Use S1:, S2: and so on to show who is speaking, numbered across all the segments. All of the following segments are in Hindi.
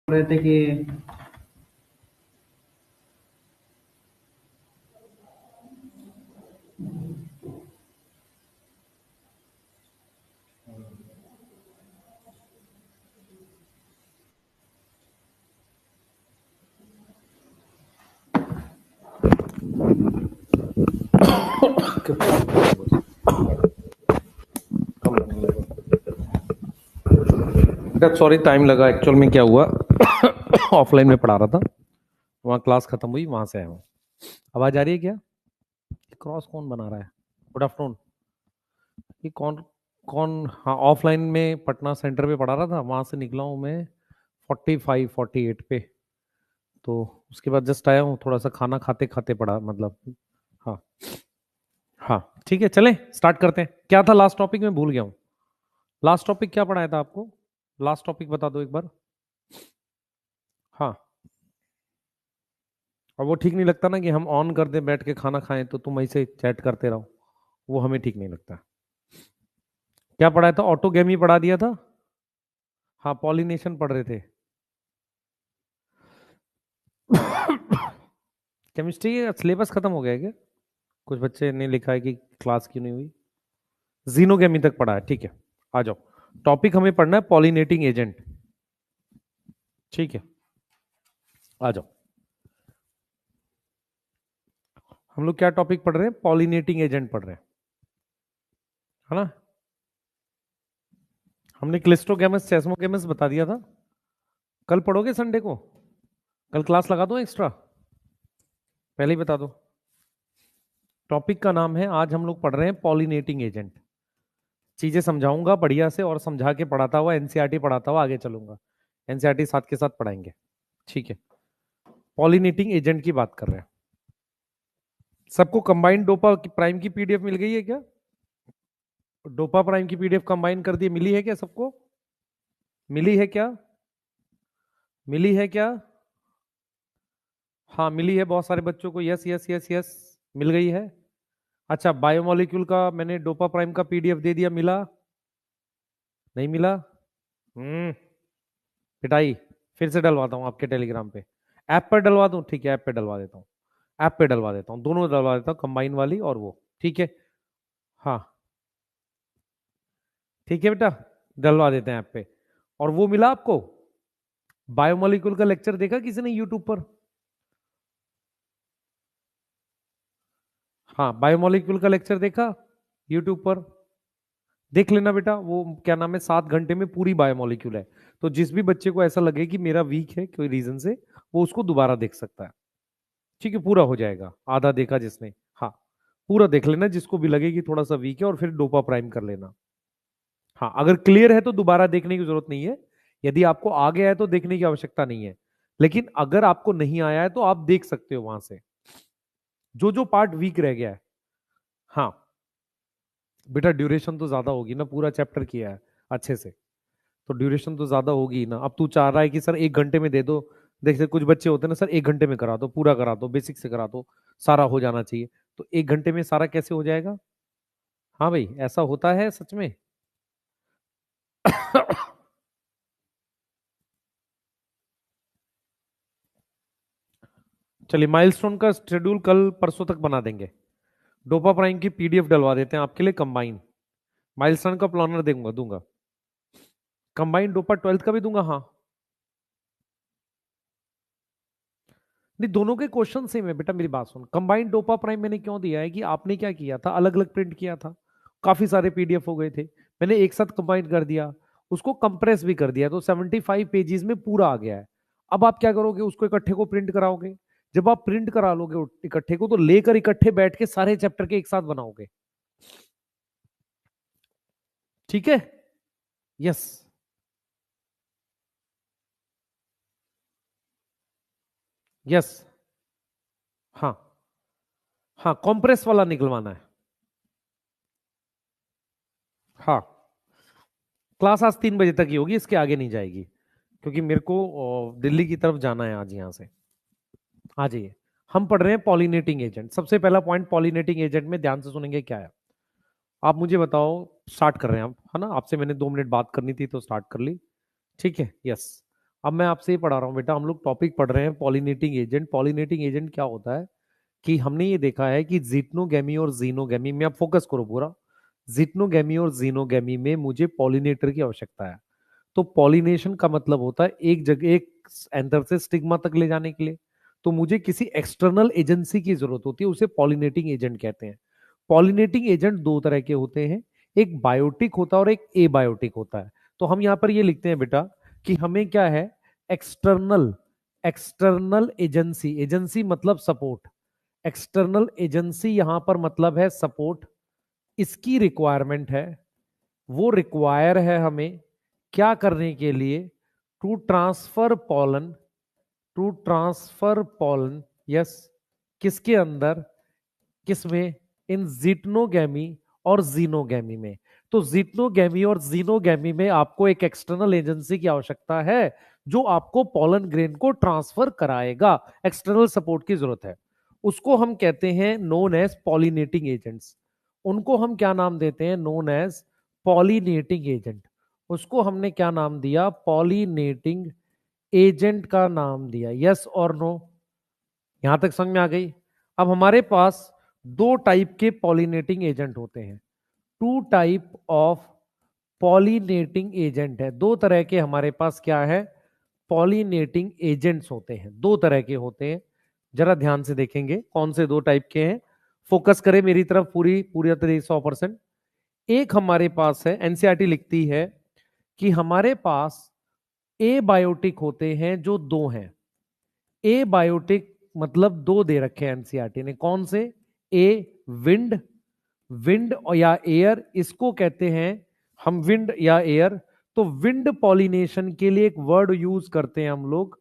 S1: रहे थे कि बेटा सॉरी टाइम लगा। एक्चुअल में क्या हुआ ऑफलाइन में पढ़ा रहा था, वहाँ क्लास खत्म हुई, वहां से आया हूँ। आवाज आ रही है क्या? क्रॉस कौन बना रहा है? Good afternoon. ये कौन कौन? हाँ, ऑफलाइन में पटना सेंटर पे पढ़ा रहा था, वहां से निकला हूँ मैं 45-48 पे। तो उसके बाद जस्ट आया हूँ, थोड़ा सा खाना खाते खाते पढ़ा, मतलब। हाँ हाँ, ठीक है, चलें स्टार्ट करते हैं। क्या था लास्ट टॉपिक? में भूल गया हूँ। लास्ट टॉपिक क्या पढ़ाया था आपको? लास्ट टॉपिक बता दो एक बार। हाँ, और वो ठीक नहीं लगता ना कि हम ऑन कर दें, बैठ के खाना खाएं तो तुम ऐसे चैट करते रहो, वो हमें ठीक नहीं लगता। क्या पढ़ाया था? ऑटोगेमी पढ़ा दिया था। हाँ, पॉलिनेशन पढ़ रहे थे। केमिस्ट्री का सिलेबस खत्म हो गया है क्या? कुछ बच्चे ने लिखा है कि क्लास क्यों नहीं हुई। जीनोगेमी तक पढ़ा है, ठीक है। आ जाओ, टॉपिक हमें पढ़ना है पॉलिनेटिंग एजेंट। ठीक है, आ जाओ। हम लोग क्या टॉपिक पढ़ रहे हैं? पॉलिनेटिंग एजेंट पढ़ रहे हैं, है ना? हमने क्लिस्टोगेमस सेस्मोगेमस बता दिया था। कल पढ़ोगे संडे को? कल क्लास लगा दो एक्स्ट्रा? पहले ही बता दो। टॉपिक का नाम है, आज हम लोग पढ़ रहे हैं पॉलिनेटिंग एजेंट। चीजें समझाऊंगा बढ़िया से, और समझा के पढ़ाता हुआ, एनसीईआरटी पढ़ाता हुआ आगे चलूंगा। एनसीईआरटी साथ के साथ पढ़ाएंगे, ठीक है। पॉलिनेटिंग एजेंट की बात कर रहे हैं। सबको कंबाइंड डोपा प्राइम की पीडीएफ मिल गई है क्या? डोपा प्राइम की पीडीएफ कंबाइन कर दी, मिली है क्या सबको? मिली है क्या? मिली है क्या? हाँ मिली है, बहुत सारे बच्चों को यस यस यस यस मिल गई है। अच्छा, बायोमोलिक्यूल का मैंने डोपा प्राइम का पीडीएफ दे दिया, मिला? नहीं मिला? पिटाई। फिर से डलवाता हूँ आपके टेलीग्राम पे। ऐप पर डलवा दूँ? ठीक है, ऐप पे डलवा देता हूँ। ऐप पे डलवा देता हूँ, दोनों डलवा देता हूँ, कंबाइन वाली और वो, ठीक है। हाँ ठीक है बेटा, डलवा देते हैं ऐप पे। और वो मिला आपको? बायोमोलिक्यूल का लेक्चर देखा किसी ने यूट्यूब पर? हाँ, बायोमोलिक्यूल का लेक्चर देखा यूट्यूब पर? देख लेना बेटा, वो क्या नाम है, 7 घंटे में पूरी बायोमोलिक्यूल है। तो जिस भी बच्चे को ऐसा लगे कि मेरा वीक है कोई रीजन से, वो उसको दोबारा देख सकता है। ठीक है, पूरा हो जाएगा, आधा देखा जिसने। हाँ, पूरा देख लेना जिसको भी लगे कि थोड़ा सा वीक है, और फिर डोपा प्राइम कर लेना। हाँ, अगर क्लियर है तो दोबारा देखने की जरूरत नहीं है। यदि आपको आ गया है तो देखने की आवश्यकता नहीं है। लेकिन अगर आपको नहीं आया है तो आप देख सकते हो वहां से, जो जो पार्ट वीक रह गया है। हाँ बेटा, ड्यूरेशन तो ज्यादा होगी ना, पूरा चैप्टर किया है अच्छे से, तो ड्यूरेशन तो ज्यादा होगी ना। अब तू चाह रहा है कि सर 1 घंटे में दे दो। देखते कुछ बच्चे होते हैं ना, सर 1 घंटे में करा दो, पूरा करा दो, बेसिक से करा दो, सारा हो जाना चाहिए। तो 1 घंटे में सारा कैसे हो जाएगा? हाँ भाई, ऐसा होता है सच में। चलिए, माइलस्टोन का शेड्यूल कल परसों तक बना देंगे। डोपा प्राइम की पीडीएफ डलवा देते हैं आपके लिए कंबाइन। माइलस्टोन का प्लानर दूंगा दूंगा। कंबाइन डोपा 12th का भी दूंगा, हाँ। नहीं, दोनों के क्वेश्चन सेम है बेटा, मेरी बात सुन। कंबाइंड डोपा प्राइम मैंने क्यों दिया है कि आपने क्या किया था, अलग अलग प्रिंट किया था, काफी सारे पीडीएफ हो गए थे। मैंने एक साथ कंबाइन कर दिया, उसको कंप्रेस भी कर दिया, तो 75 पेजेस में पूरा आ गया है। अब आप क्या करोगे, उसको इकट्ठे को प्रिंट कराओगे। जब आप प्रिंट करा लोगे इकट्ठे को, तो लेकर इकट्ठे बैठ के सारे चैप्टर के एक साथ बनाओगे। ठीक है? यस। यस। हाँ हाँ, कॉम्प्रेस वाला निकलवाना है। हाँ, क्लास आज 3 बजे तक ही होगी, इसके आगे नहीं जाएगी, क्योंकि मेरे को दिल्ली की तरफ जाना है आज यहाँ से। आ जाइए। हम पढ़ रहे हैं पॉलिनेटिंग एजेंट। सबसे पहला पॉइंट पॉलिनेटिंग एजेंट में ध्यान से सुनेंगे क्या है। आप मुझे बताओ, स्टार्ट कर रहे हैं आप, है ना? आपसे मैंने 2 मिनट बात करनी थी तो स्टार्ट कर ली। ठीक है, यस। अब मैं आपसे ये पढ़ा रहा हूँ बेटा, हम लोग टॉपिक पढ़ रहे हैं पॉलिनेटिंग एजेंट। पॉलिनेटिंग एजेंट क्या होता है कि हमने ये देखा है कि जिटनोगैमी और जीनोगैमी में, आप फोकस करो पूरा, जिटनोगैमी और जीनोगैमी में मुझे पॉलिनेटर की आवश्यकता है। तो पॉलिनेशन का मतलब होता है एक जगह, एक एंथर से स्टिग्मा तक ले जाने के लिए तो मुझे किसी एक्सटर्नल एजेंसी की जरूरत होती है, उसे पॉलिनेटिंग एजेंट कहते हैं। पॉलिनेटिंग एजेंट दो तरह के होते हैं, एक बायोटिक होता है और एक एबायोटिक होता है। तो हम यहां पर ये लिखते हैं बेटा कि हमें क्या है, एक्सटर्नल, एक्सटर्नल एजेंसी, एजेंसी मतलब सपोर्ट, एक्सटर्नल एजेंसी यहां पर मतलब है सपोर्ट, इसकी रिक्वायरमेंट है। वो रिक्वायर है हमें क्या करने के लिए, to transfer pollen, to transfer pollen, yes, किसके अंदर, किसमें, इन जिटनोगैमी और जीनोगैमी में। तो जिटनोगैमी और जीनोगैमी में आपको एक एक्सटर्नल एजेंसी की आवश्यकता है जो आपको पॉलन ग्रेन को ट्रांसफर कराएगा, एक्सटर्नल सपोर्ट की जरूरत है। उसको हम कहते हैं नोन एज पॉलिनेटिंग एजेंट्स। उनको हम क्या नाम देते हैं, नोन एज पॉलिनेटिंग एजेंट। उसको हमने क्या नाम दिया, पॉलिनेटिंग एजेंट का नाम दिया। यस और नो, यहां तक समझ में आ गई। अब हमारे पास दो टाइप के पॉलिनेटिंग एजेंट होते हैं, two type of pollinating agent है। दो तरह के हमारे पास क्या है, पॉलिनेटिंग एजेंट्स होते हैं, दो तरह के होते हैं। जरा ध्यान से देखेंगे कौन से दो टाइप के हैं, फोकस करें मेरी तरफ पूरी पूरी तरह 100%। एक हमारे पास है, एनसीईआरटी लिखती है कि हमारे पास ए बायोटिक होते हैं जो दो हैं। ए बायोटिक मतलब दो दे रखे हैं एनसीईआरटी ने, कौन से, ए विंड, विंड या एयर, इसको कहते हैं हम विंड या एयर। तो विंड पॉलिनेशन के लिए एक वर्ड यूज करते हैं हम लोग,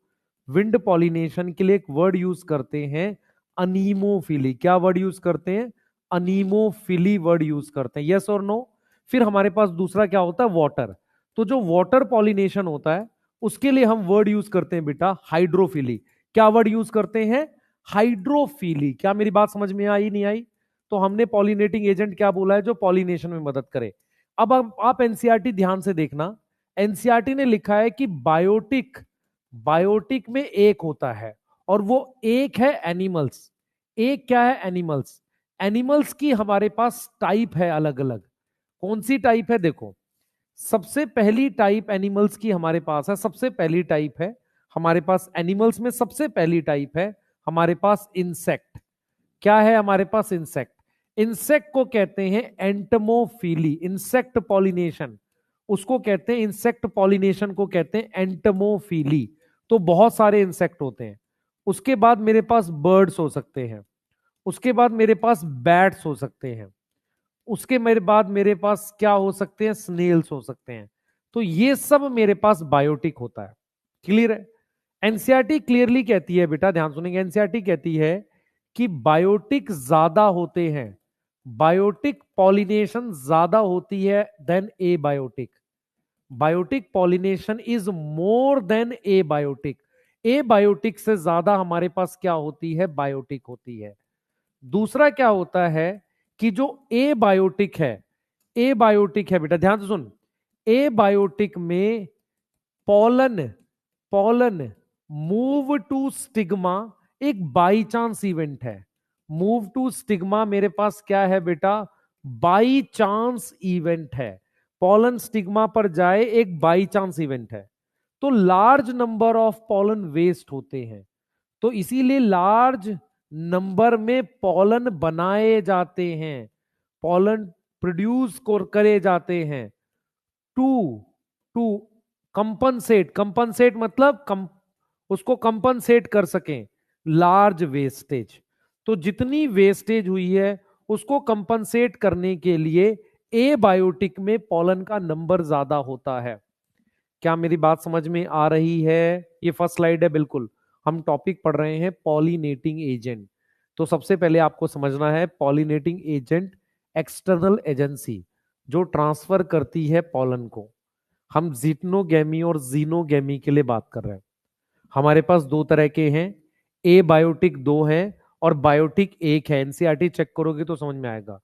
S1: विंड पॉलिनेशन के लिए एक वर्ड यूज करते हैं अनीमोफिली। क्या वर्ड यूज करते हैं, अनीमोफिली वर्ड यूज करते हैं। यस और नो। फिर हमारे पास दूसरा क्या होता है, वाटर। तो जो वाटर पॉलिनेशन होता है उसके लिए हम वर्ड यूज करते हैं बेटा हाइड्रोफिली। क्या वर्ड यूज करते हैं, हाइड्रोफिली। क्या मेरी बात समझ में आई नहीं आई। तो हमने पॉलिनेटिंग एजेंट क्या बोला है, जो पॉलिनेशन में मदद करे। अब आप एनसीईआरटी ध्यान से देखना, एनसीईआरटी ने लिखा है कि बायोटिक, बायोटिक में एक होता है और वो एक है एनिमल्स। एक क्या है, एनिमल्स। एनिमल्स की हमारे पास टाइप है अलग अलग। कौन सी टाइप है, देखो, सबसे पहली टाइप एनिमल्स की हमारे पास है, सबसे पहली टाइप है हमारे पास एनिमल्स में, सबसे पहली टाइप है हमारे पास इंसेक्ट। क्या है हमारे पास, इंसेक्ट। इंसेक्ट को कहते हैं एंटमोफिली, इंसेक्ट पॉलिनेशन उसको कहते हैं, इंसेक्ट पॉलिनेशन को कहते हैं एंटमोफिली। तो बहुत सारे इंसेक्ट होते हैं। उसके बाद मेरे पास बर्ड्स हो सकते हैं, उसके बाद मेरे पास बैट्स हो सकते हैं, उसके मेरे बाद मेरे पास क्या हो सकते हैं, स्नेल्स हो सकते हैं। तो ये सब मेरे पास बायोटिक होता है। क्लियर है। एनसीईआरटी क्लियरली कहती है बेटा, ध्यान सुनेंगे, एनसीईआरटी कहती है कि बायोटिक ज्यादा होते हैं, बायोटिक पॉलिनेशन ज्यादा होती है than abiotic. Biotic pollination is more than abiotic. Abiotic से ज्यादा हमारे पास क्या होती है, बायोटिक होती है। दूसरा क्या होता है कि जो ए बायोटिक है, ए बायोटिक है बेटा ध्यान से सुन, ए बायोटिक में pollen, pollen move to stigma एक बाई चांस इवेंट है। मूव टू स्टिग्मा मेरे पास क्या है बेटा, बाई चांस इवेंट है। पॉलन स्टिग्मा पर जाए एक बाई चांस इवेंट है। तो large number of pollen waste होते हैं, तो इसीलिए लार्ज नंबर में पॉलन बनाए जाते हैं, पॉलन प्रोड्यूस करे जाते हैं टू, टू कंपनसेट, कंपनसेट मतलब उसको कंपनसेट कर सकें लार्ज वेस्टेज। तो जितनी वेस्टेज हुई है उसको कंपनसेट करने के लिए ए बायोटिक में पॉलन का नंबर ज्यादा होता है। क्या मेरी बात समझ में आ रही है। ये फर्स्ट स्लाइड है, बिल्कुल हम टॉपिक पढ़ रहे हैं पॉलिनेटिंग एजेंट। तो सबसे पहले आपको समझना है पॉलिनेटिंग एजेंट एक्सटर्नल एजेंसी जो ट्रांसफर करती है पॉलन को। हम जिटनोगैमी और जीनोगैमी के लिए बात कर रहे हैं। हमारे पास दो तरह के हैं, ए बायोटिक दो हैं और बायोटिक एक है। एनसीईआरटी चेक करोगे तो समझ में आएगा।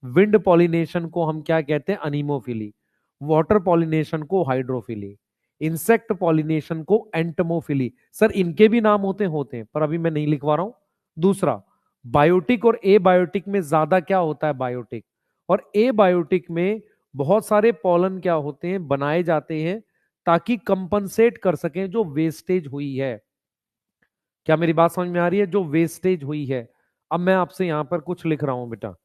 S1: विंड पॉलिनेशन को हम क्या कहते हैं, अनीमोफिली। वाटर पॉलिनेशन को हाइड्रोफिली। इंसेक्ट पॉलिनेशन को एंटमोफिली। सर इनके भी नाम होते हैं पर अभी मैं नहीं लिखवा रहा हूं। दूसरा, बायोटिक और एबायोटिक में ज्यादा क्या होता है, बायोटिक और एबायोटिक में बहुत सारे पॉलन क्या होते हैं, बनाए जाते हैं ताकि कंपनसेट कर सकें जो वेस्टेज हुई है। क्या मेरी बात समझ में आ रही है, जो वेस्टेज हुई है। अब मैं आपसे यहां पर कुछ लिख रहा हूं बेटा।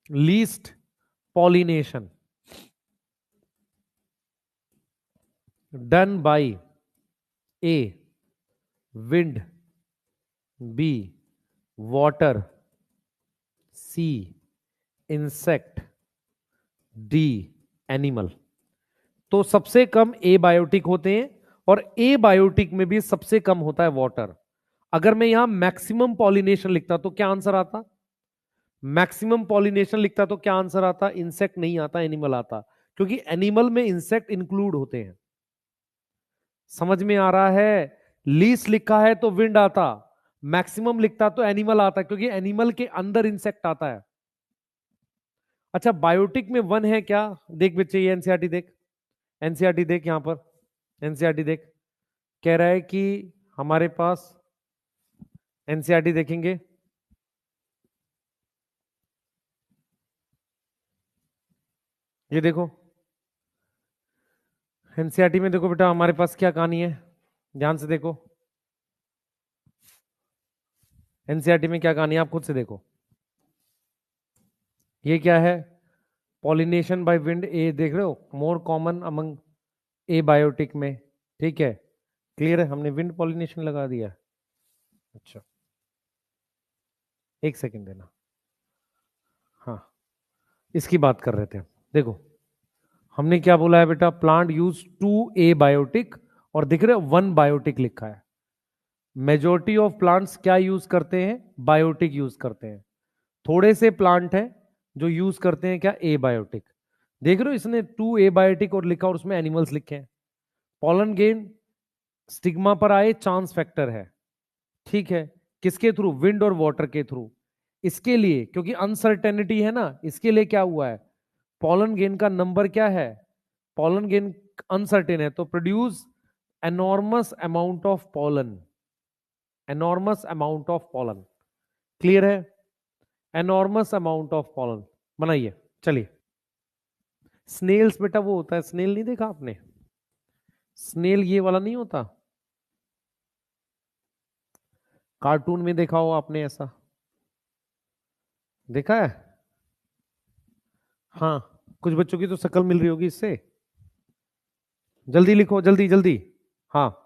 S1: Least pollination done by A wind, B water, C insect, D animal. तो सबसे कम एबायोटिक होते हैं और एबायोटिक में भी सबसे कम होता है वाटर। अगर मैं यहां मैक्सिमम पॉलिनेशन लिखता तो क्या आंसर आता, मैक्सिमम पॉलिनेशन लिखता तो क्या आंसर आता, इंसेक्ट नहीं आता, एनिमल आता, क्योंकि एनिमल में इंसेक्ट इंक्लूड होते हैं। समझ में आ रहा है। लीस्ट लिखा है तो विंड आता, मैक्सिमम लिखता तो एनिमल आता, क्योंकि एनिमल के अंदर इंसेक्ट आता है। अच्छा बायोटिक में वन है क्या, देख बच्चे ये एनसीईआरटी देख, एनसीईआरटी देख यहां पर, एनसीईआरटी देख, कह रहा है कि हमारे पास एनसीईआरटी देखेंगे, ये देखो एनसीईआरटी में देखो बेटा हमारे पास क्या कहानी है, ध्यान से देखो एनसीईआरटी में क्या कहानी है, आप खुद से देखो। ये क्या है, पॉलिनेशन बाय विंड, ए देख रहे हो, मोर कॉमन अमंग ए बायोटिक में, ठीक है क्लियर है, हमने विंड पॉलिनेशन लगा दिया। अच्छा एक सेकंड देना, हाँ इसकी बात कर रहे थे। देखो हमने क्या बोला है बेटा, plant use to abiotic, और दिख रहे हो वन बायोटिक लिखा है। मेजोरिटी ऑफ प्लांट्स क्या यूज करते हैं, बायोटिक यूज करते हैं। थोड़े से प्लांट हैं जो यूज करते हैं क्या, ए बायोटिक। देख रहे हो इसने टू ए बायोटिक और लिखा और उसमें एनिमल्स लिखे हैं। पॉलन गेन स्टिग्मा पर आए चांस फैक्टर है, ठीक है, किसके थ्रू, विंड और वाटर के थ्रू। इसके लिए क्योंकि अनसर्टेनिटी है ना, इसके लिए क्या हुआ है, पॉलन गेन का नंबर क्या है, पॉलन गेन अनसर्टेन है तो produce enormous amount of pollen, enormous amount of pollen, clear है, एनॉर्मस अमाउंट ऑफ पॉलन बनाइए। चलिए स्नेल्स बेटा वो होता है, स्नेल नहीं देखा आपने, स्नेल ये वाला नहीं होता, कार्टून में देखा हो आपने ऐसा, देखा है, हाँ कुछ बच्चों की तो शक्ल मिल रही होगी इससे। जल्दी लिखो जल्दी जल्दी, हाँ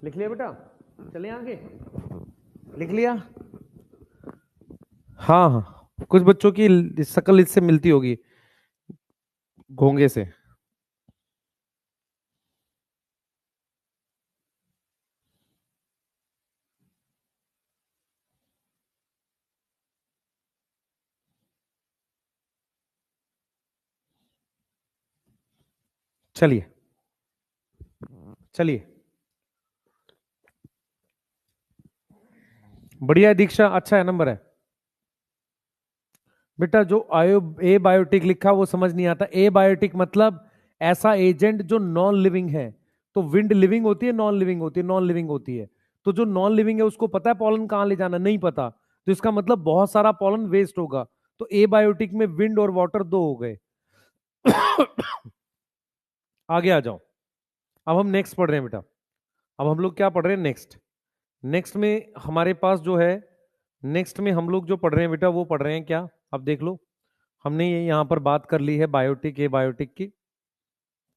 S1: लिख लिया बेटा, चले आगे, लिख लिया, हाँ हाँ कुछ बच्चों की शक्ल इससे मिलती होगी, घोंगे से। चलिए चलिए, बढ़िया है दीक्षा, अच्छा है नंबर है बेटा। जो आयो ए बायोटिक लिखा वो समझ नहीं आता, ए बायोटिक मतलब ऐसा एजेंट जो नॉन लिविंग है। तो विंड लिविंग होती है, नॉन लिविंग होती है, नॉन लिविंग होती है। तो जो नॉन लिविंग है उसको पता है पॉलन कहां ले जाना, नहीं पता, तो इसका मतलब बहुत सारा पॉलन वेस्ट होगा। तो ए बायोटिक में विंड और वाटर दो हो गए। आगे आ जाओ, अब हम नेक्स्ट पढ़ रहे हैं बेटा, अब हम लोग क्या पढ़ रहे हैं नेक्स्ट, नेक्स्ट में हमारे पास जो है, नेक्स्ट में हम लोग जो पढ़ रहे हैं बेटा वो पढ़ रहे हैं क्या, अब देख लो, हमने ये यहां पर बात कर ली है बायोटिक ए बायोटिक की,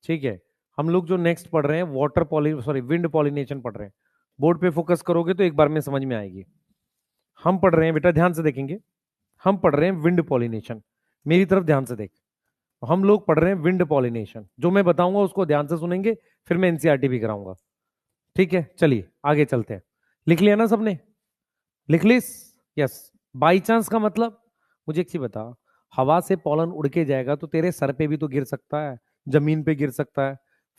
S1: ठीक है, हम लोग जो नेक्स्ट पढ़ रहे हैं विंड पॉलिनेशन पढ़ रहे हैं। बोर्ड पे फोकस करोगे तो एक बार में समझ में आएगी। हम पढ़ रहे हैं बेटा, ध्यान से देखेंगे, हम पढ़ रहे हैं विंड पॉलिनेशन। मेरी तरफ ध्यान से देख। हम लोग पढ़ रहे हैं विंड पॉलिनेशन। जो मैं बताऊंगा उसको ध्यान से सुनेंगे, फिर मैं एनसीईआरटी भी कराऊंगा। ठीक है, चलिए आगे चलते हैं। लिख लिया ना सबने? लिख लिस? यस। बाई चांस का मतलब, मुझे एक चीज बता, हवा से पॉलन उड़ के जाएगा तो तेरे सर पे भी तो गिर सकता है, जमीन पे गिर सकता है,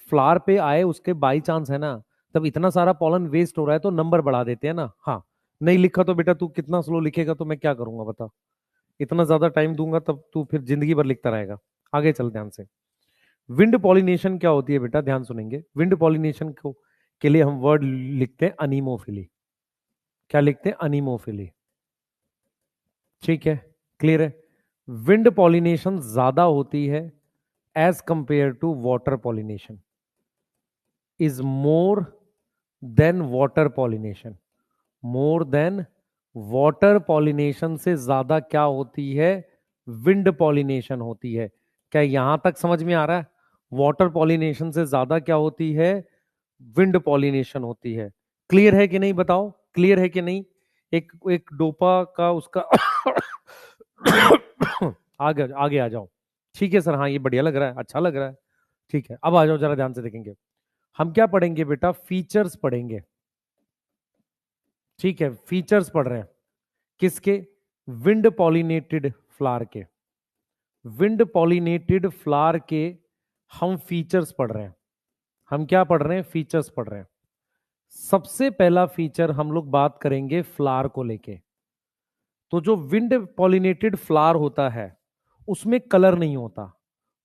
S1: फ्लावर पे आए उसके बाई चांस है ना। तब इतना सारा पॉलन वेस्ट हो रहा है तो नंबर बढ़ा देते हैं ना। हाँ, नहीं लिखा तो बेटा तू कितना स्लो लिखेगा तो मैं क्या करूंगा बता। इतना ज्यादा टाइम दूंगा तब तू फिर जिंदगी भर लिखता रहेगा। आगे चल ध्यान से। विंड पॉलिनेशन क्या होती है बेटा, ध्यान सुनेंगे। विंड पॉलिनेशन को के लिए हम वर्ड लिखते हैं अनीमोफिली। क्या लिखते हैं? अनीमोफिली। ठीक है, क्लियर है। विंड पॉलिनेशन ज्यादा होती है as compare to water pollination, is more than water pollination. More than water pollination से ज्यादा क्या होती है? विंड पॉलिनेशन होती है। क्या यहां तक समझ में आ रहा है? वाटर पॉलिनेशन से ज्यादा क्या होती है? विंड पॉलिनेशन होती है। क्लियर है कि नहीं बताओ? क्लियर है कि नहीं? एक एक डोपा का उसका आगे आगे आ जाओ। ठीक है सर, हाँ ये बढ़िया लग रहा है, अच्छा लग रहा है। ठीक है, अब आ जाओ, जरा ध्यान से देखेंगे। हम क्या पढ़ेंगे बेटा? फीचर्स पढ़ेंगे। ठीक है, फीचर्स पढ़ रहे हैं किसके? विंड पॉलिनेटेड फ्लावर के। विंड पॉलिनेटेड फ्लावर के हम फीचर्स पढ़ रहे हैं। हम क्या पढ़ रहे हैं? फीचर्स पढ़ रहे हैं। सबसे पहला फीचर हम लोग बात करेंगे फ्लावर को लेके। तो जो विंड पॉलिनेटेड फ्लावर होता है उसमें कलर नहीं होता,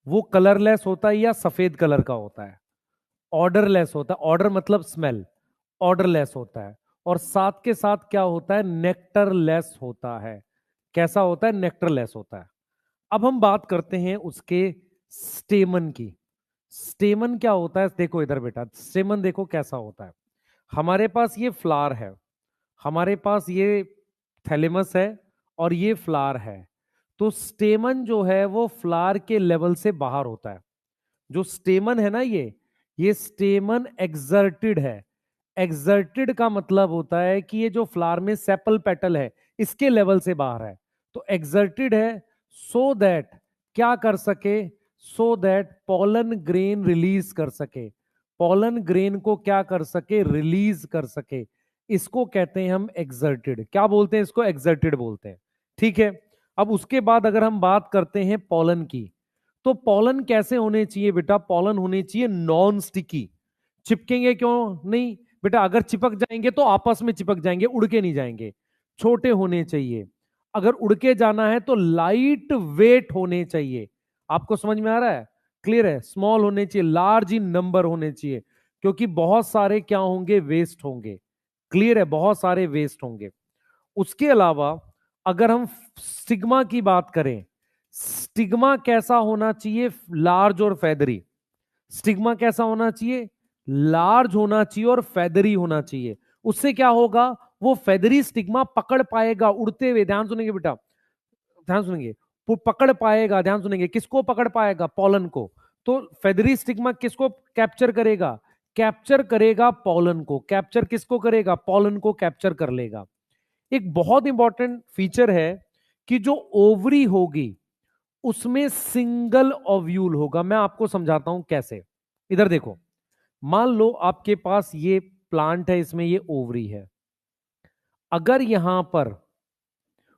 S1: वो कलरलेस होता है या सफेद कलर का होता है। ऑर्डरलेस होता है, ऑर्डर मतलब स्मेल, ऑर्डरलेस होता है। और साथ के साथ क्या होता है? नेक्टरलेस होता है। कैसा होता है? नेक्टरलेस होता है। अब हम बात करते हैं उसके स्टेमन की। स्टेमन क्या होता है? देखो इधर बेटा, स्टेमन देखो कैसा होता है। हमारे पास ये फ्लावर है, हमारे पास ये थैलेमस है, और ये फ्लावर है। तो स्टेमन जो है वो फ्लावर के लेवल से बाहर होता है। जो स्टेमन है ना, ये स्टेमन एक्सर्टेड है। एक्सर्टेड का मतलब होता है कि ये जो फ्लावर में सेपल पेटल है इसके लेवल से बाहर है। तो एक्सर्टेड है सो दैट क्या कर सके? So that pollen grain release कर सके। पॉलन ग्रेन को क्या कर सके? रिलीज कर सके। इसको कहते हैं हम एक्सर्टेड। क्या बोलते हैं इसको? एक्सर्टेड बोलते हैं। ठीक है, अब उसके बाद अगर हम बात करते हैं पॉलन की, तो पॉलन कैसे होने चाहिए बेटा? पॉलन होने चाहिए नॉन स्टिकी। चिपकेंगे क्यों नहीं बेटा? अगर चिपक जाएंगे तो आपस में चिपक जाएंगे, उड़ के नहीं जाएंगे। छोटे होने चाहिए। अगर उड़ के जाना है तो लाइट वेट होने चाहिए। आपको समझ में आ रहा है? क्लियर है? स्मॉल होने चाहिए, लार्ज इन नंबर होने चाहिए, क्योंकि बहुत सारे क्या होंगे? वेस्ट होंगे। क्लियर है? बहुत सारे वेस्ट होंगे। उसके अलावा अगर हम स्टिग्मा की बात करें, स्टिग्मा कैसा होना चाहिए? लार्ज और फेदरी। स्टिग्मा कैसा होना चाहिए? लार्ज होना चाहिए और फेदरी होना चाहिए। उससे क्या होगा? वो फेदरी स्टिग्मा पकड़ पाएगा उड़ते हुए। ध्यान सुनेंगे बेटा, ध्यान सुनेंगे। वो पकड़ पाएगा, ध्यान सुनेंगे, किसको पकड़ पाएगा? पॉलन को। तो फेदरी स्टिग्मा किसको कैप्चर करेगा? कैप्चर करेगा पॉलन को। कैप्चर किसको करेगा? पॉलन को कैप्चर कर लेगा। एक बहुत इंपॉर्टेंट फीचर है कि जो ओवरी होगी उसमें सिंगल ओव्यूल होगा। मैं आपको समझाता हूं कैसे। इधर देखो, मान लो आपके पास ये प्लांट है, इसमें ये ओवरी है। अगर यहां पर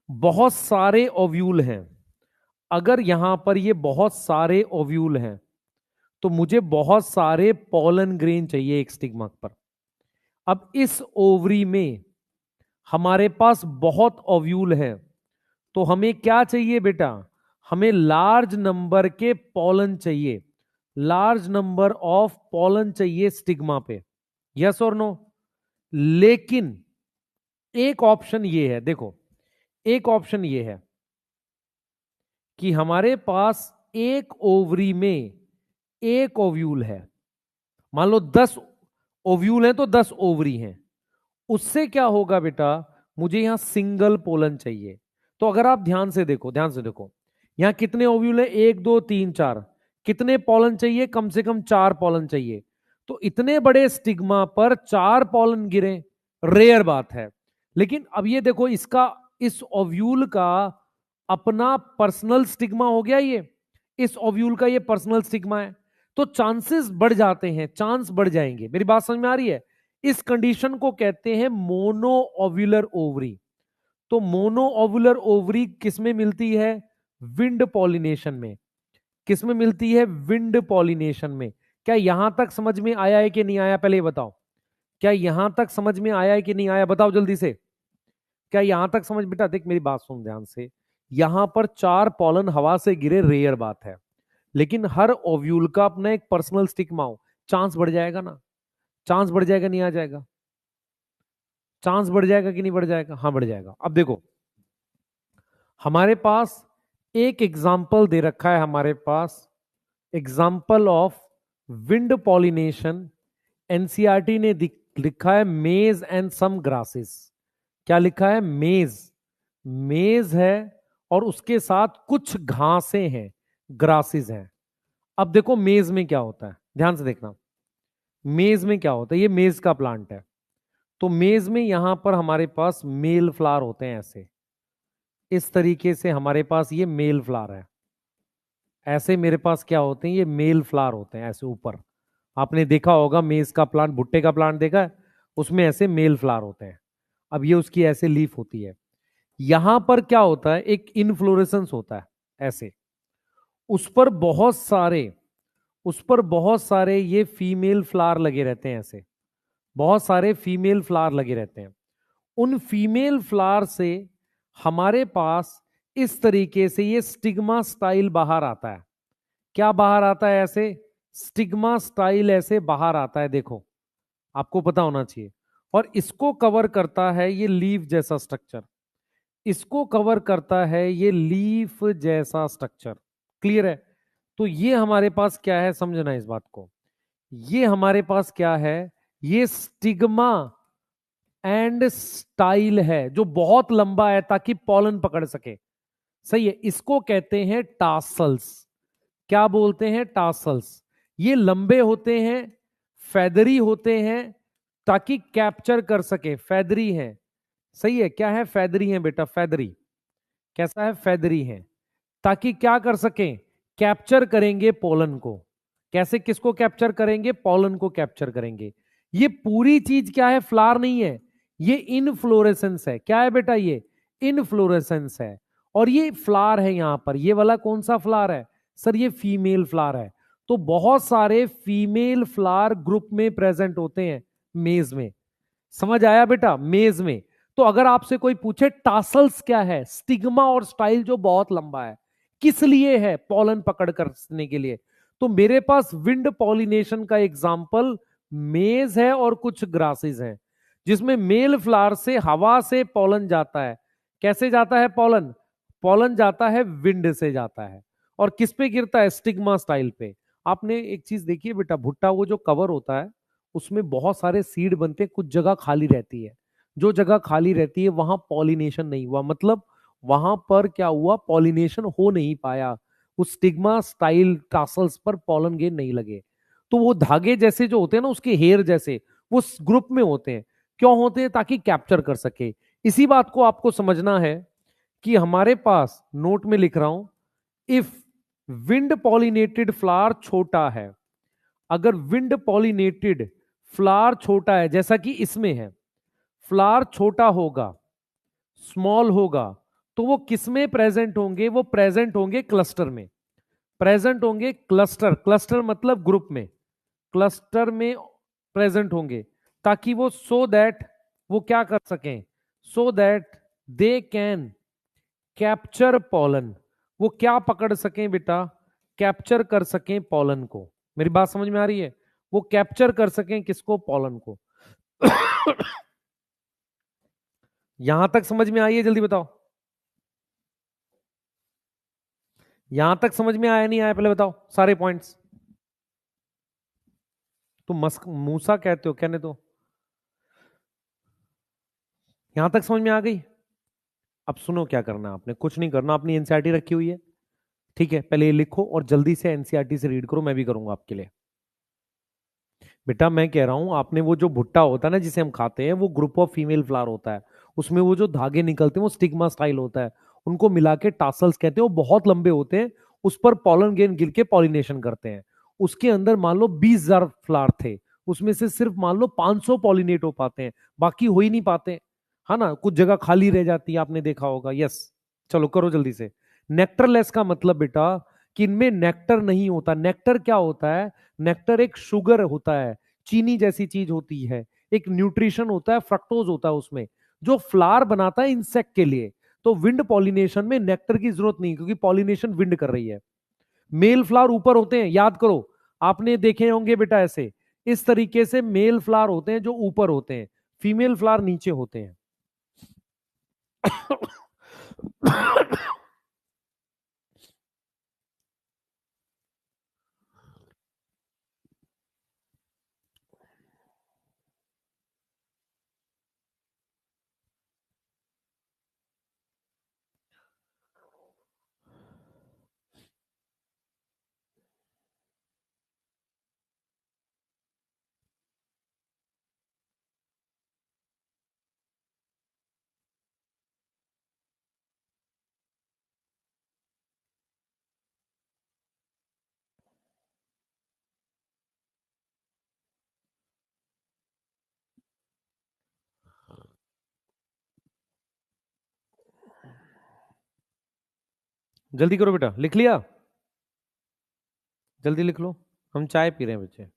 S1: बहुत सारे ओव्यूल हैं, अगर यहां पर ये बहुत सारे ओव्यूल हैं, तो मुझे बहुत सारे पॉलन ग्रेन चाहिए एक स्टिग्मा पर। अब इस ओवरी में हमारे पास बहुत ओव्यूल हैं, तो हमें क्या चाहिए बेटा? हमें लार्ज नंबर के पॉलन चाहिए। लार्ज नंबर ऑफ पॉलन चाहिए स्टिग्मा पे। यस और नो? लेकिन एक ऑप्शन ये है, देखो, एक ऑप्शन ये है कि हमारे पास एक ओवरी में एक ओव्यूल है। मान लो 10 ओव्यूल हैं तो 10 ओवरी हैं। उससे क्या होगा बेटा? मुझे यहां सिंगल पोलन चाहिए। तो अगर आप ध्यान से देखो, ध्यान से देखो, यहां कितने ओव्यूल है? 1 2 3 4। कितने पॉलन चाहिए? कम से कम 4 पॉलन चाहिए। तो इतने बड़े स्टिग्मा पर 4 पॉलन गिरे, रेयर बात है। लेकिन अब ये देखो, इसका, इस ओव्यूल का अपना पर्सनल स्टिग्मा हो गया, ये इस ओव्यूल का ये पर्सनल स्टिग्मा है, तो चांसेस बढ़ जाते हैं, चांस बढ़ जाएंगे। मेरी बात समझ में आ रही है? इस कंडीशन को कहते हैं मोनो ओव्यूलर ओवरी। तो मोनो ओव्यूलर ओवरी किसमें मिलती है? विंड पॉलिनेशन में। किसमें मिलती है? विंड पॉलिनेशन में। क्या यहां तक समझ में आया है कि नहीं आया? पहले ये बताओ, क्या यहां तक समझ में आया है कि नहीं आया? बताओ जल्दी से। क्या यहां तक समझ? बेटा देख, मेरी बात सुन ध्यान से। यहां पर 4 पॉलन हवा से गिरे, रेयर बात है। लेकिन हर ओव्यूल का अपना एक पर्सनल स्टिग्मा हो, चांस बढ़ जाएगा ना? चांस बढ़ जाएगा, नहीं आ जाएगा? चांस बढ़ जाएगा कि नहीं बढ़ जाएगा? हाँ बढ़ जाएगा। अब देखो, हमारे पास एक एग्जाम्पल दे रखा है, हमारे पास example of wind pollination. NCERT ने लिखा है मेज एंड सम ग्रासेस। क्या लिखा है? मेज। मेज है और उसके साथ कुछ घासें हैं, ग्रासेस हैं। अब देखो मेज में क्या होता है, ध्यान से देखना। मेज में क्या होता है? ये मेज का प्लांट है। तो मेज में यहां पर हमारे पास मेल फ्लावर होते हैं, ऐसे इस तरीके से हमारे पास ये मेल फ्लावर है। ऐसे मेरे पास क्या होते हैं? ये मेल फ्लावर होते हैं, ऐसे ऊपर। आपने देखा होगा मेज का प्लांट, भुट्टे का प्लांट देखा है, उसमें ऐसे मेल फ्लावर होते हैं। अब ये उसकी ऐसे लीफ होती है। यहां पर क्या होता है? एक इनफ्लोरेसेंस होता है, ऐसे। उस पर बहुत सारे, उस पर बहुत सारे ये फीमेल फ्लावर लगे रहते हैं, ऐसे बहुत सारे फीमेल फ्लावर लगे रहते हैं। उन फीमेल फ्लावर से हमारे पास इस तरीके से ये स्टिग्मा स्टाइल बाहर आता है। क्या बाहर आता है? ऐसे स्टिग्मा स्टाइल ऐसे बाहर आता है, देखो, आपको पता होना चाहिए। और इसको कवर करता है ये लीफ जैसा स्ट्रक्चर। इसको कवर करता है ये लीफ जैसा स्ट्रक्चर। क्लियर है? तो ये हमारे पास क्या है, समझना इस बात को। ये हमारे पास क्या है? ये स्टिग्मा एंड स्टाइल है, जो बहुत लंबा है ताकि पॉलन पकड़ सके। सही है? इसको कहते हैं टासल्स। क्या बोलते हैं? टासल्स। ये लंबे होते हैं, फेदरी होते हैं, ताकि कैप्चर कर सके। फेदरी है, सही है? क्या है? फेदरी है बेटा, फेदरी। कैसा है? फेदरी है, ताकि क्या कर सके? कैप्चर करेंगे पोलन को। कैसे? किसको कैप्चर करेंगे? पोलन को कैप्चर करेंगे। ये पूरी चीज क्या है? फ्लावर नहीं है, ये इनफ्लोरेसेंस है। क्या है बेटा? ये इनफ्लोरेसेंस है। और ये फ्लावर है यहां पर। ये वाला कौन सा फ्लावर है? सर ये फीमेल फ्लावर है। तो बहुत सारे फीमेल फ्लावर ग्रुप में प्रेजेंट होते हैं मेज में। समझ आया बेटा? मेज में। तो अगर आपसे कोई पूछे टासल्स क्या है, स्टिग्मा और स्टाइल जो बहुत लंबा है, किस लिए है? पॉलन पकड़ करने के लिए। तो मेरे पास विंड पॉलिनेशन का एग्जाम्पल मेज है और कुछ ग्रासेस हैं, जिसमें मेल फ्लावर से हवा से पॉलन जाता है। कैसे जाता है पॉलन? पॉलन जाता है विंड से जाता है। और किस पे गिरता है? स्टिग्मा स्टाइल पे। आपने एक चीज देखी है बेटा, भुट्टा वो जो कवर होता है, उसमें बहुत सारे सीड बनते हैं, कुछ जगह खाली रहती है। जो जगह खाली रहती है वहां पॉलिनेशन नहीं हुआ, मतलब वहां पर क्या हुआ? पॉलिनेशन हो नहीं पाया। उस स्टिग्मा स्टाइल टासल्स पर पॉलन गेन नहीं लगे। तो वो धागे जैसे जो होते हैं ना, उसके हेयर जैसे, वो ग्रुप में होते हैं। क्यों होते हैं? ताकि कैप्चर कर सके। इसी बात को आपको समझना है कि हमारे पास नोट में लिख रहा हूं, इफ विंड पॉलिनेटेड फ्लावर छोटा है, अगर विंड पॉलिनेटेड फ्लावर छोटा है, जैसा कि इसमें है, फ्लावर छोटा होगा, स्मॉल होगा, तो वो किस में प्रेजेंट होंगे? वो प्रेजेंट होंगे क्लस्टर में। प्रेजेंट होंगे क्लस्टर, क्लस्टर मतलब ग्रुप में, क्लस्टर में प्रेजेंट होंगे, ताकि वो सो दैट वो क्या कर सकें? So that they can capture pollen. वो क्या पकड़ सकें बेटा? कैप्चर कर सकें पॉलन को। मेरी बात समझ में आ रही है? वो कैप्चर कर सकें किसको? पॉलन को। यहां तक समझ में आई है? जल्दी बताओ, यहां तक समझ में आया नहीं आया? पहले बताओ सारे पॉइंट्स। तुम मस्क मूसा कहते हो, कहने तो। यहां तक समझ में आ गई? अब सुनो, क्या करना है आपने? कुछ नहीं करना, अपनी एनसीईआरटी रखी हुई है, ठीक है, पहले ये लिखो और जल्दी से एनसीईआरटी से रीड करो, मैं भी करूंगा आपके लिए। बेटा मैं कह रहा हूं, आपने वो जो भुट्टा होता है ना जिसे हम खाते हैं, वो ग्रुप ऑफ फीमेल फ्लावर होता है, उसमें वो जो धागे निकलते हैं वो स्टिग्मा स्टाइल होता है, उनको मिला के टासल्स कहते हैं, वो बहुत लंबे होते हैं, उस पर पॉलन ग्रेन गिर के पॉलिनेशन करते हैं। उसके अंदर मान लो 20,000 फ्लावर थे, उसमें से सिर्फ मान लो 500 पॉलिनेट हो पाते हैं, बाकी हो ही नहीं पाते, है ना, कुछ जगह खाली रह जाती है, आपने देखा होगा। यस, चलो करो जल्दी से। नेक्टरलेस का मतलब बेटा कि इनमें नेक्टर नहीं होता। नेक्टर क्या होता है? नेक्टर एक शुगर होता है, चीनी जैसी चीज होती है, एक न्यूट्रिशन होता है, फ्रक्टोज होता है उसमें, जो फ्लावर बनाता है इंसेक्ट के लिए। तो विंड पॉलिनेशन में नेक्टर की जरूरत नहीं, क्योंकि पॉलिनेशन विंड कर रही है। मेल फ्लावर ऊपर होते हैं, याद करो, आपने देखे होंगे बेटा ऐसे, इस तरीके से मेल फ्लावर होते हैं जो ऊपर होते हैं, फीमेल फ्लावर नीचे होते हैं। जल्दी करो बेटा, लिख लिया? जल्दी लिख लो, हम चाय पी रहे हैं बच्चे।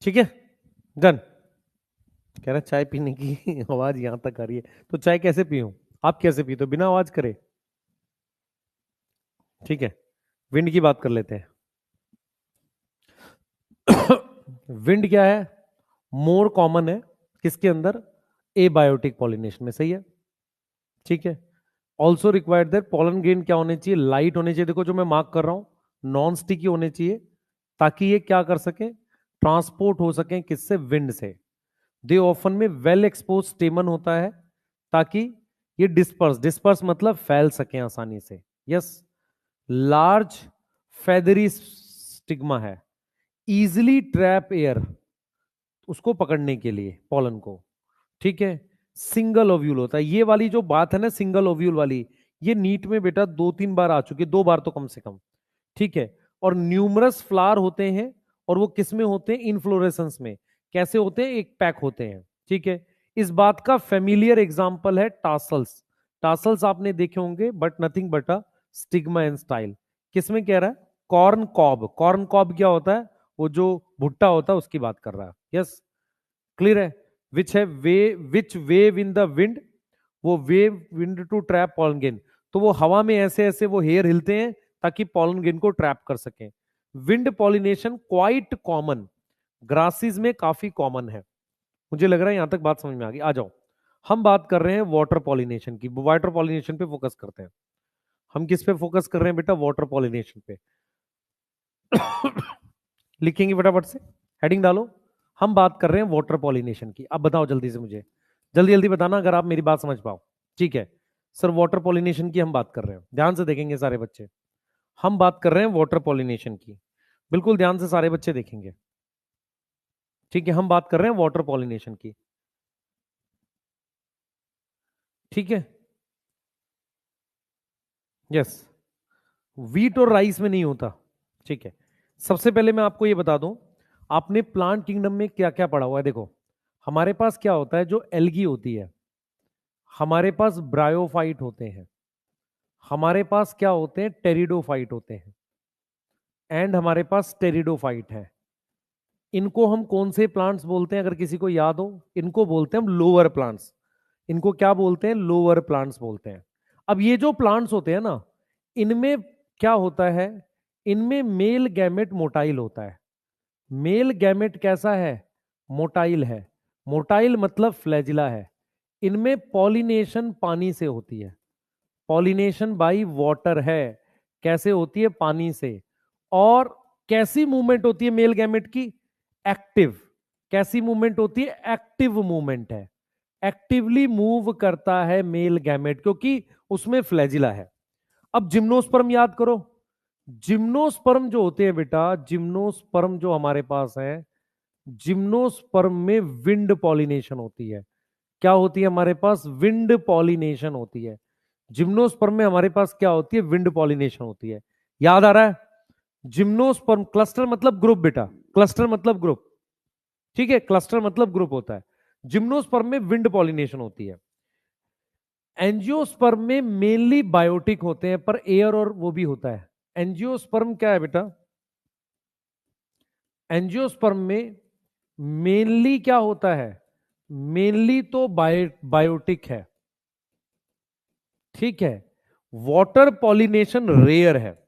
S1: ठीक है, डन। कह रहा चाय पीने की आवाज यहां तक आ रही है, तो चाय कैसे पीऊं? आप कैसे पीते हो, बिना आवाज करे? ठीक है, विंड की बात कर लेते हैं। विंड क्या है? मोर कॉमन है किसके अंदर? एबायोटिक पॉलिनेशन में, सही है। ठीक है, also required that pollen grain क्या होने चाहिए? लाइट होने चाहिए। देखो जो मैं मार्क कर रहा हूं, नॉन स्टिकी होने चाहिए, ताकि ये क्या कर सके? ट्रांसपोर्ट हो सके, किससे? विंड से। दे ऑफन में वेल एक्सपोज स्टेमन होता है, ताकि ये डिस्पर्स, डिस्पर्स मतलब फैल सके आसानी से। यस, लार्ज फेदरी स्टिग्मा है, इजिली ट्रैप एयर, उसको पकड़ने के लिए पॉलन को। ठीक है, सिंगल ओव्यूल होता है। ये वाली जो बात है ना, सिंगल ओव्यूल वाली, ये नीट में बेटा 2-3 बार आ चुकी है, 2 बार तो कम से कम। ठीक है, और न्यूमरस फ्लावर होते हैं, और वो किस में होते हैं? इनफ्लोरेसेंस में। कैसे होते हैं, एक पैक होते हैं, ठीक है। इस बात का फेमिलियर एग्जाम्पल है टासल्स। टासल्स आपने देखे होंगे, but nothing but a stigma and style. किसमें कह रहा है, कॉर्न कॉब। कॉर्न कॉब क्या होता है, वो जो भुट्टा होता है उसकी बात कर रहा है। यस, क्लियर है। विच है way, which wave in the wind, वो wave wind to trap pollen grain. तो वो हवा में ऐसे ऐसे वो हेयर हिलते हैं ताकि पॉलन गेन को ट्रैप कर सकें। Wind pollination quite common, grasses में काफी कॉमन है। मुझे लग रहा है यहां तक बात समझ में आ गई। आ जाओ, हम बात कर रहे हैं वाटर पॉलिनेशन की। वाटर पॉलिनेशन पे फोकस करते हैं। हम किस पे फोकस कर रहे हैं बेटा, वाटर पॉलिनेशन पे। लिखेंगे फटाफट से, हेडिंग डालो। हम बात कर रहे हैं वाटर पॉलिनेशन की। अब बताओ जल्दी से मुझे, जल्दी जल्दी बताना अगर आप मेरी बात समझ पाओ। ठीक है सर, वाटर पॉलिनेशन की हम बात कर रहे हैं, ध्यान से देखेंगे सारे बच्चे। हम बात कर रहे हैं वाटर पॉलिनेशन की, बिल्कुल ध्यान से सारे बच्चे देखेंगे। ठीक है, हम बात कर रहे हैं वाटर पॉलिनेशन की। ठीक है, यस, वीट और राइस में नहीं होता। ठीक है, सबसे पहले मैं आपको ये बता दूं, आपने प्लांट किंगडम में क्या क्या पढ़ा हुआ है। देखो, हमारे पास क्या होता है, जो एल्गी होती है, हमारे पास ब्रायोफाइट होते हैं, हमारे पास क्या होते हैं, टेरिडोफाइट होते हैं, एंड हमारे पास टेरिडोफाइट है। इनको हम कौन से प्लांट्स बोलते हैं, अगर किसी को याद हो? इनको बोलते हैं हम लोअर प्लांट्स। इनको क्या बोलते हैं, लोअर प्लांट्स बोलते हैं। अब ये जो प्लांट्स होते हैं ना, इनमें क्या होता है, इनमें मेल गैमेट मोटाइल होता है। मेल गैमेट कैसा है, मोटाइल है। मोटाइल मतलब फ्लैजिला है। इनमें पॉलिनेशन पानी से होती है, पॉलिनेशन बाई वाटर है। कैसे होती है, पानी से। और कैसी मूवमेंट होती है मेल गैमेट की, एक्टिव। कैसी मूवमेंट होती है, एक्टिव मूवमेंट है। एक्टिवली मूव करता है मेल गैमेट, क्योंकि उसमें फ्लैजिला है। अब जिम्नोस्पर्म याद करो। जिम्नोस्पर्म जो होते हैं बेटा, जिम्नोस्पर्म जो हमारे पास है, जिम्नोस्पर्म में विंड पॉलिनेशन होती है। क्या होती है हमारे पास, विंड पॉलिनेशन होती है। जिम्नोस्पर्म में हमारे पास क्या होती है, विंड पॉलिनेशन होती है। याद आ रहा है? जिम्नोस्पर्म, क्लस्टर मतलब ग्रुप बेटा, क्लस्टर मतलब ग्रुप। ठीक है, क्लस्टर मतलब ग्रुप होता है। जिम्नोस्पर्म में विंड पॉलिनेशन होती है। एंजियोस्पर्म में मेनली बायोटिक होते हैं, पर एयर और वो भी होता है। एंजियोस्पर्म क्या है बेटा, एंजियोस्पर्म में मेनली क्या होता है, मेनली तो बायोटिक है। ठीक है, वाटर पॉलिनेशन रेयर है।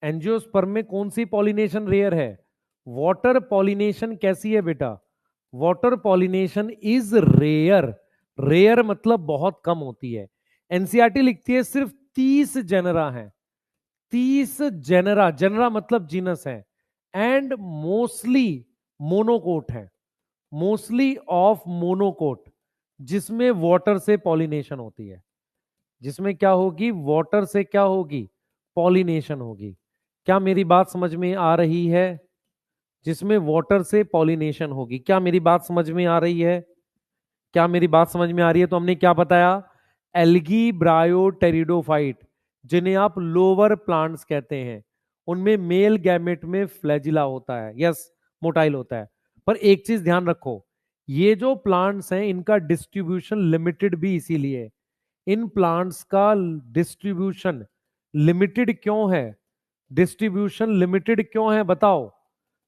S1: एंजियोस्पर्म में कौन सी पॉलिनेशन रेयर है, वाटर पॉलिनेशन। कैसी है बेटा, water pollination is rare. Rare मतलब बहुत कम होती है। एनसीईआरटी लिखती है सिर्फ 30 जेनरा हैं, 30 जेनरा, जेनरा मतलब जीनस है, एंड मोस्टली मोनोकोट है, मोस्टली ऑफ मोनोकोट, जिसमें वाटर से पॉलिनेशन होती है। जिसमें क्या होगी, वाटर से क्या होगी, पॉलिनेशन होगी। क्या मेरी बात समझ में आ रही है? जिसमें वाटर से पॉलिनेशन होगी। क्या मेरी बात समझ में आ रही है? क्या मेरी बात समझ में आ रही है? तो हमने क्या बताया, एल्गी, ब्रायो, टेरिडोफाइट, जिन्हें आप लोअर प्लांट्स कहते हैं, उनमें मेल गैमेट में फ्लैजिला होता है, यस, मोटाइल होता है। पर एक चीज ध्यान रखो, ये जो प्लांट्स हैं इनका डिस्ट्रीब्यूशन लिमिटेड भी इसीलिए है। इन प्लांट्स का डिस्ट्रीब्यूशन लिमिटेड क्यों है, डिस्ट्रीब्यूशन लिमिटेड क्यों है बताओ,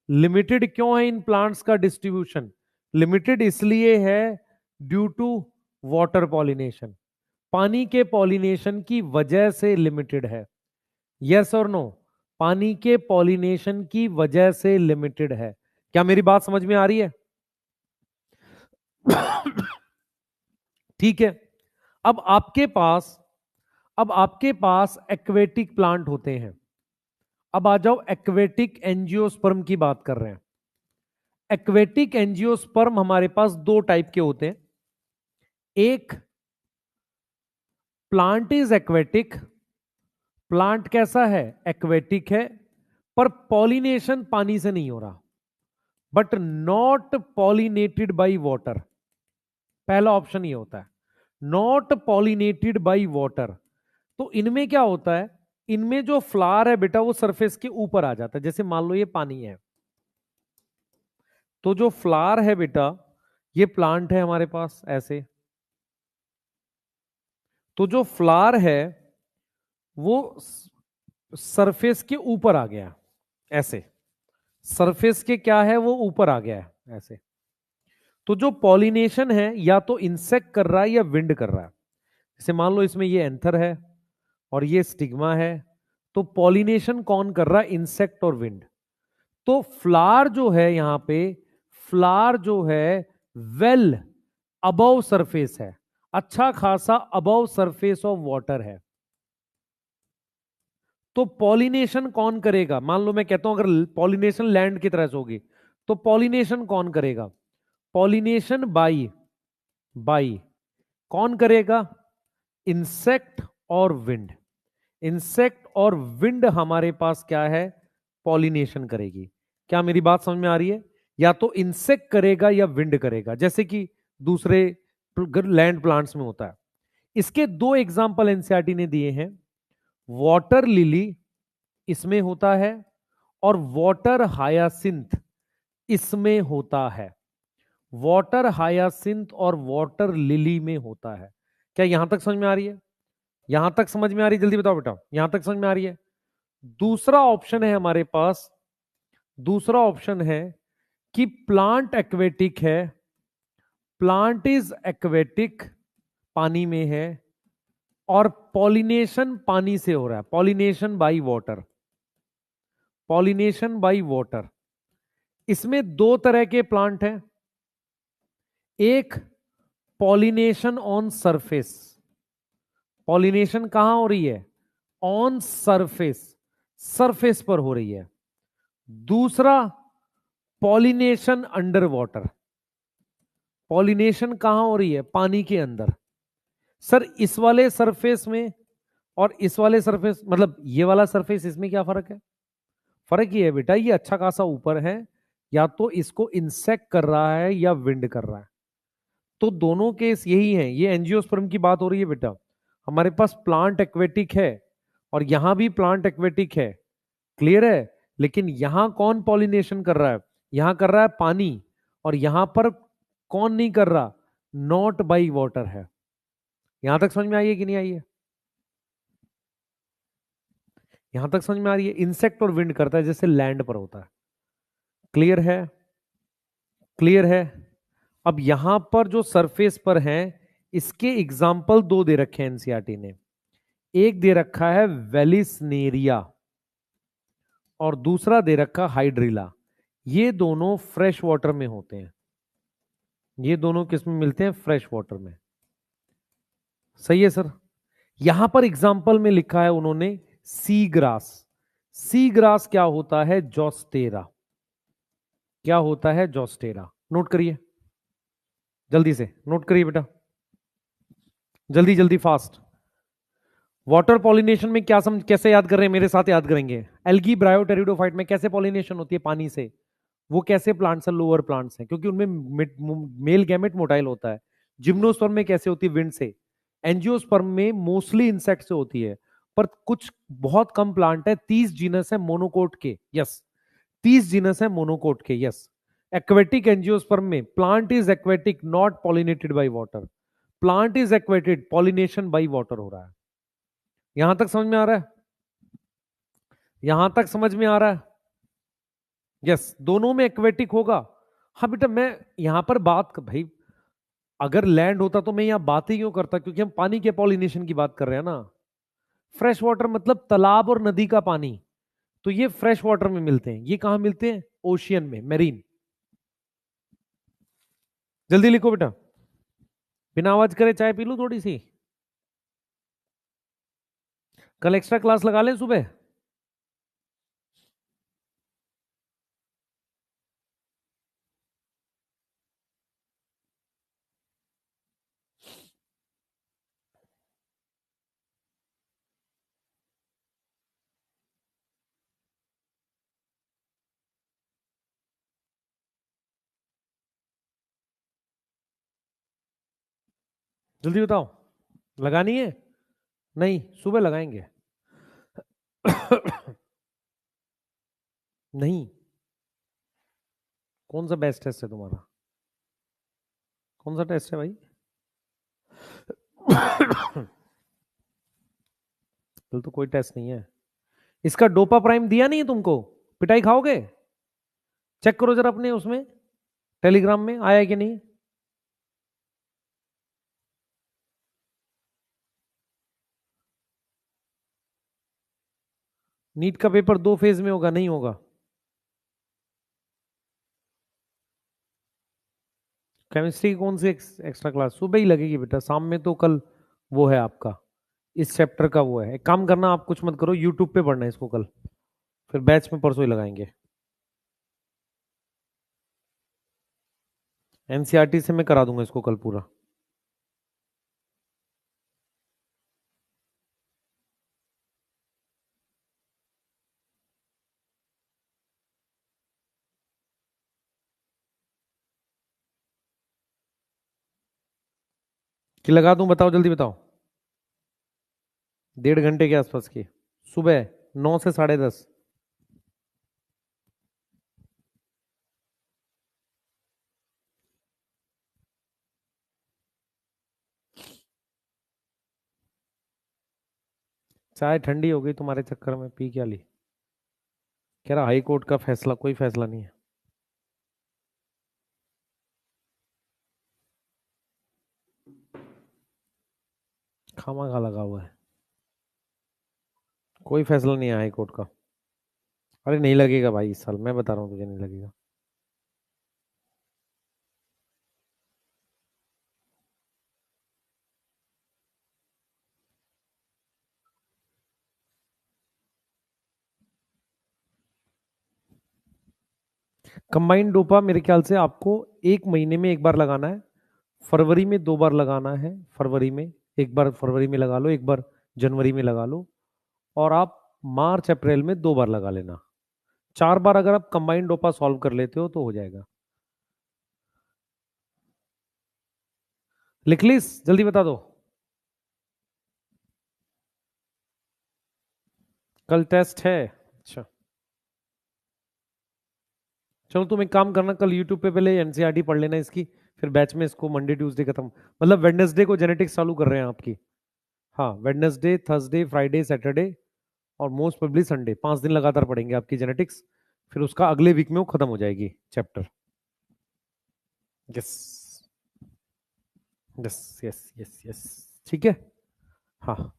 S1: लिमिटेड क्यों है इन प्लांट्स का डिस्ट्रीब्यूशन? लिमिटेड इसलिए है ड्यू टू वाटर पॉलिनेशन, पानी के पॉलिनेशन की वजह से लिमिटेड है। यस और नो, पानी के पॉलिनेशन की वजह से लिमिटेड है। क्या मेरी बात समझ में आ रही है? ठीक है, अब आपके पास, अब आपके पास एक्वेटिक प्लांट होते हैं। अब आ जाओ, एक्वेटिक एंजियोस्पर्म की बात कर रहे हैं। एक्वेटिक एंजियोस्पर्म हमारे पास दो टाइप के होते हैं। एक, प्लांट इज एक्वेटिक, प्लांट कैसा है, एक्वेटिक है, पर पॉलिनेशन पानी से नहीं हो रहा, but not pollinated by water. पहला ऑप्शन ये होता है, नॉट पॉलिनेटेड बाई वाटर। तो इनमें क्या होता है, इनमें जो फ्लावर है बेटा वो सरफेस के ऊपर आ जाता है। जैसे मान लो ये पानी है, तो जो फ्लावर है बेटा, ये प्लांट है हमारे पास ऐसे। तो जो फ्लावर है वो सरफेस के ऊपर आ गया ऐसे, सरफेस के क्या है वो ऊपर आ गया है ऐसे। तो जो पॉलिनेशन है या तो इंसेक्ट कर रहा है या विंड कर रहा है। जैसे मान लो इसमें ये एंथर है और ये स्टिग्मा है, तो पॉलिनेशन कौन कर रहा है, इंसेक्ट और विंड। तो फ्लावर जो है यहां पे, फ्लावर जो है वेल अबव सरफेस है, अच्छा खासा अबव सरफेस ऑफ वाटर है। तो पॉलिनेशन कौन करेगा, मान लो मैं कहता हूं अगर पॉलिनेशन लैंड की तरह से होगी, तो पॉलिनेशन कौन करेगा, पॉलिनेशन बाई बाई कौन करेगा, इंसेक्ट और विंड। इंसेक्ट और विंड हमारे पास क्या है, पॉलिनेशन करेगी। क्या मेरी बात समझ में आ रही है, या तो इंसेक्ट करेगा या विंड करेगा, जैसे कि दूसरे लैंड प्लांट्स में होता है। इसके दो एग्जांपल एनसीईआरटी ने दिए हैं, वाटर लिली इसमें होता है और वाटर हायासिंथ इसमें होता है। वाटर हायासिंथ और वाटर लिली में होता है। क्या यहां तक समझ में आ रही है, यहां तक समझ में आ रही है, जल्दी बताओ बेटा, यहां तक समझ में आ रही है। दूसरा ऑप्शन है हमारे पास, दूसरा ऑप्शन है कि प्लांट एक्वेटिक है, प्लांट इज एक्वेटिक, पानी में है, और पॉलिनेशन पानी से हो रहा है, pollination by water, pollination by water. इसमें दो तरह के प्लांट हैं, एक पॉलिनेशन ऑन सरफेस, पॉलिनेशन कहां हो रही है, ऑन सरफेस, सरफेस पर हो रही है। दूसरा पॉलिनेशन अंडर वाटर, पॉलिनेशन कहां हो रही है, पानी के अंदर। सर इस वाले सरफेस में और इस वाले सरफेस, मतलब ये वाला सरफेस, इसमें क्या फर्क है, फर्क ये है बेटा, ये अच्छा खासा ऊपर है, या तो इसको इंसेक्ट कर रहा है या विंड कर रहा है। तो दोनों केस यही है, ये एंजियोस्पर्म की बात हो रही है बेटा। हमारे पास प्लांट एक्वेटिक है और यहां भी प्लांट एक्वेटिक है, क्लियर है। लेकिन यहां कौन पॉलिनेशन कर रहा है, यहां कर रहा है पानी, और यहां पर कौन नहीं कर रहा, नॉट बाई वाटर है। यहां तक समझ में आई है कि नहीं आई है, यहां तक समझ में आ रही है। इंसेक्ट और विंड करता है जैसे लैंड पर होता है, क्लियर है, क्लियर है। अब यहां पर जो सरफेस पर है, इसके एग्जाम्पल दो दे रखे हैं एनसीईआरटी ने। एक दे रखा है वेलिसनेरिया और दूसरा दे रखा हाइड्रिला। ये दोनों फ्रेश वाटर में होते हैं, ये दोनों किस में मिलते हैं, फ्रेश वाटर में। सही है सर। यहां पर एग्जाम्पल में लिखा है उन्होंने सी ग्रास। सी ग्रास क्या होता है, जॉस्टेरा, क्या होता है, जॉस्टेरा। नोट करिए, जल्दी से नोट करिए बेटा, जल्दी जल्दी फास्ट। वाटर पॉलिनेशन में क्या समझ, कैसे याद कर रहे हैं, मेरे साथ याद करेंगे। एल्गी ब्रायोटेरिडोफाइट में कैसे पॉलिनेशन होती है, पानी से। वो कैसे प्लांट्स हैं, लोअर प्लांट्स हैं, क्योंकि उनमें मेल गैमेट मोटाइल होता है। जिम्नोस्पर्म में कैसे होती है, विंड से। एंजियोस्पर्म में मोस्टली इंसेक्ट से होती है, पर कुछ बहुत कम प्लांट है, 30 जीनस है मोनोकोट के, यस 30 जीनस है मोनोकोट के, यस। एक्वेटिक एंजियोस्पर्म में plant is aquatic not pollinated by water, plant is aquated, pollination by water हो रहा है। यहां तक समझ में आ रहा है, यहां तक समझ में आ रहा है, यस दोनों में एक्वेटिक होगा। हाँ बेटा, मैं यहां पर बात भाई, अगर लैंड होता तो मैं यहां बात ही क्यों करता, क्योंकि हम पानी के पॉलिनेशन की बात कर रहे हैं ना। फ्रेश वाटर मतलब तालाब और नदी का पानी, तो ये फ्रेश वाटर में मिलते हैं। ये कहां मिलते हैं, ओशियन में, मेरीन। जल्दी लिखो बेटा, बिना आवाज करे चाय पी लूं थोड़ी सी। कल एक्स्ट्रा क्लास लगा लें सुबह। जल्दी बताओ, लगानी है, नहीं सुबह लगाएंगे। नहीं, कौन सा बेस्ट टेस्ट है तुम्हारा? कौन सा टेस्ट है भाई? कल तो कोई टेस्ट नहीं है। इसका डोपा प्राइम दिया नहीं है तुमको? पिटाई खाओगे? चेक करो जरा अपने उसमें टेलीग्राम में आया है कि नहीं। नीट का पेपर 2 फेज में होगा, नहीं होगा? केमिस्ट्री की कौन सी एक्स्ट्रा क्लास? सुबह ही लगेगी बेटा, शाम में तो कल वो है आपका, इस चैप्टर का वो है। एक काम करना, आप कुछ मत करो, यूट्यूब पे पढ़ना है इसको कल, फिर बैच में परसों ही लगाएंगे। एनसीईआरटी से मैं करा दूंगा इसको कल पूरा। कि लगा दूं? बताओ जल्दी बताओ। 1.5 घंटे के आसपास की, सुबह 9 से 10:30। चाय ठंडी हो गई तुम्हारे चक्कर में, पी क्या ली? कह रहा हाई कोर्ट का फैसला, कोई फैसला नहीं है। खामा खा लगा हुआ है, कोई फैसला नहीं है हाई कोर्ट का। अरे नहीं लगेगा भाई, इस साल मैं बता रहा हूँ तुझे, नहीं लगेगा। कंबाइंड डोपा मेरे ख्याल से आपको 1 महीने में एक बार लगाना है, फरवरी में 2 बार लगाना है। फरवरी में एक बार, फरवरी में लगा लो एक बार, जनवरी में लगा लो, और आप मार्च अप्रैल में 2 बार लगा लेना। 4 बार अगर आप कंबाइंड डोपा सॉल्व कर लेते हो तो हो जाएगा। लिख लीस, जल्दी बता दो। कल टेस्ट है? अच्छा, चलो तुम एक काम करना, कल यूट्यूब पे पहले एनसीईआरटी पढ़ लेना इसकी, फिर बैच में इसको मंडे ट्यूसडे खत्म, मतलब वेडनेसडे को जेनेटिक्स चालू कर रहे हैं आपकी। हाँ, वेडनेसडे, थर्सडे, फ्राइडे, सैटरडे और मोस्ट प्रोबेबली संडे, 5 दिन लगातार पढ़ेंगे आपकी जेनेटिक्स। फिर उसका अगले वीक में वो खत्म हो जाएगी chapter. Yes yes yes yes yes, ठीक है। हाँ,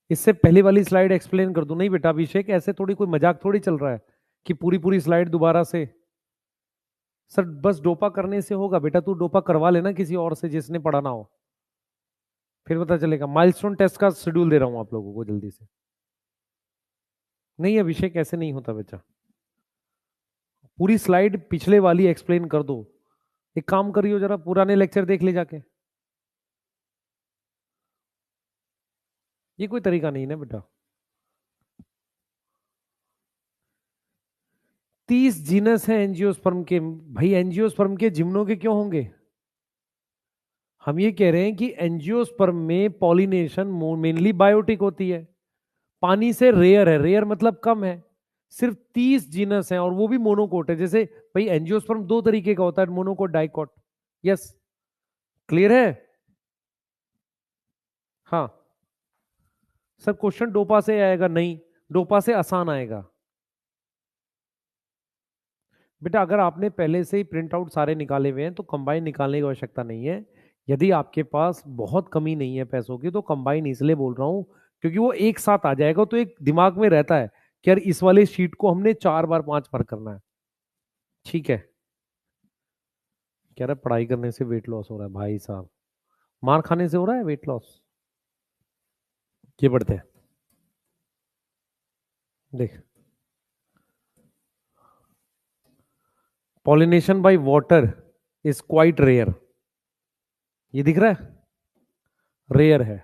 S1: इससे पहले वाली स्लाइड एक्सप्लेन कर दूं? नहीं बेटा अभिषेक, ऐसे थोड़ी, कोई मजाक थोड़ी चल रहा है कि पूरी पूरी स्लाइड दोबारा से। सर बस डोपा करने से होगा बेटा, तू डोपा करवा लेना किसी और से जिसने पढ़ाना हो, फिर पता चलेगा। माइलस्टोन टेस्ट का शेड्यूल दे रहा हूं आप लोगों को जल्दी से। नहीं अभिषेक, ऐसे नहीं होता बेटा, पूरी स्लाइड पिछले वाली एक्सप्लेन कर दो। एक काम करियो, जरा पुराने लेक्चर देख ले जाके। ये कोई तरीका नहीं ना बेटा। 30 जीनस है एंजियोस्पर्म के भाई, एंजियोस्पर्म के जिम्नो के क्यों होंगे? हम ये कह रहे हैं कि एंजियोस्पर्म में पॉलिनेशन मेनली बायोटिक होती है, पानी से रेयर है, रेयर मतलब कम है। सिर्फ 30 जीनस है और वो भी मोनोकोट है। जैसे भाई एंजियोस्पर्म 2 तरीके का होता है, मोनोकोट, डाइकोट। यस, क्लियर है? हाँ सर, क्वेश्चन डोपा से आएगा? नहीं, डोपा से आसान आएगा बेटा। अगर आपने पहले से ही प्रिंट आउट सारे निकाले हुए हैं तो कंबाइन निकालने की आवश्यकता नहीं है। यदि आपके पास बहुत कमी नहीं है पैसों की तो कंबाइन इसलिए बोल रहा हूं क्योंकि वो एक साथ आ जाएगा, तो एक दिमाग में रहता है कि यार इस वाले शीट को हमने 4 बार 5 बार करना है। ठीक है, कह रहा है पढ़ाई करने से वेट लॉस हो रहा है भाई साहब, मार खाने से हो रहा है वेट लॉस। ये पढ़ते हैं, देख। Pollination by water is quite rare, ये दिख रहा है, रेयर है।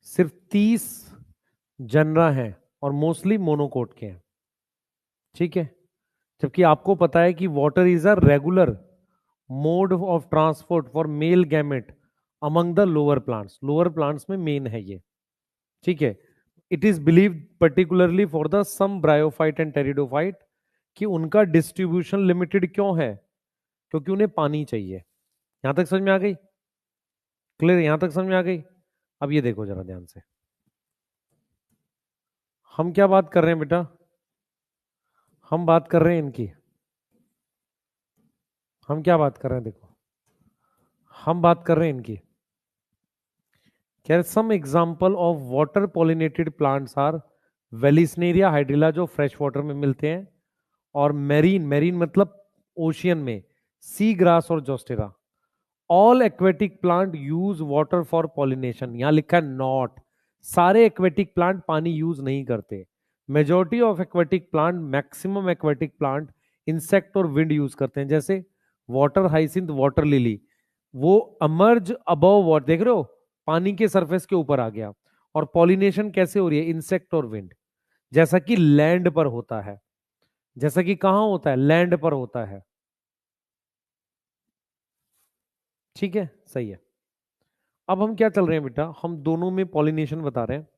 S1: सिर्फ 30 जनरा है और मोस्टली मोनोकोट के हैं। ठीक है, जबकि आपको पता है कि water is a regular mode of transport for male gamete among the lower plants, lower plants में मेन है ये। ठीक है, it is believed particularly for the some bryophyte and pteridophyte कि उनका डिस्ट्रीब्यूशन लिमिटेड क्यों है? क्योंकि उन्हें पानी चाहिए। यहां तक समझ में आ गई? क्लियर? यहां तक समझ में आ गई? अब ये देखो जरा ध्यान से, हम क्या बात कर रहे हैं बेटा? हम बात कर रहे हैं इनकी, हम क्या बात कर रहे हैं देखो, हम बात कर रहे हैं इनकी। क्या some example of water pollinated plants are Vallisneria Hydrilla, जो फ्रेश वाटर में मिलते हैं, और मेरीन, मेरीन मतलब ओशियन में, सी ग्रास और Zostera. All aquatic plant use water for pollination. यहां लिखा है नॉट, सारे एक्वेटिक प्लांट पानी यूज नहीं करते। Majority of aquatic plant, maximum aquatic plant insect और विंड यूज करते हैं। जैसे वाटर हाइसिंथ, वाटर लिली, वो अमर्ज अबव वाटर, देख रहे हो, पानी के सरफेस के ऊपर आ गया। और पॉलिनेशन कैसे हो रही है? इंसेक्ट और विंड, जैसा कि लैंड पर होता है। जैसा कि कहां होता है? लैंड पर होता है। ठीक है, सही है। अब हम क्या चल रहे हैं बेटा, हम दोनों में पॉलिनेशन बता रहे हैं।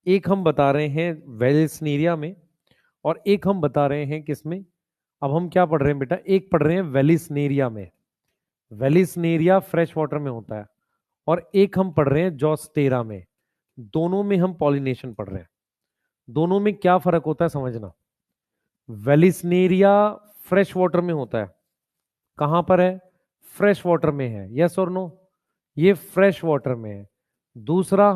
S1: एक हम बता रहे हैं वेलिस्नेरिया में, और एक हम बता रहे हैं किसमें? अब हम क्या पढ़ रहे हैं बेटा? एक पढ़ रहे हैं वेलिस्नेरिया में, वेलिस्नेरिया फ्रेश वाटर में होता है, और एक हम पढ़ रहे हैं जोस्टेरा में। दोनों में हम पॉलिनेशन पढ़ रहे हैं। दोनों में क्या फर्क होता है समझना। वेलिस्नेरिया फ्रेश वाटर में होता है। कहां पर है? फ्रेश वाटर में है, यस और नो? ये फ्रेश वाटर में है। दूसरा,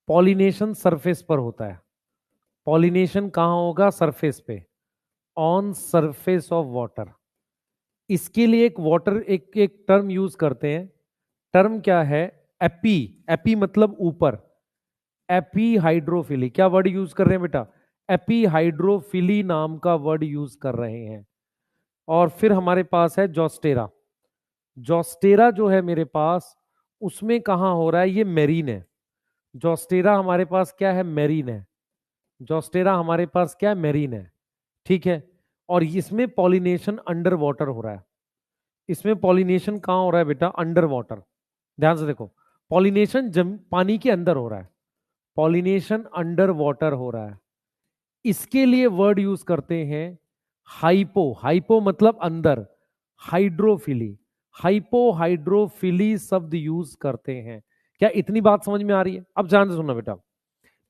S1: पॉलिनेशन सरफेस पर होता है। पॉलिनेशन कहां होगा? सरफेस पे, ऑन सरफेस ऑफ वाटर। इसके लिए एक वाटर, एक एक टर्म यूज करते हैं। टर्म क्या है? एपी। एपी मतलब ऊपर, एपी हाइड्रोफिली। क्या वर्ड यूज कर रहे हैं बेटा? एपी हाइड्रोफिली नाम का वर्ड यूज कर रहे हैं। और फिर हमारे पास है जोस्टेरा। जोस्टेरा जो है मेरे पास, उसमें कहां हो रहा है? ये मेरीन है। जोस्टेरा हमारे पास क्या है? मेरीन है। जोस्टेरा हमारे पास क्या है? मेरीन है। ठीक है। और इसमें पॉलिनेशन अंडर वाटर हो रहा है। इसमें पॉलिनेशन कहां हो रहा है बेटा? Under water. ध्यान से देखो, पॉलिनेशन पानी के अंदर हो रहा है, पॉलिनेशन अंडर वाटर हो रहा है। इसके लिए वर्ड यूज करते हैं हाइपो। हाइपो मतलब अंदर, हाइड्रोफिली, हाइपो हाइड्रोफिली शब्द यूज करते हैं। क्या इतनी बात समझ में आ रही है? अब ध्यान से सुनना बेटा,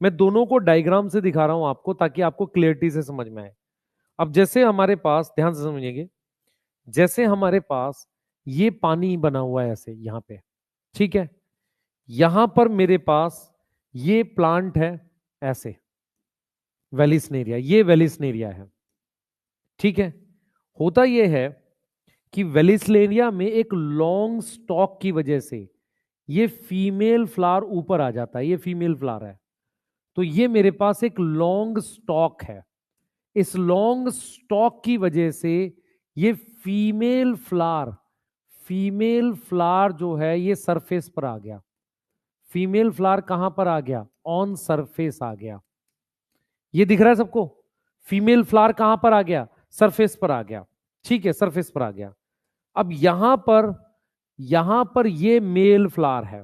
S1: मैं दोनों को डायग्राम से दिखा रहा हूं आपको, ताकि आपको क्लियरिटी से समझ में आए। अब जैसे हमारे पास, ध्यान से समझिएगा, जैसे हमारे पास ये पानी बना हुआ है ऐसे यहां पे, ठीक है, यहां पर मेरे पास ये प्लांट है ऐसे, वेलिस्नेरिया, ये वेलिस्नेरिया है। ठीक है। होता यह है कि वेलिस्नेरिया में एक लॉन्ग स्टॉक की वजह से ये फीमेल फ्लावर ऊपर आ जाता है। ये फीमेल फ्लावर है, तो ये मेरे पास एक लॉन्ग स्टॉक है। इस लॉन्ग स्टॉक की वजह से ये फीमेल फ्लावर, फीमेल फ्लावर जो है ये सरफेस पर आ गया। फीमेल फ्लावर कहां पर आ गया? ऑन सरफेस आ गया। ये दिख रहा है सबको? फीमेल फ्लावर कहां पर आ गया? सरफेस पर आ गया। ठीक है, सरफेस पर आ गया। अब यहां पर ये मेल फ्लावर है।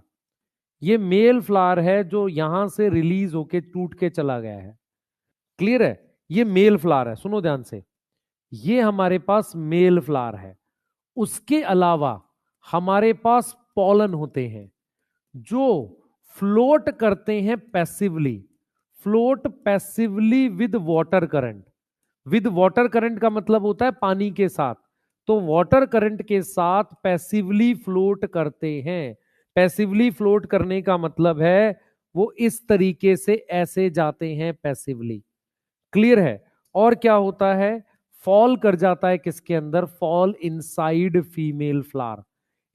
S1: ये मेल फ्लावर है जो यहां से रिलीज होके टूट के चला गया है। क्लियर है? ये मेल फ्लावर है, सुनो ध्यान से। ये हमारे पास मेल फ्लावर है। उसके अलावा हमारे पास पॉलन होते हैं जो फ्लोट करते हैं passively. Float passively with water current. With water current का मतलब होता है पानी के साथ। तो वाटर करंट के साथ पैसिवली फ्लोट करते हैं। पैसिवली फ्लोट करने का मतलब है वो इस तरीके से ऐसे जाते हैं पैसिवली। क्लियर है? और क्या होता है? फॉल कर जाता है किसके अंदर? Fall inside female flower,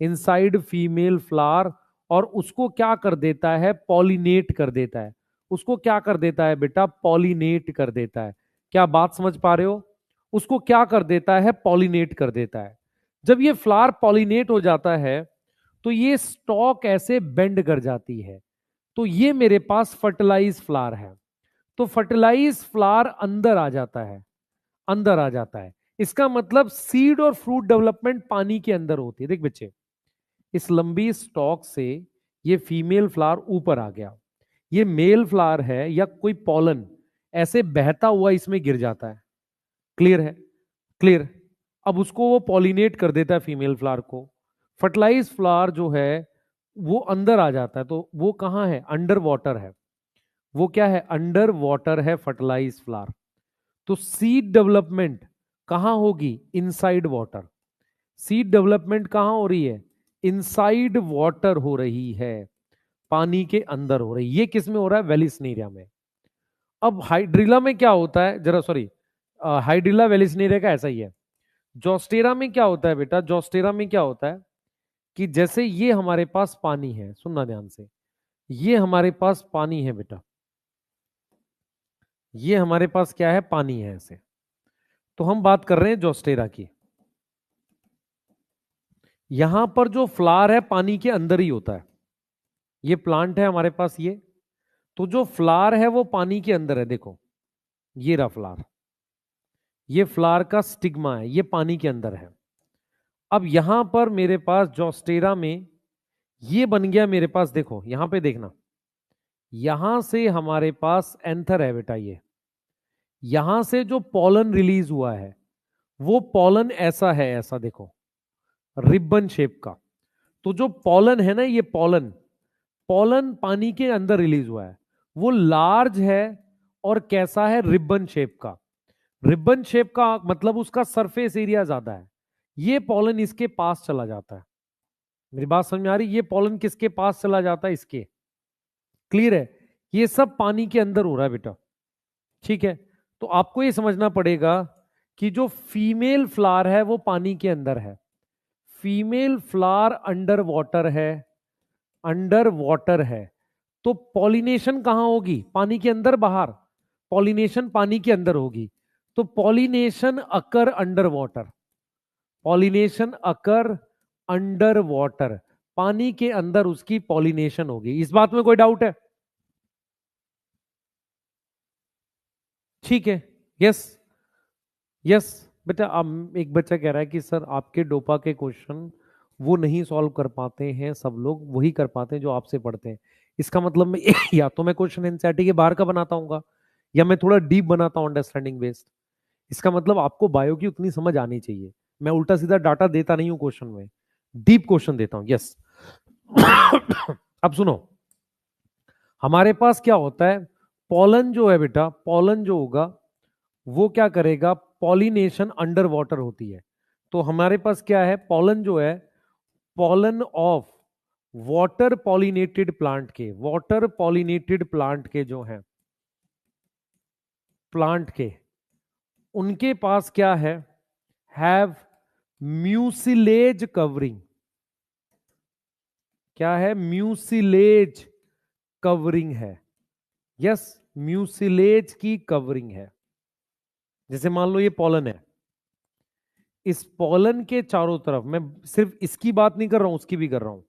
S1: inside female flower. और उसको क्या कर देता है? पॉलिनेट कर देता है। उसको क्या कर देता है बेटा? पॉलिनेट कर देता है। क्या बात समझ पा रहे हो? उसको क्या कर देता है? पॉलिनेट कर देता है। जब ये फ्लावर पॉलिनेट हो जाता है तो ये स्टॉक ऐसे बेंड कर जाती है। तो ये मेरे पास फर्टिलाइज फ्लावर है। तो फर्टिलाइज फ्लावर अंदर आ जाता है, अंदर आ जाता है। इसका मतलब सीड और फ्रूट डेवलपमेंट पानी के अंदर होती है। देख बच्चे, इस लंबी स्टॉक से ये फीमेल फ्लावर ऊपर आ गया, ये मेल फ्लावर है या कोई पॉलन ऐसे बहता हुआ इसमें गिर जाता है। क्लियर है? क्लियर। अब उसको वो पॉलिनेट कर देता है फीमेल फ्लावर को। फर्टिलाइज फ्लावर जो है वो अंदर आ जाता है, तो वो कहाँ है? अंडर वाटर है। वो क्या है? अंडर वाटर है फर्टिलाइज फ्लावर। तो सीड डेवलपमेंट कहां होगी? Inside water. सीड डेवलपमेंट कहां हो रही है? इनसाइड वाटर हो रही है, पानी के अंदर हो रही है। ये किस में हो रहा है? वेलिसनेरिया में। अब हाइड्रिला में क्या होता है, जरा सॉरी, हाइड्रिला वेलिसनेरिया का ऐसा ही है। जोस्टेरा में क्या होता है बेटा? जोस्टेरा में क्या होता है कि जैसे ये हमारे पास पानी है, सुनना ध्यान से, ये हमारे पास पानी है बेटा, ये हमारे पास क्या है? पानी है ऐसे। तो हम बात कर रहे हैं जोस्टेरा की। यहां पर जो फ्लावर है पानी के अंदर ही होता है। ये प्लांट है हमारे पास ये, तो जो फ्लावर है वो पानी के अंदर है। देखो ये रहा फ्लावर, ये फ्लावर का स्टिग्मा है, ये पानी के अंदर है। अब यहां पर मेरे पास जोस्टेरा में ये बन गया मेरे पास, देखो यहां पे देखना, यहां से हमारे पास एंथर है बेटा। ये यहां से जो पॉलन रिलीज हुआ है वो पॉलन ऐसा है, ऐसा देखो, रिबन शेप का। तो जो पॉलन है ना, ये पॉलन, पॉलन पानी के अंदर रिलीज हुआ है, वो लार्ज है और कैसा है? रिबन शेप का। रिबन शेप का मतलब उसका सरफेस एरिया ज्यादा है। ये पॉलन इसके पास चला जाता है। मेरी बात समझ में आ रही? ये पॉलन किसके पास चला जाता है? इसके। क्लियर है? ये सब पानी के अंदर हो रहा है बेटा। ठीक है, तो आपको ये समझना पड़ेगा कि जो फीमेल फ्लावर है वो पानी के अंदर है, फीमेल फ्लावर अंडर वाटर है, अंडर वाटर है। तो पॉलिनेशन कहां होगी? पानी के अंदर, बाहर? पॉलिनेशन पानी के अंदर होगी। तो pollination occur under water, pollination occur under water, पानी के अंदर उसकी पॉलिनेशन होगी। इस बात में कोई डाउट है? ठीक है, यस यस। बेटा अब एक बच्चा कह रहा है कि सर आपके डोपा के क्वेश्चन वो नहीं सॉल्व कर पाते हैं, सब लोग वही कर पाते हैं जो आपसे पढ़ते हैं। इसका मतलब मैं या तो मैं क्वेश्चन एनसीईआरटी के बाहर का बनाता हूँ, या मैं थोड़ा डीप बनाता हूँ अंडरस्टैंडिंग बेस्ड। इसका मतलब आपको बायो की उतनी समझ आनी चाहिए। मैं उल्टा सीधा डाटा देता नहीं हूँ क्वेश्चन में, डीप क्वेश्चन देता हूँ। यस। अब सुनो, हमारे पास क्या होता है? पॉलन जो है बेटा, पॉलन जो होगा वो क्या करेगा? पॉलिनेशन अंडर वाटर होती है। तो हमारे पास क्या है? पॉलन जो है, pollen of water pollinated plant के, वाटर पॉलिनेटेड प्लांट के जो है, प्लांट के, उनके पास क्या है? Have mucilage covering. क्या है? म्यूसिलेज कवरिंग है। यस, म्यूसिलेज की कवरिंग है। जैसे मान लो ये पॉलन है, इस पॉलन के चारों तरफ, मैं सिर्फ इसकी बात नहीं कर रहा हूं, उसकी भी कर रहा हूं,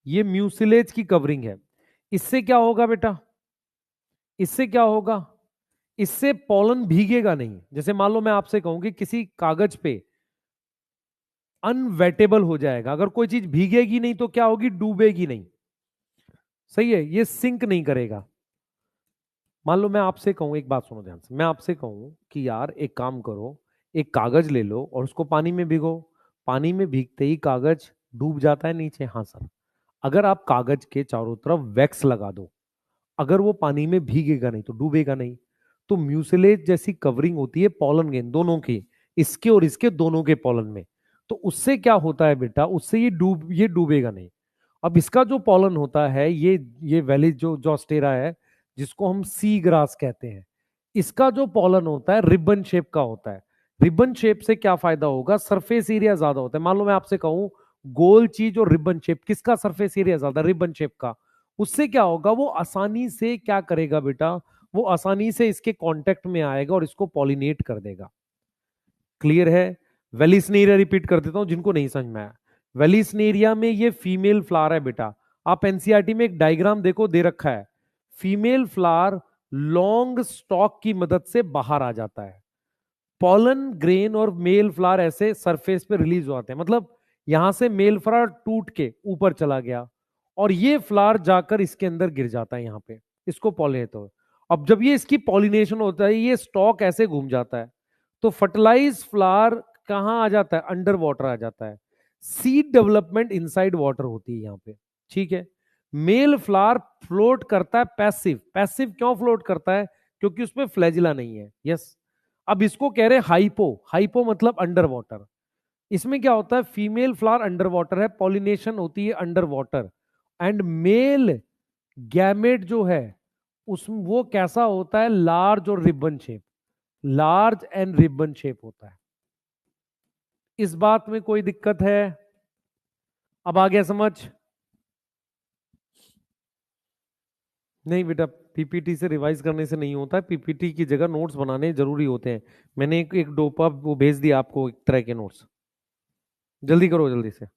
S1: ये म्यूसिलेज की कवरिंग है। इससे क्या होगा बेटा? इससे क्या होगा? इससे पॉलन भीगेगा नहीं। जैसे मान लो मैं आपसे कहूं कि किसी कागज पे अनवेटेबल हो जाएगा, अगर कोई चीज भीगेगी नहीं तो क्या होगी? डूबेगी नहीं। सही है, ये सिंक नहीं करेगा। मान लो मैं आपसे कहूं, एक बात सुनो ध्यान से, मैं आपसे कहूं कि यार एक काम करो, एक कागज ले लो और उसको पानी में भिगो। पानी में भीगते ही कागज डूब जाता है नीचे। हाँ सर। अगर आप कागज के चारों तरफ वैक्स लगा दो, अगर वो पानी में भीगेगा नहीं तो डूबेगा नहीं। तो म्यूसिलेज जैसी कवरिंग होती है पॉलन गेंद दोनों की, इसके और इसके दोनों के पॉलन में। तो उससे क्या होता है बेटा? उससे ये डूबेगा नहीं। अब इसका जो पॉलन होता है, ये वैली जो जॉस्टेरा है, जिसको हम सी ग्रास कहते हैं, इसका जो पॉलन होता है रिबन शेप का होता है। रिबन शेप से क्या फायदा होगा? सरफेस एरिया ज्यादा होता है। मान लो मैं आपसे कहूं गोल चीज और रिबन शेप, किसका सरफेस एरिया ज्यादा? रिबन शेप का। उससे क्या होगा? वो आसानी से क्या करेगा बेटा? वो आसानी से इसके कांटेक्ट में आएगा और इसको पॉलिनेट कर देगा। क्लियर है? वेलिसनेरिया रिपीट कर देता हूं जिनको नहीं समझ में आया। वेलिसनेरिया में ये फीमेल फ्लावर है बेटा। आप एनसीईआरटी में एक डायग्राम देखो, दे रखा है, फीमेल फ्लावर लॉन्ग स्टॉक की मदद से बाहर आ जाता है। पॉलन ग्रेन और मेल फ्लावर ऐसे सरफेस पे रिलीज होते हैं, मतलब यहां से मेल फ्लावर टूट के ऊपर चला गया और ये फ्लावर जाकर इसके अंदर गिर जाता है, यहां पे इसको पॉलिनेट हो। अब जब ये इसकी पॉलिनेशन होता है, ये स्टॉक ऐसे घूम जाता है, तो फर्टिलाइज फ्लावर कहाँ आ जाता है? अंडर वाटर आ जाता है। सीड डेवलपमेंट इनसाइड वाटर होती है यहाँ पे, ठीक है। मेल फ्लावर फ्लोट करता है पैसिव। पैसिव क्यों फ्लोट करता है? क्योंकि उसमें फ्लैजिला नहीं है। यस। अब इसको कह रहे हैं हाइपो। हाइपो मतलब अंडर वाटर। इसमें क्या होता है? फीमेल फ्लावर अंडर वाटर है, पॉलिनेशन होती है under water, and male gamete जो है उस वो कैसा होता है? लार्ज और ribbon shape. Large and ribbon shape होता है। इस बात में कोई दिक्कत है? अब आ गया समझ? नहीं बेटा, पीपीटी से रिवाइज करने से नहीं होता है। पीपीटी की जगह नोट्स बनाने जरूरी होते हैं। मैंने एक डोपा वो भेज दिया आपको, एक तरह के नोट्स। जल्दी करो जल्दी से।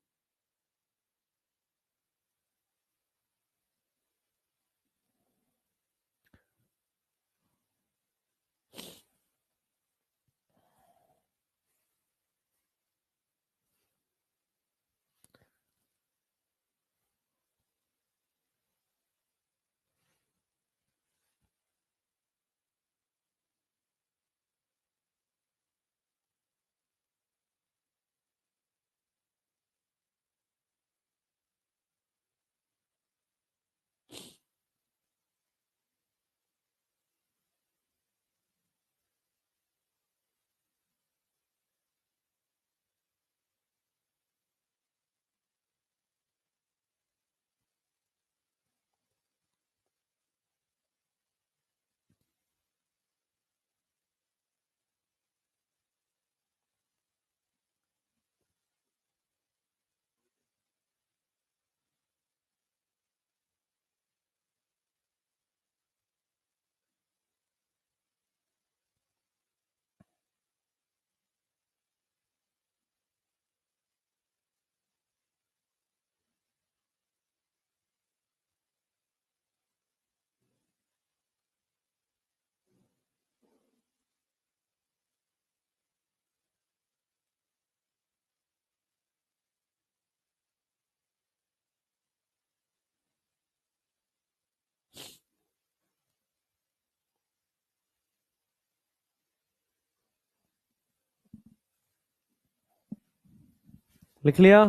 S1: लिख लिया?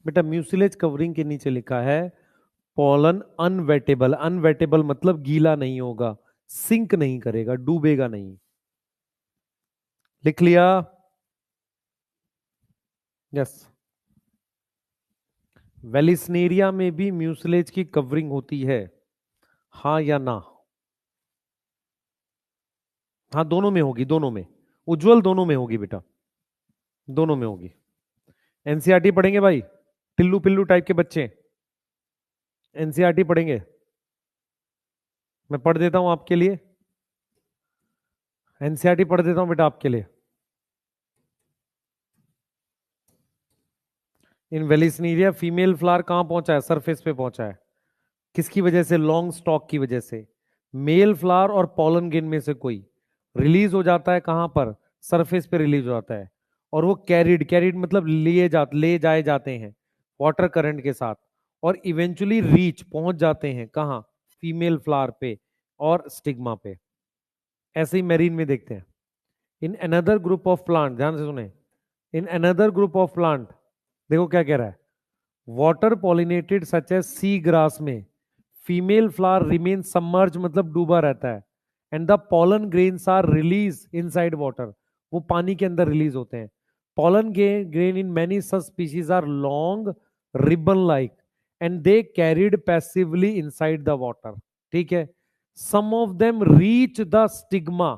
S1: बेटा म्यूसिलेज कवरिंग के नीचे लिखा है पॉलन अनवेटेबल। अनवेटेबल मतलब गीला नहीं होगा, सिंक नहीं करेगा, डूबेगा नहीं। लिख लिया? यस। वेलिस्नेरिया में भी म्यूसिलेज की कवरिंग होती है, हाँ या ना? हाँ दोनों में होगी, दोनों में। उज्जवल दोनों में होगी बेटा, दोनों में होगी। एनसीईआरटी पढ़ेंगे भाई? टिल्लू पिल्लू टाइप के बच्चे एनसीईआरटी पढ़ेंगे? मैं पढ़ देता हूं आपके लिए, एनसीईआरटी पढ़ देता हूं बेटा आपके लिए। इन वेलिस्नीरिया फीमेल फ्लावर कहां पहुंचा है? सरफेस पे पहुंचा है। किसकी वजह से? लॉन्ग स्टॉक की वजह से। मेल फ्लावर और पॉलन ग्रेन में से कोई रिलीज हो जाता है कहां पर? सरफेस पे रिलीज हो जाता है। और वो कैरिड, कैरिड मतलब ले जाए जाते हैं वाटर करंट के साथ, और इवेंचुअली रीच पहुंच जाते हैं कहां? फीमेल फ्लावर पे और स्टिग्मा पे। ऐसे ही मेरीन में देखते हैं। In another group of plant, ध्यान से सुने, in another group of plant, देखो क्या कह रहा है, water pollinated such as sea grass में फीमेल फ्लावर रिमेन सबमर्ज मतलब डूबा रहता है, and the pollen grains are release inside water, वो पानी के अंदर रिलीज होते हैं। Pollen grain in many such species are long ribbon like and they carried passively inside the water, ठीक है। Some of them reach the stigma,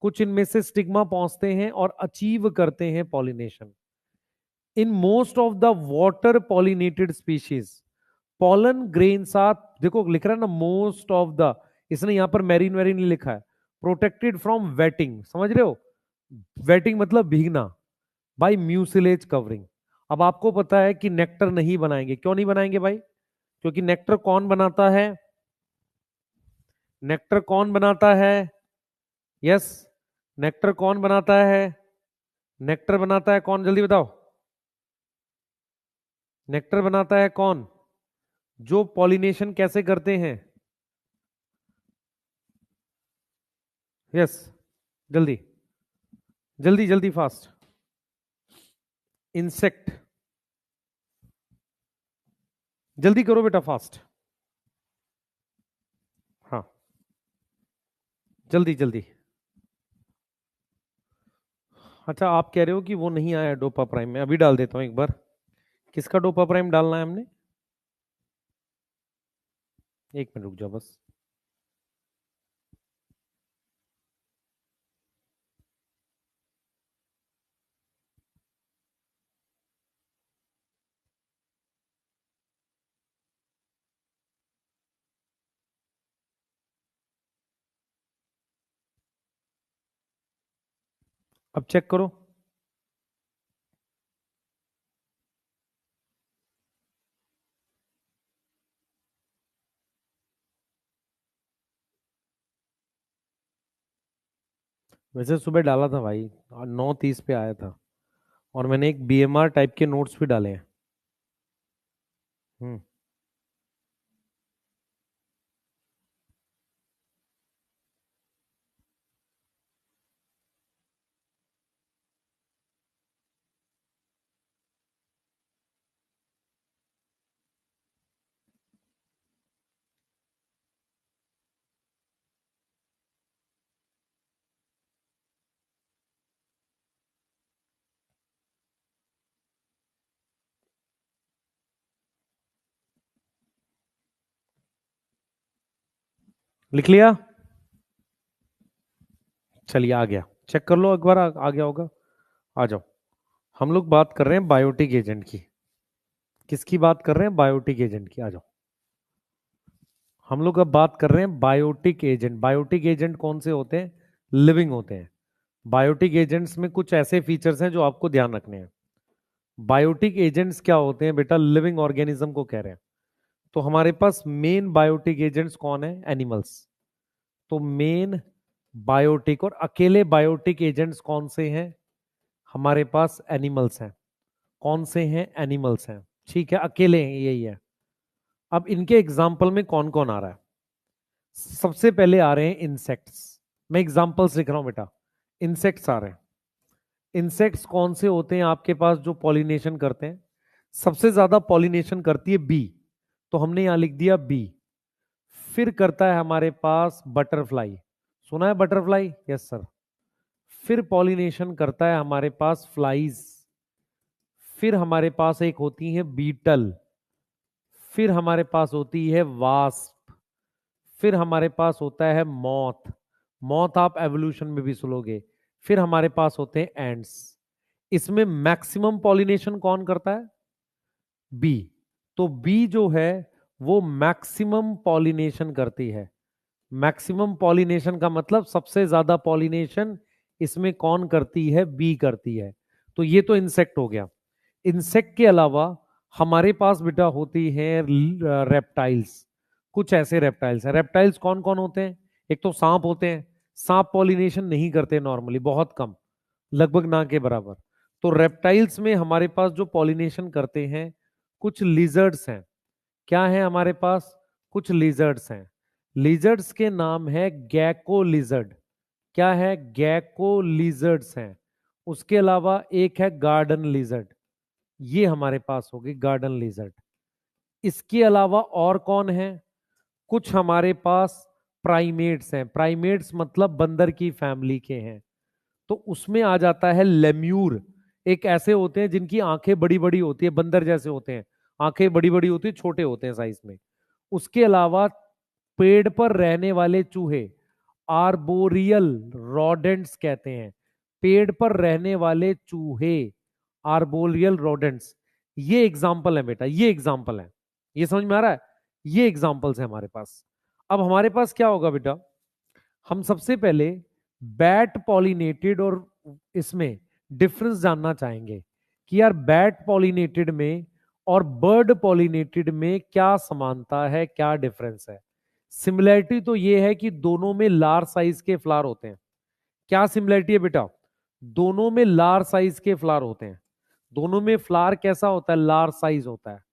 S1: कुछ इनमें से स्टिग्मा पहुंचते हैं और अचीव करते हैं pollination. In most of the water pollinated species pollen grains are, देखो लिख रहा है ना मोस्ट ऑफ द, इसने यहां पर मैरीन वेरीन नहीं लिखा है, प्रोटेक्टेड फ्रॉम वेटिंग, समझ रहे हो? वेटिंग मतलब भीगना, बाय म्यूसिलेज कवरिंग। अब आपको पता है कि नेक्टर नहीं बनाएंगे, क्यों नहीं बनाएंगे भाई? क्योंकि नेक्टर कौन बनाता है? नेक्टर कौन बनाता है? यस। नेक्टर कौन बनाता है? नेक्टर बनाता है कौन, जल्दी बताओ? नेक्टर बनाता है कौन? जो पॉलिनेशन कैसे करते हैं? यस, जल्दी जल्दी जल्दी फास्ट। इंसेक्ट, जल्दी करो बेटा फास्ट। हाँ, जल्दी जल्दी। अच्छा, आप कह रहे हो कि वो नहीं आया डोपा प्राइम में, अभी डाल देता हूं एक बार। किसका डोपा प्राइम डालना है हमने? एक मिनट रुक जाओ बस। अब चेक करो। वैसे सुबह डाला था भाई, 9:30 पे आया था। और मैंने एक बीएमआर टाइप के नोट्स भी डाले हैं। हम्म। लिख लिया? चलिए आ गया, चेक कर लो एक बार, आ गया होगा। आ जाओ। हम लोग बात कर रहे हैं बायोटिक एजेंट की। किसकी बात कर रहे हैं? बायोटिक एजेंट की। आ जाओ। हम लोग अब बात कर रहे हैं बायोटिक एजेंट। बायोटिक एजेंट कौन से होते हैं? लिविंग होते हैं। बायोटिक एजेंट्स में कुछ ऐसे फीचर्स हैं जो आपको ध्यान रखने हैं। बायोटिक एजेंट्स क्या होते हैं बेटा? लिविंग ऑर्गेनिज्म को कह रहे हैं। तो हमारे पास मेन बायोटिक एजेंट्स कौन है? एनिमल्स। तो मेन बायोटिक और अकेले बायोटिक एजेंट्स कौन से हैं? हमारे पास एनिमल्स हैं। कौन से हैं? एनिमल्स हैं। ठीक है, अकेले हैं, यही है। अब इनके एग्जाम्पल में कौन कौन आ रहा है? सबसे पहले आ रहे हैं इंसेक्ट्स। मैं एग्जाम्पल्स लिख रहा हूं बेटा। इंसेक्ट्स आ रहे हैं। इंसेक्ट्स कौन से होते हैं आपके पास जो पॉलिनेशन करते हैं? सबसे ज्यादा पॉलिनेशन करती है बी, तो हमने यहां लिख दिया बी। फिर करता है हमारे पास बटरफ्लाई। सुना है बटरफ्लाई? Yes sir. फिर पॉलिनेशन करता है हमारे पास फ्लाइज। फिर हमारे पास एक होती है बीटल। फिर हमारे पास होती है वास्प। फिर हमारे पास होता है मॉथ। मॉथ आप एवोल्यूशन में भी सुनोगे। फिर हमारे पास होते हैं एंड्स। इसमें मैक्सिमम पॉलिनेशन कौन करता है? बी। तो बी जो है वो मैक्सिमम पॉलिनेशन करती है। मैक्सिमम पॉलिनेशन का मतलब सबसे ज्यादा पॉलिनेशन इसमें कौन करती है? बी करती है। तो ये तो इंसेक्ट हो गया। इंसेक्ट के अलावा हमारे पास बेटा होती है रेप्टाइल्स। कुछ ऐसे रेप्टाइल्स हैं। रेप्टाइल्स कौन कौन होते हैं? एक तो सांप होते हैं। सांप पॉलिनेशन नहीं करते नॉर्मली, बहुत कम, लगभग ना के बराबर। तो रेप्टाइल्स में हमारे पास जो पॉलिनेशन करते हैं कुछ लिजर्ड्स हैं। क्या है हमारे पास? कुछ लिजर्ड्स हैं। लिजर्ड्स के नाम है गैको लिजर्ड। क्या है? गैको लिजर्ड्स हैं। उसके अलावा एक है गार्डन लिजर्ड। ये हमारे पास होगी गार्डन लिजर्ड। इसके अलावा और कौन है? कुछ हमारे पास प्राइमेट्स हैं। प्राइमेट्स मतलब बंदर की फैमिली के हैं। तो उसमें आ जाता है लेम्यूर। एक ऐसे होते हैं जिनकी आंखें बड़ी बड़ी होती है, बंदर जैसे होते हैं, आंखें बड़ी बड़ी होती है, छोटे होते हैं साइज में। उसके अलावा पेड़ पर रहने वाले चूहे, आर्बोरियल रोडेंट्स कहते हैं। पेड़ पर रहने वाले चूहे, आर्बोरियल रोडेंट्स। ये एग्जाम्पल है बेटा, ये एग्जाम्पल है। ये समझ में आ रहा है? ये एग्जाम्पल्स है हमारे पास। अब हमारे पास क्या होगा बेटा? हम सबसे पहले बैट पॉलिनेटेड और इसमें डिफरेंस जानना चाहेंगे कि यार बैट पॉलिनेटेड में और बर्ड पॉलिनेटेड में क्या समानता है, क्या डिफरेंस है। सिमिलैरिटी तो ये है कि दोनों में लार्ज साइज के फ्लावर होते हैं। क्या सिमिलैरिटी है बेटा? दोनों में लार्ज साइज के फ्लावर होते हैं। दोनों में फ्लावर कैसा होता है? लार्ज साइज होता है।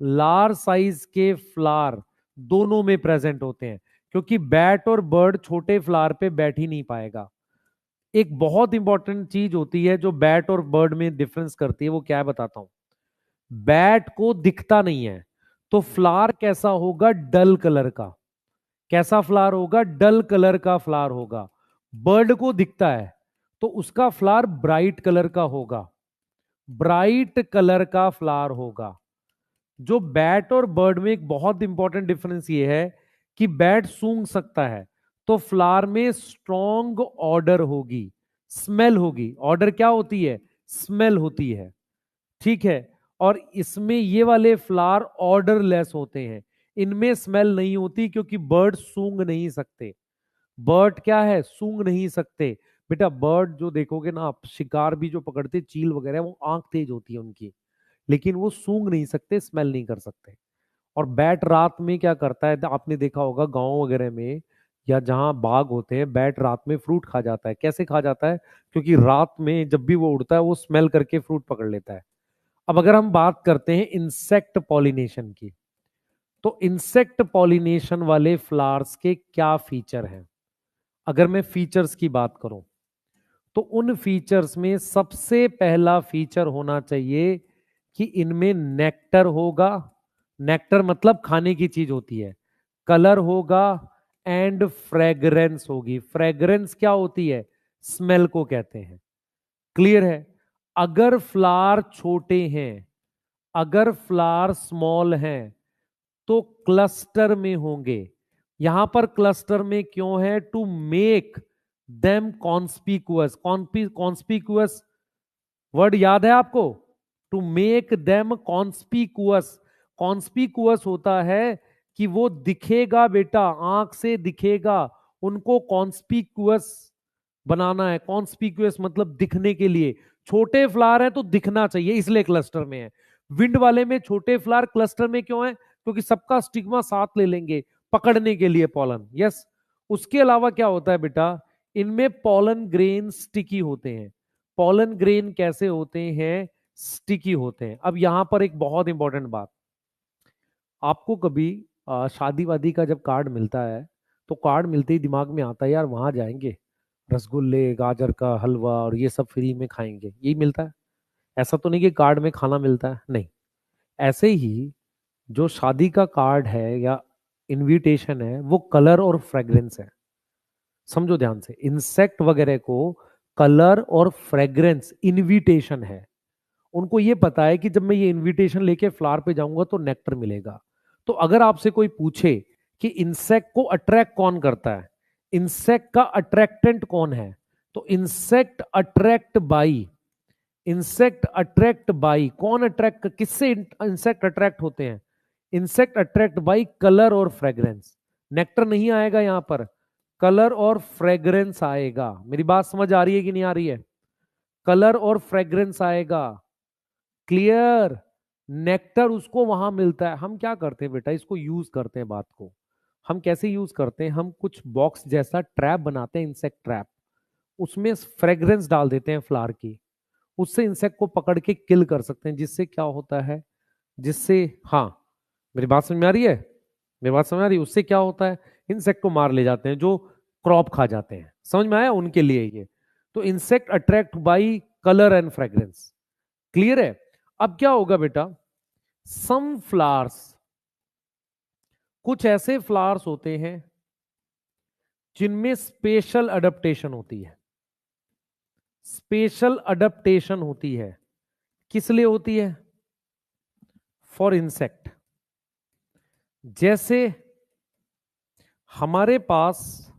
S1: लार्ज साइज के फ्लावर दोनों में प्रेजेंट होते हैं। क्योंकि बैट और बर्ड छोटे फ्लावर पे बैठ ही नहीं पाएगा। एक बहुत इंपॉर्टेंट चीज होती है जो बैट और बर्ड में डिफरेंस करती है, वो क्या है बताता हूं। बैट को दिखता नहीं है, तो फ्लावर कैसा होगा, डल कलर का। कैसा फ्लावर होगा, डल कलर का फ्लावर होगा। बर्ड को दिखता है तो उसका फ्लावर ब्राइट कलर का होगा, ब्राइट कलर का फ्लावर होगा। जो बैट और बर्ड में एक बहुत इंपॉर्टेंट डिफरेंस ये है कि बैट सूंघ सकता है, तो फ्लावर में स्ट्रॉन्ग ऑर्डर होगी, स्मेल होगी। ऑर्डर क्या होती है, स्मेल होती है, ठीक है। और इसमें ये वाले फ्लावर ऑर्डरलेस होते हैं, इनमें स्मेल नहीं होती, क्योंकि बर्ड सूंघ नहीं सकते। बर्ड क्या है, सूंघ नहीं सकते। बेटा बर्ड जो देखोगे ना आप, शिकार भी जो पकड़ते चील वगैरह, वो आंख तेज होती है उनकी, लेकिन वो सूंघ नहीं सकते, स्मेल नहीं कर सकते। और बैट रात में क्या करता है, आपने देखा होगा गांव वगैरह में या जहां बाग होते हैं, बैट रात में फ्रूट खा जाता है। कैसे खा जाता है, क्योंकि रात में जब भी वो उड़ता है वो स्मेल करके फ्रूट पकड़ लेता है। अब अगर हम बात करते हैं इंसेक्ट पॉलिनेशन की, तो इंसेक्ट पॉलिनेशन वाले फ्लावर्स के क्या फीचर हैं। अगर मैं फीचर्स की बात करूं, तो उन फीचर्स में सबसे पहला फीचर होना चाहिए कि इनमें नेक्टर होगा। नेक्टर मतलब खाने की चीज होती है। कलर होगा एंड फ्रेग्रेंस होगी। फ्रेग्रेंस क्या होती है, स्मेल को कहते हैं। क्लियर है। अगर फ्लावर छोटे हैं, अगर फ्लावर स्मॉल हैं, तो क्लस्टर में होंगे। यहां पर क्लस्टर में क्यों है, to make them conspicuous. Conspicuous word याद है आपको, to make them conspicuous. Conspicuous होता है कि वो दिखेगा बेटा, आंख से दिखेगा, उनको कॉन्स्पिकुअस बनाना है। कॉन्स्पिकुअस मतलब दिखने के लिए। छोटे फ्लावर है तो दिखना चाहिए, इसलिए क्लस्टर में है। विंड वाले में छोटे फ्लावर क्लस्टर में क्यों है, क्योंकि सबका स्टिग्मा साथ ले लेंगे पकड़ने के लिए पॉलन। यस। उसके अलावा क्या होता है बेटा, इनमें पॉलन ग्रेन स्टिकी होते हैं। पॉलन ग्रेन कैसे होते हैं, स्टिकी होते हैं। अब यहां पर एक बहुत इंपॉर्टेंट बात, आपको कभी शादी वादी का जब कार्ड मिलता है, तो कार्ड मिलते ही दिमाग में आता है यार वहां जाएंगे, रसगुल्ले गाजर का हलवा और ये सब फ्री में खाएंगे, यही मिलता है। ऐसा तो नहीं कि कार्ड में खाना मिलता है, नहीं। ऐसे ही जो शादी का कार्ड है या इनविटेशन है, वो कलर और फ्रेग्रेंस है। समझो ध्यान से, इंसेक्ट वगैरह को कलर और फ्रेग्रेंस इनविटेशन है। उनको ये पता है कि जब मैं ये इनविटेशन लेके फ्लावर पे जाऊंगा तो नेक्टर मिलेगा। तो अगर आपसे कोई पूछे कि इंसेक्ट को अट्रैक्ट कौन करता है, इंसेक्ट का अट्रैक्टेंट कौन है, तो इंसेक्ट अट्रैक्ट बाई कौन अट्रैक्ट, किससे इंसेक्ट अट्रैक्ट होते हैं, इंसेक्ट अट्रैक्ट बाई कलर और फ्रेग्रेंस। नेक्टर नहीं आएगा यहां पर, कलर और फ्रेग्रेंस आएगा। मेरी बात समझ आ रही है कि नहीं आ रही है, कलर और फ्रेग्रेंस आएगा। क्लियर। नेक्टर उसको वहां मिलता है। हम क्या करते हैं बेटा, इसको यूज करते हैं बात को। हम कैसे यूज करते हैं, हम कुछ बॉक्स जैसा ट्रैप बनाते हैं, इंसेक्ट ट्रैप। उसमें फ्रेग्रेंस डाल देते हैं फ्लावर की, उससे इंसेक्ट को पकड़ के किल कर सकते हैं। जिससे क्या होता है, जिससे, हाँ मेरी बात समझ में आ रही है, मेरी बात समझ आ रही है, उससे क्या होता है, इंसेक्ट को मार ले जाते हैं जो क्रॉप खा जाते हैं। समझ में आया, उनके लिए ये। तो insect attract by colour and fragrance. Clear है। अब क्या होगा बेटा, सम फ्लावर्स, कुछ ऐसे फ्लावर्स होते हैं जिनमें स्पेशल अडेप्टेशन होती है। स्पेशल अडेप्टेशन होती है, किस लिए होती है, फॉर इंसेक्ट। जैसे हमारे पास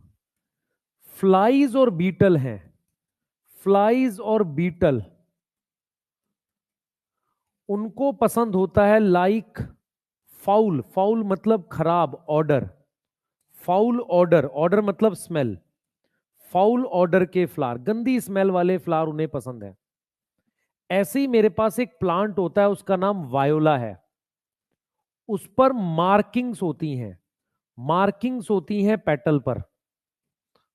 S1: फ्लाइज और बीटल हैं, फ्लाइज और बीटल, उनको पसंद होता है लाइक फाउल, फाउल मतलब खराब, ऑर्डर, फाउल ऑर्डर, ऑर्डर मतलब स्मेल, फाउल ऑर्डर के फ्लावर, गंदी स्मेल वाले फ्लावर उन्हें पसंद है। ऐसे ही मेरे पास एक प्लांट होता है, उसका नाम वायोला है। उस पर मार्किंग्स होती हैं, मार्किंग्स होती हैं पेटल पर,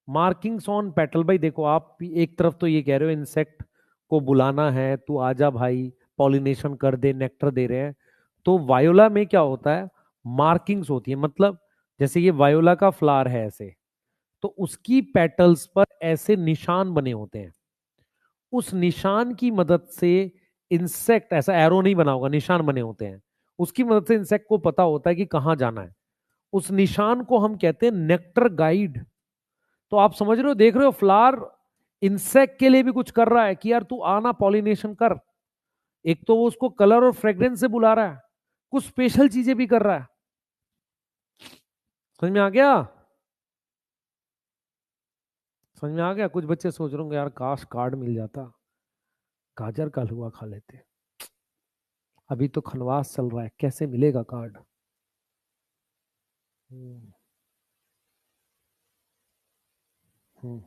S1: मार्किंग्स ऑन पेटल। भाई देखो, आप एक तरफ तो ये कह रहे हो इंसेक्ट को बुलाना है, तू आजा भाई पॉलिनेशन कर दे, नेक्टर दे रहे हैं। तो वायोला में क्या होता है, मार्किंग्स होती है, मतलब जैसे ये वायोला का फ्लावर है ऐसे, तो उसकी पेटल्स पर ऐसे निशान बने होते हैं। उस निशान की मदद से इंसेक्ट, ऐसा एरो नहीं बना होगा, निशान बने होते हैं, उसकी मदद से इंसेक्ट को पता होता है कि कहां जाना है। उस निशान को हम कहते हैं नेक्टर गाइड। तो आप समझ रहे हो, देख रहे हो, फ्लावर इंसेक्ट के लिए भी कुछ कर रहा है कि यार तू आना पॉलिनेशन कर। एक तो वो उसको कलर और फ्रेग्रेंस से बुला रहा है, कुछ स्पेशल चीजें भी कर रहा है। समझ में आ गया? समझ में आ गया? कुछ बच्चे सोच रहे होंगे यार काश कार्ड मिल जाता, गाजर का हलवा खा लेते। अभी तो खनवास चल रहा है, कैसे मिलेगा कार्ड? हम्म, हम्म।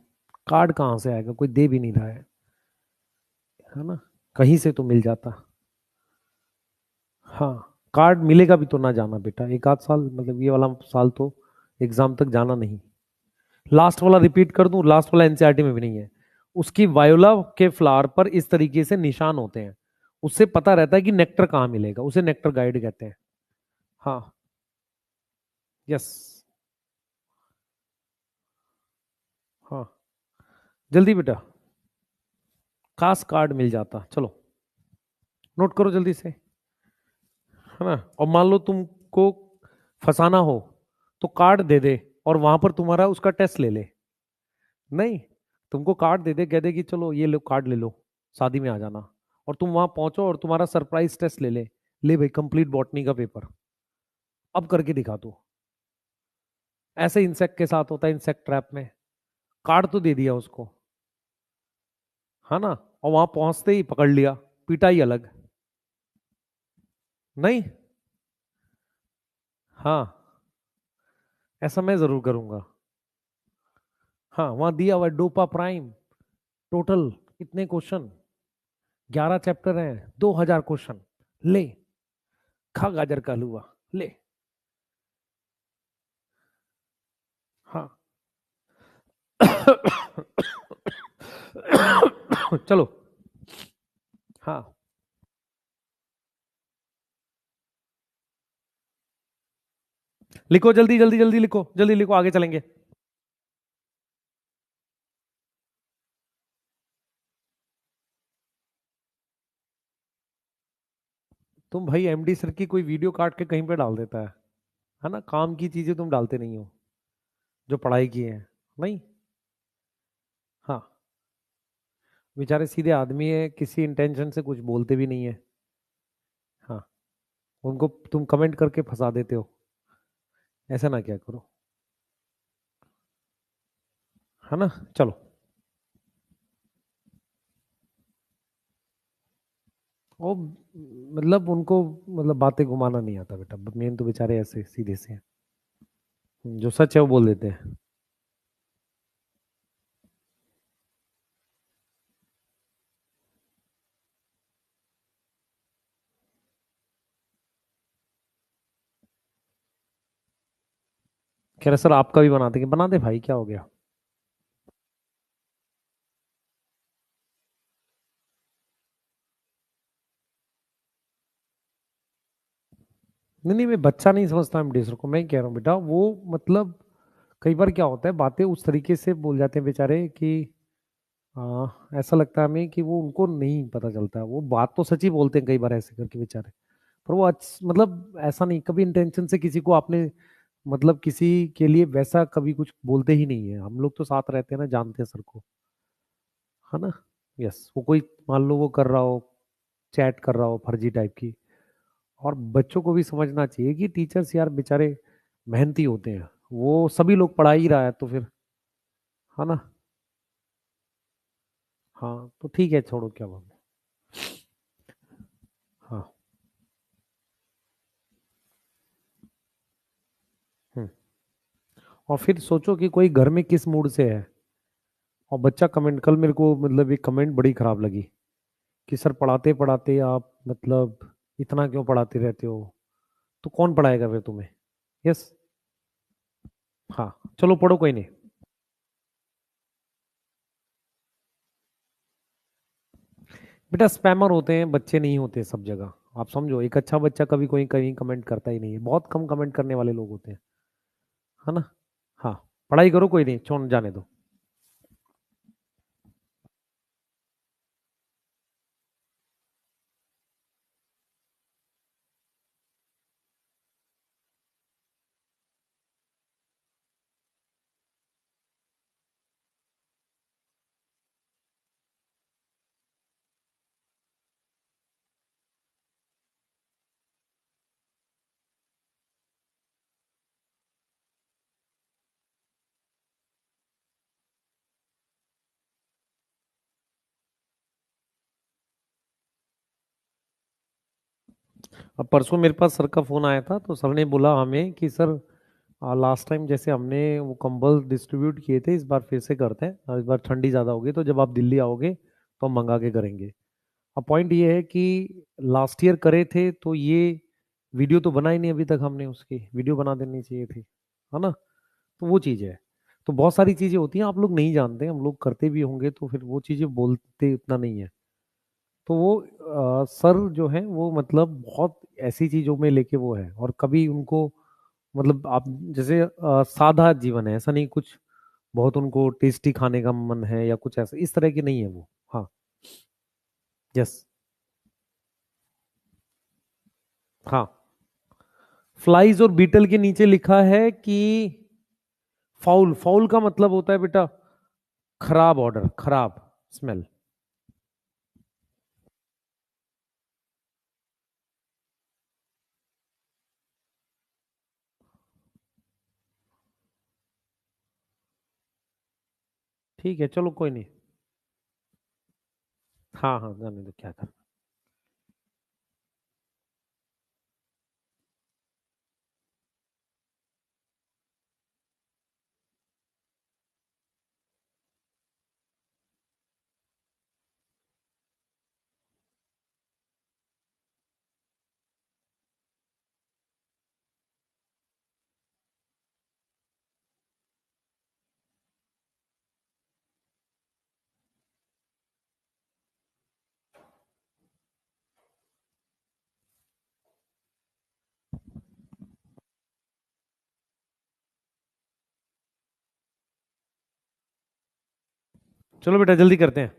S1: कार्ड कहाँ से आएगा, कोई दे भी नहीं रहा है ना? कहीं से तो मिल जाता। हाँ, कार्ड मिलेगा भी तो ना जाना बेटा, एक आध साल, मतलब ये वाला साल तो एग्जाम तक जाना नहीं। लास्ट वाला रिपीट कर दूं, लास्ट वाला एनसीईआरटी में भी नहीं है। उसकी वायोला के फ्लावर पर इस तरीके से निशान होते हैं, उससे पता रहता है कि नेक्टर कहाँ मिलेगा, उसे नेक्टर गाइड कहते हैं। हाँ। यस। हाँ, जल्दी बेटा, काश कार्ड मिल जाता। चलो नोट करो जल्दी से, है ना? और मान लो तुमको फंसाना हो तो कार्ड दे दे, और वहां पर तुम्हारा उसका टेस्ट ले ले। नहीं, तुमको कार्ड दे दे, कह दे कि चलो ये लो कार्ड ले लो, शादी में आ जाना, और तुम वहां पहुंचो और तुम्हारा सरप्राइज टेस्ट ले ले। ले भाई, कंप्लीट बॉटनी का पेपर, अब करके दिखा तू। ऐसे इंसेक्ट के साथ होता है, इंसेक्ट ट्रैप में। कार्ड तो दे दिया उसको, है ना, और वहां पहुंचते ही पकड़ लिया, पिटाई अलग। नहीं। हाँ, ऐसा मैं जरूर करूंगा। हाँ, वहां दिया हुआ डोपा प्राइम, टोटल कितने क्वेश्चन, 11 चैप्टर हैं, 2000 क्वेश्चन। ले, खा गाजर का हलवा, ले। हाँ। चलो। हाँ, लिखो जल्दी जल्दी जल्दी लिखो, जल्दी लिखो, आगे चलेंगे। तुम भाई एमडी सर की कोई वीडियो काट के कहीं पे डाल देता है ना? काम की चीजें तुम डालते नहीं हो, जो पढ़ाई की है। नहीं। हाँ, बेचारे सीधे आदमी है, किसी इंटेंशन से कुछ बोलते भी नहीं है। हाँ, उनको तुम कमेंट करके फंसा देते हो, ऐसा ना क्या करो, है ना? चलो। वो मतलब उनको, मतलब बातें घुमाना नहीं आता बेटा, मेन तो बेचारे ऐसे सीधे से हैं। जो सच है वो बोल देते हैं। कह रहे सर आपका भी बनाते, कि बना दे भाई, क्या हो गया? नहीं नहीं, मैं बच्चा नहीं समझता एमडी सर को, मैं कह रहा हूँ बेटा वो, मतलब कई बार क्या होता है, बातें उस तरीके से बोल जाते हैं बेचारे कि ऐसा लगता है हमें कि वो उनको नहीं पता चलता, वो बात तो सच ही बोलते हैं कई बार ऐसे करके बेचारे। पर वो मतलब ऐसा नहीं, कभी इंटेंशन से किसी को आपने, मतलब किसी के लिए वैसा कभी कुछ बोलते ही नहीं है। हम लोग तो साथ रहते हैं ना, जानते हैं सर को, है ना? यस, वो कोई मान लो वो कर रहा हो, चैट कर रहा हो फर्जी टाइप की। और बच्चों को भी समझना चाहिए कि टीचर्स यार बेचारे मेहनती होते हैं, वो सभी लोग पढ़ा ही रहा है तो फिर, है ना? हाँ तो ठीक है, छोड़ो, क्या बात है। हाँ। हम्म। और फिर सोचो कि कोई घर में किस मूड से है, और बच्चा कमेंट, कल मेरे को मतलब एक कमेंट बड़ी खराब लगी कि सर पढ़ाते पढ़ाते आप मतलब इतना क्यों पढ़ाते रहते हो, तो कौन पढ़ाएगा फिर तुम्हें? यस। हाँ, चलो पढ़ो, कोई नहीं। बेटा स्पैमर होते हैं बच्चे, नहीं होते सब जगह। आप समझो, एक अच्छा बच्चा कभी कोई कहीं कमेंट करता ही नहीं है, बहुत कम कमेंट करने वाले लोग होते हैं। है ना। हाँ, पढ़ाई करो, कोई नहीं, छोड़ जाने दो। अब परसों मेरे पास सर का फोन आया था, तो सर ने बोला हमें कि सर, लास्ट टाइम जैसे हमने वो कंबल डिस्ट्रीब्यूट किए थे, इस बार फिर से करते हैं, और इस बार ठंडी ज़्यादा होगी, तो जब आप दिल्ली आओगे तो हम मंगा के करेंगे। अब पॉइंट ये है कि लास्ट ईयर करे थे तो ये वीडियो तो बना ही नहीं अभी तक, हमने उसकी वीडियो बना देनी चाहिए थी, है ना। तो वो चीज़ है। तो बहुत सारी चीज़ें होती हैं, आप लोग नहीं जानते, हम लोग करते भी होंगे तो फिर वो चीज़ें बोलते उतना नहीं है। तो वो सर जो है वो मतलब बहुत ऐसी चीज़ों में लेके वो है, और कभी उनको मतलब आप जैसे सादा जीवन है, ऐसा नहीं कुछ बहुत उनको टेस्टी खाने का मन है या कुछ ऐसा, इस तरह की नहीं है वो। हाँ। यस। हाँ, फ्लाइज और बीटल के नीचे लिखा है कि फाउल, फाउल का मतलब होता है बेटा खराब ऑर्डर, खराब स्मेल। ठीक है, चलो कोई नहीं। हाँ हाँ, जाने दो, क्या कर। चलो बेटा जल्दी करते हैं।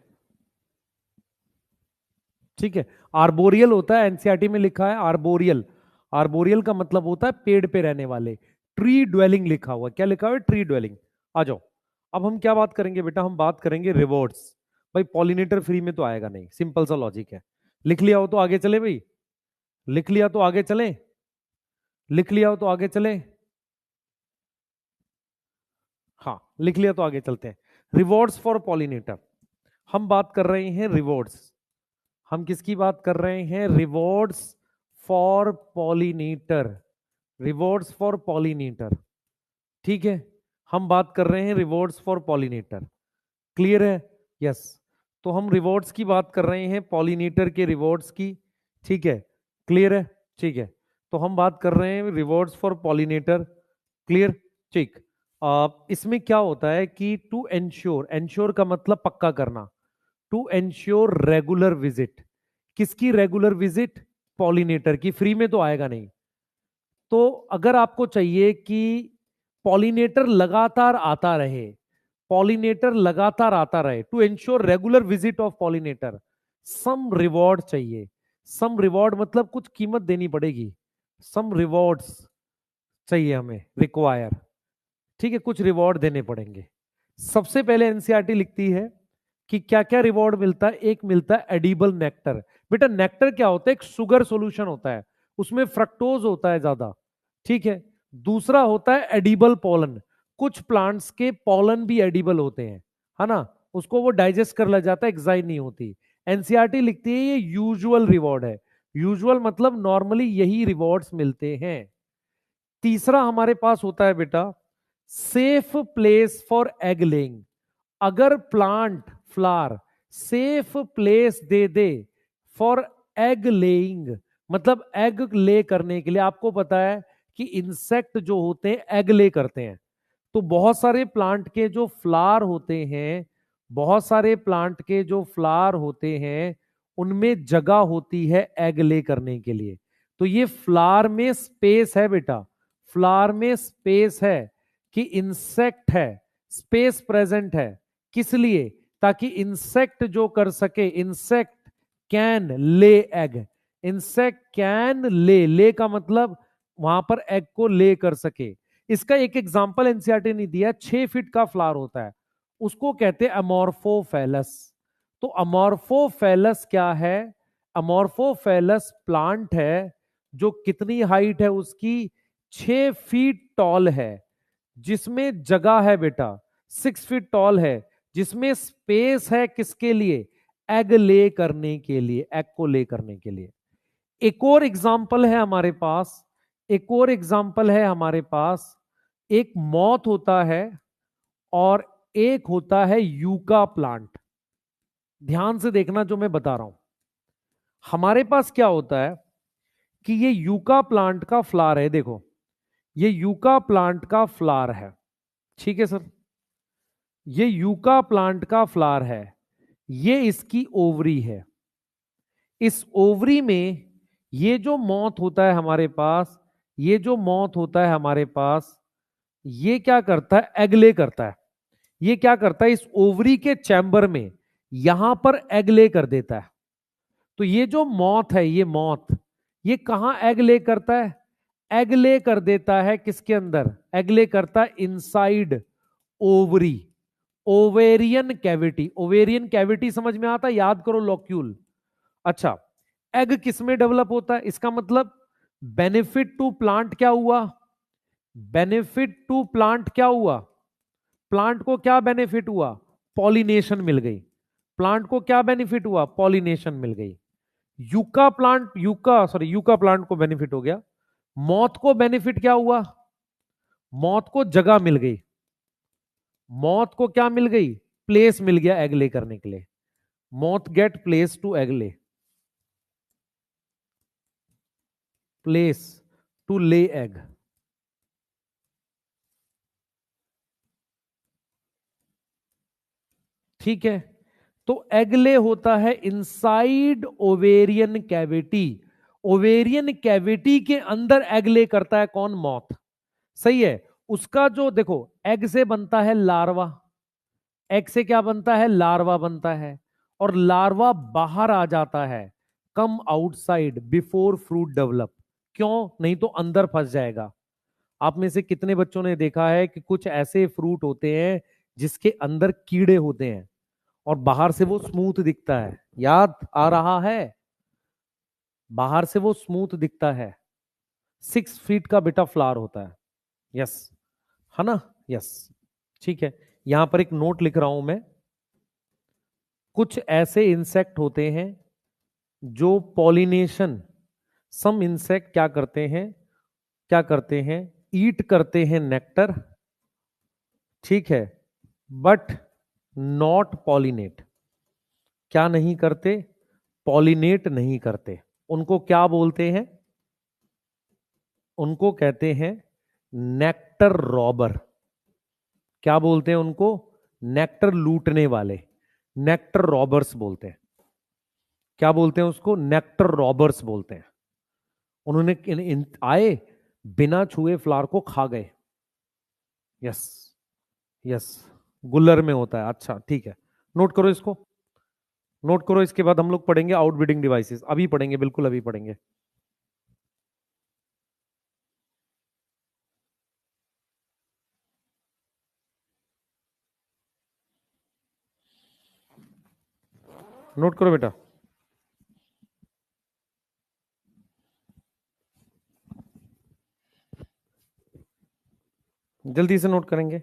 S1: ठीक है। आर्बोरियल होता है, एनसीईआरटी में लिखा है आर्बोरियल। आर्बोरियल का मतलब होता है पेड़ पे रहने वाले। ट्री ड्वेलिंग लिखा हुआ है, क्या लिखा हुआ है, ट्री ड्वेलिंग। आ जाओ। अब हम क्या बात करेंगे बेटा, हम बात करेंगे रिवॉर्ड्स। भाई पॉलिनेटर फ्री में तो आएगा नहीं, सिंपल सा लॉजिक है। लिख लिया हो तो आगे चले भाई। लिख लिया तो आगे चले। लिख लिया हो तो आगे चले। हाँ, लिख लिया तो आगे चलते हैं। Rewards for pollinator. हम बात कर रहे हैं रिवॉर्ड्स। हम किसकी बात कर रहे हैं, rewards for pollinator. Rewards for pollinator. ठीक है। हम बात कर रहे हैं रिवॉर्ड्स फॉर पॉलिनेटर। क्लियर है। यस। तो हम रिवॉर्ड्स की बात कर रहे हैं, पॉलिनेटर के रिवॉर्ड्स की। ठीक है। क्लियर है। ठीक है। तो हम बात कर रहे हैं रिवॉर्ड्स फॉर पॉलिनेटर। क्लियर। ठीक। इसमें क्या होता है कि टू एंश्योर, एंश्योर का मतलब पक्का करना, टू एंश्योर रेगुलर विजिट। किसकी रेगुलर विजिट, पॉलिनेटर की। फ्री में तो आएगा नहीं। तो अगर आपको चाहिए कि पॉलिनेटर लगातार आता रहे, पॉलिनेटर लगातार आता रहे, to ensure regular visit of pollinator, some reward चाहिए। सम रिवॉर्ड मतलब कुछ कीमत देनी पड़ेगी। सम रिवॉर्ड्स चाहिए हमें, रिक्वायर। ठीक है, कुछ रिवॉर्ड देने पड़ेंगे। सबसे पहले एनसीईआरटी लिखती है कि क्या क्या रिवॉर्ड मिलता है। एक मिलता है एडिबल नेक्टर। बेटा नेक्टर क्या होता है, एक शुगर सॉल्यूशन होता है, उसमें फ्रक्टोज होता है ज्यादा। ठीक है। दूसरा होता है एडिबल पोलन। कुछ प्लांट्स के पोलन भी एडिबल होते हैं, है ना। उसको वो डाइजेस्ट कर लिया जाता है, एग्जाइट नहीं होती। एनसीईआरटी लिखती है ये यूजुअल रिवॉर्ड है। यूजुअल मतलब नॉर्मली यही रिवॉर्ड्स मिलते हैं। तीसरा हमारे पास होता है बेटा safe place for egg laying. अगर प्लांट फ्लावर सेफ प्लेस दे दे फॉर एग लेइंग, मतलब एग ले करने के लिए। आपको पता है कि इंसेक्ट जो होते हैं एग ले करते हैं। तो बहुत सारे प्लांट के जो फ्लावर होते हैं, बहुत सारे प्लांट के जो फ्लावर होते हैं, उनमें जगह होती है एग ले करने के लिए। तो ये फ्लावर में स्पेस है बेटा, फ्लावर में स्पेस है। कि इंसेक्ट है, स्पेस प्रेजेंट है, किस लिए? ताकि इंसेक्ट जो कर सके, इंसेक्ट कैन ले एग, इंसेक्ट कैन ले का मतलब वहां पर एग को ले कर सके। इसका एक एग्जांपल एनसीईआरटी ने दिया, 6 फीट का फ्लावर होता है, उसको कहते हैं अमोर्फोफेलस। तो अमोर्फोफेलस क्या है? अमोर्फोफेलस प्लांट है जो कितनी हाइट है उसकी? 6 फीट टॉल है, जिसमें जगह है बेटा, 6 फीट टॉल है, जिसमें स्पेस है किसके लिए? एग ले करने के लिए, एग को ले करने के लिए। एक और एग्जाम्पल है हमारे पास, एक और एग्जाम्पल है हमारे पास, एक मॉथ होता है और एक होता है यूका प्लांट। ध्यान से देखना जो मैं बता रहा हूं। हमारे पास क्या होता है कि ये यूका प्लांट का फ्लावर है, देखो ये यूका प्लांट का फ्लावर है, ठीक है सर, ये यूका प्लांट का फ्लावर है, ये इसकी ओवरी है। इस ओवरी में ये जो मॉथ होता है हमारे पास, ये जो मॉथ होता है हमारे पास, ये क्या करता है? एग ले करता है। ये क्या करता है? इस ओवरी के चैम्बर में यहां पर एग ले कर देता है। तो ये जो मॉथ है, ये मॉथ, ये कहां एग ले करता है? एग ले कर देता है किसके अंदर? एग ले करता है inside ovary, ovarian cavity. Ovarian cavity समझ में आता है? याद करो लॉक्यूल। अच्छा, एग किस में डेवलप होता है? इसका मतलब बेनिफिट टू प्लांट क्या हुआ? बेनिफिट टू प्लांट क्या हुआ? प्लांट को क्या बेनिफिट हुआ? पॉलिनेशन मिल गई। प्लांट को क्या बेनिफिट हुआ? पॉलिनेशन मिल गई। यूका प्लांट को बेनिफिट हो गया। मौत को बेनिफिट क्या हुआ? मौत को जगह मिल गई। मौत को क्या मिल गई? प्लेस मिल गया एग ले करने के लिए। मौत गेट प्लेस टू एग ले, प्लेस टू ले एग। ठीक है, तो एगले होता है inside ovarian cavity. Ovarian cavity के अंदर एगले करता है कौन? मॉथ। सही है। उसका जो देखो, एग से बनता है लार्वा, एग से क्या बनता है? लार्वा बनता है, और लार्वा बाहर आ जाता है, come outside before fruit develop. क्यों? नहीं तो अंदर फंस जाएगा। आप में से कितने बच्चों ने देखा है कि कुछ ऐसे फ्रूट होते हैं जिसके अंदर कीड़े होते हैं और बाहर से वो स्मूथ दिखता है? याद आ रहा है? बाहर से वो स्मूथ दिखता है। 6 फीट का बेटा फ्लावर होता है। यस, है ना? यस, ठीक है। यहां पर एक नोट लिख रहा हूं मैं। कुछ ऐसे इंसेक्ट होते हैं जो पॉलिनेशन, सम इंसेक्ट क्या करते हैं, क्या करते हैं? ईट करते हैं नेक्टर, ठीक है, बट नॉट पॉलिनेट। क्या नहीं करते? पॉलिनेट नहीं करते। उनको क्या बोलते हैं? उनको कहते हैं नेक्टर रॉबर। क्या बोलते हैं उनको? नेक्टर लूटने वाले, नेक्टर रॉबर्स बोलते हैं। क्या बोलते हैं उसको? नेक्टर रॉबर्स बोलते हैं। उन्होंने आए, बिना छुए फ्लावर को खा गए। यस, यस, गुल्लर में होता है। अच्छा ठीक है, नोट करो इसको, नोट करो। इसके बाद हम लोग पढ़ेंगे आउटब्रीडिंग डिवाइसेस, अभी पढ़ेंगे, बिल्कुल अभी पढ़ेंगे। नोट करो बेटा, जल्दी से नोट करेंगे।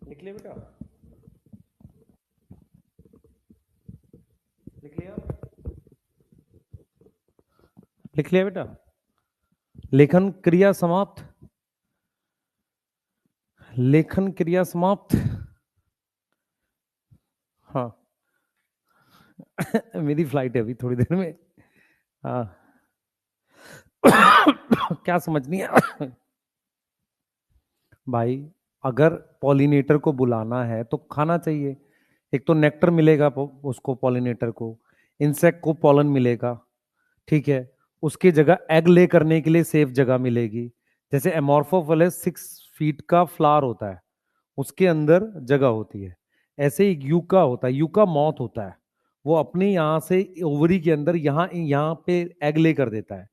S1: लिख लिया बेटा, लिख लिया, लिख लिया बेटा। लेखन क्रिया समाप्त, लेखन क्रिया समाप्त। हाँ मेरी फ्लाइट है अभी थोड़ी देर में। हाँ क्या समझनी है भाई? अगर पॉलिनेटर को बुलाना है तो खाना चाहिए। एक तो नेक्टर मिलेगा उसको, पॉलिनेटर को, इंसेक्ट को पॉलन मिलेगा, ठीक है। उसकी जगह एग ले करने के लिए सेफ जगह मिलेगी। जैसे एमोर्फोफिलस 6 फीट का फ्लावर होता है, उसके अंदर जगह होती है। ऐसे ही यूका होता है, यूका मॉथ होता है, वो अपने यहाँ से ओवरी के अंदर यहाँ यहाँ पे एग ले कर देता है।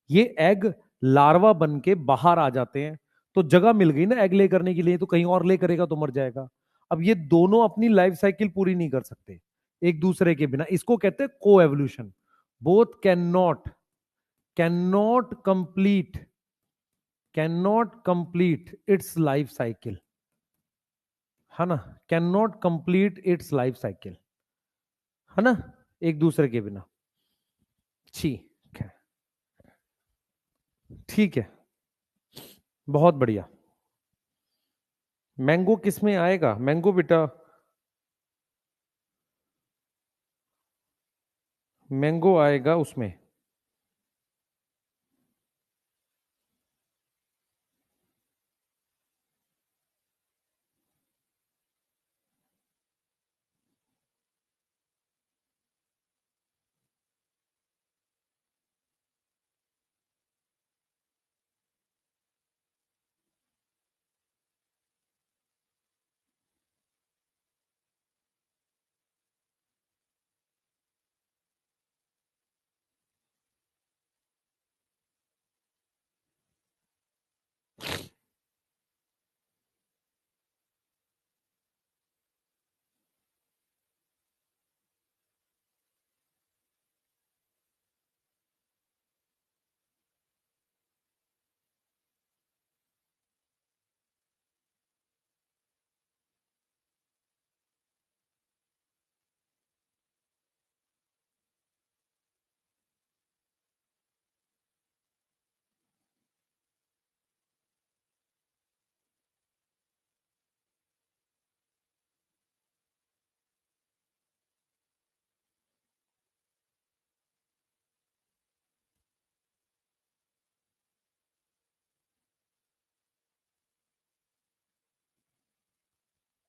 S1: ये एग लार्वा बन के बाहर आ जाते हैं, तो जगह मिल गई ना एग ले करने के लिए, तो कहीं और ले करेगा तो मर जाएगा। अब ये दोनों अपनी लाइफ साइकिल पूरी नहीं कर सकते एक दूसरे के बिना, इसको कहते हैं को evolution. Both can not complete, can not complete it's life cycle, है ना, can not complete it's life cycle, है ना, एक दूसरे के बिना। ठीक है, ठीक है, बहुत बढ़िया। मैंगो किस में आएगा? मैंगो बेटा, मैंगो आएगा उसमें।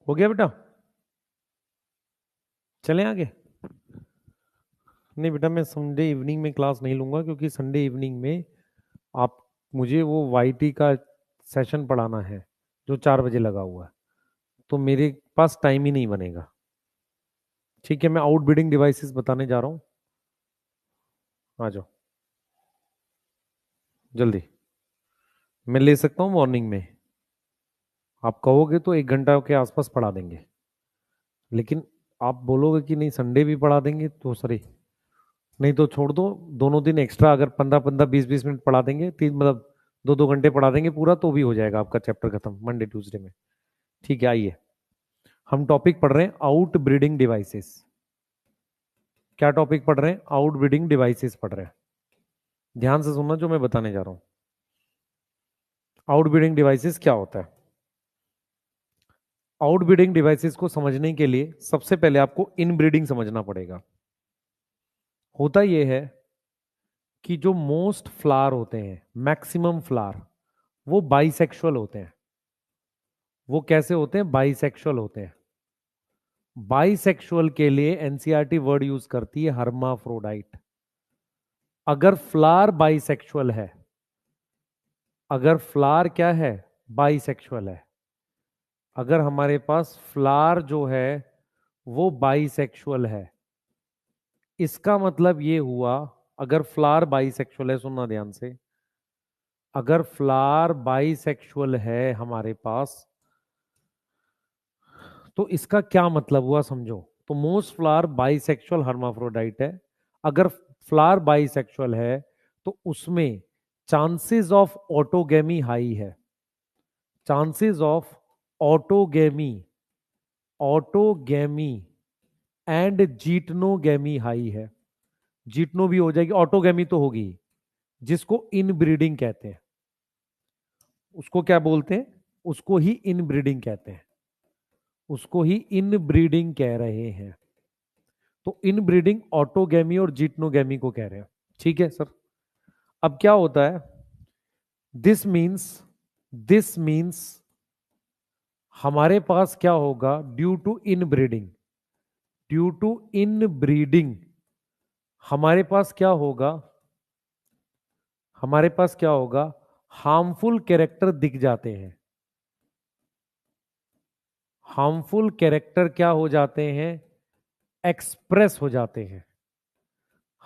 S1: हो गया बेटा, चलें आगे? नहीं बेटा, मैं संडे इवनिंग में क्लास नहीं लूंगा, क्योंकि संडे इवनिंग में आप मुझे वो वाईटी का सेशन पढ़ाना है जो 4 बजे लगा हुआ है, तो मेरे पास टाइम ही नहीं बनेगा। ठीक है, मैं आउटबिडिंग डिवाइसेस बताने जा रहा हूँ, आ जाओ जल्दी। मैं ले सकता हूँ मॉर्निंग में, आप कहोगे तो 1 घंटा के आसपास पढ़ा देंगे, लेकिन आप बोलोगे कि नहीं संडे भी पढ़ा देंगे तो सॉरी, नहीं तो छोड़ दो। दोनों दिन एक्स्ट्रा अगर 15-15 20-20 मिनट पढ़ा देंगे, तीन मतलब 2-2 घंटे पढ़ा देंगे पूरा, तो भी हो जाएगा आपका चैप्टर खत्म मंडे ट्यूसडे में। ठीक है, आइए हम टॉपिक पढ़ रहे हैं आउट ब्रीडिंग डिवाइसेस। क्या टॉपिक पढ़ रहे हैं? आउट ब्रीडिंग डिवाइसेस पढ़ रहे हैं। ध्यान से सुनना जो मैं बताने जा रहा हूं। आउट ब्रीडिंग डिवाइसेस क्या होता है? आउट ब्रीडिंग डिवाइसेस को समझने के लिए सबसे पहले आपको इन ब्रीडिंग समझना पड़ेगा। होता यह है कि जो मोस्ट फ्लावर होते हैं, मैक्सिमम फ्लावर, वो बाइसेक्सुअल होते हैं। वो कैसे होते हैं? बाइसेक्सुअल होते हैं। बाइसेक्सुअल के लिए एनसीईआरटी वर्ड यूज करती है हर्माफ्रोडाइट। अगर फ्लावर बाइसेक्सुअल है, अगर फ्लावर क्या है? बाइसेक्सुअल है। अगर हमारे पास फ्लावर जो है वो बाइसेक्सुअल है, इसका मतलब ये हुआ, अगर फ्लावर बाइसेक्सुअल है, सुनना ध्यान से, अगर फ्लावर बाइसेक्सुअल है हमारे पास, तो इसका क्या मतलब हुआ समझो। तो मोस्ट फ्लावर बाइसेक्सुअल हर्माफ्रोडाइट है। अगर फ्लावर बाइसेक्सुअल है तो उसमें चांसेस ऑफ ऑटोगेमी हाई है। Chances of autogamy autogamy and geitonogamy high है। जीटनो भी हो जाएगी, ऑटोगैमी तो होगी, जिसको इनब्रीडिंग कहते हैं। उसको क्या बोलते हैं? उसको ही इनब्रीडिंग कहते हैं, उसको ही इनब्रीडिंग कह रहे हैं। तो इनब्रीडिंग ऑटोगैमी और जीटनोगैमी को कह रहे हैं। ठीक है सर। अब क्या होता है, दिस मीन्स हमारे पास क्या होगा, ड्यू टू इनब्रीडिंग हमारे पास क्या होगा, हमारे पास क्या होगा, हार्मफुल कैरेक्टर दिख जाते हैं। हार्मफुल कैरेक्टर क्या हो जाते हैं, एक्सप्रेस हो जाते हैं।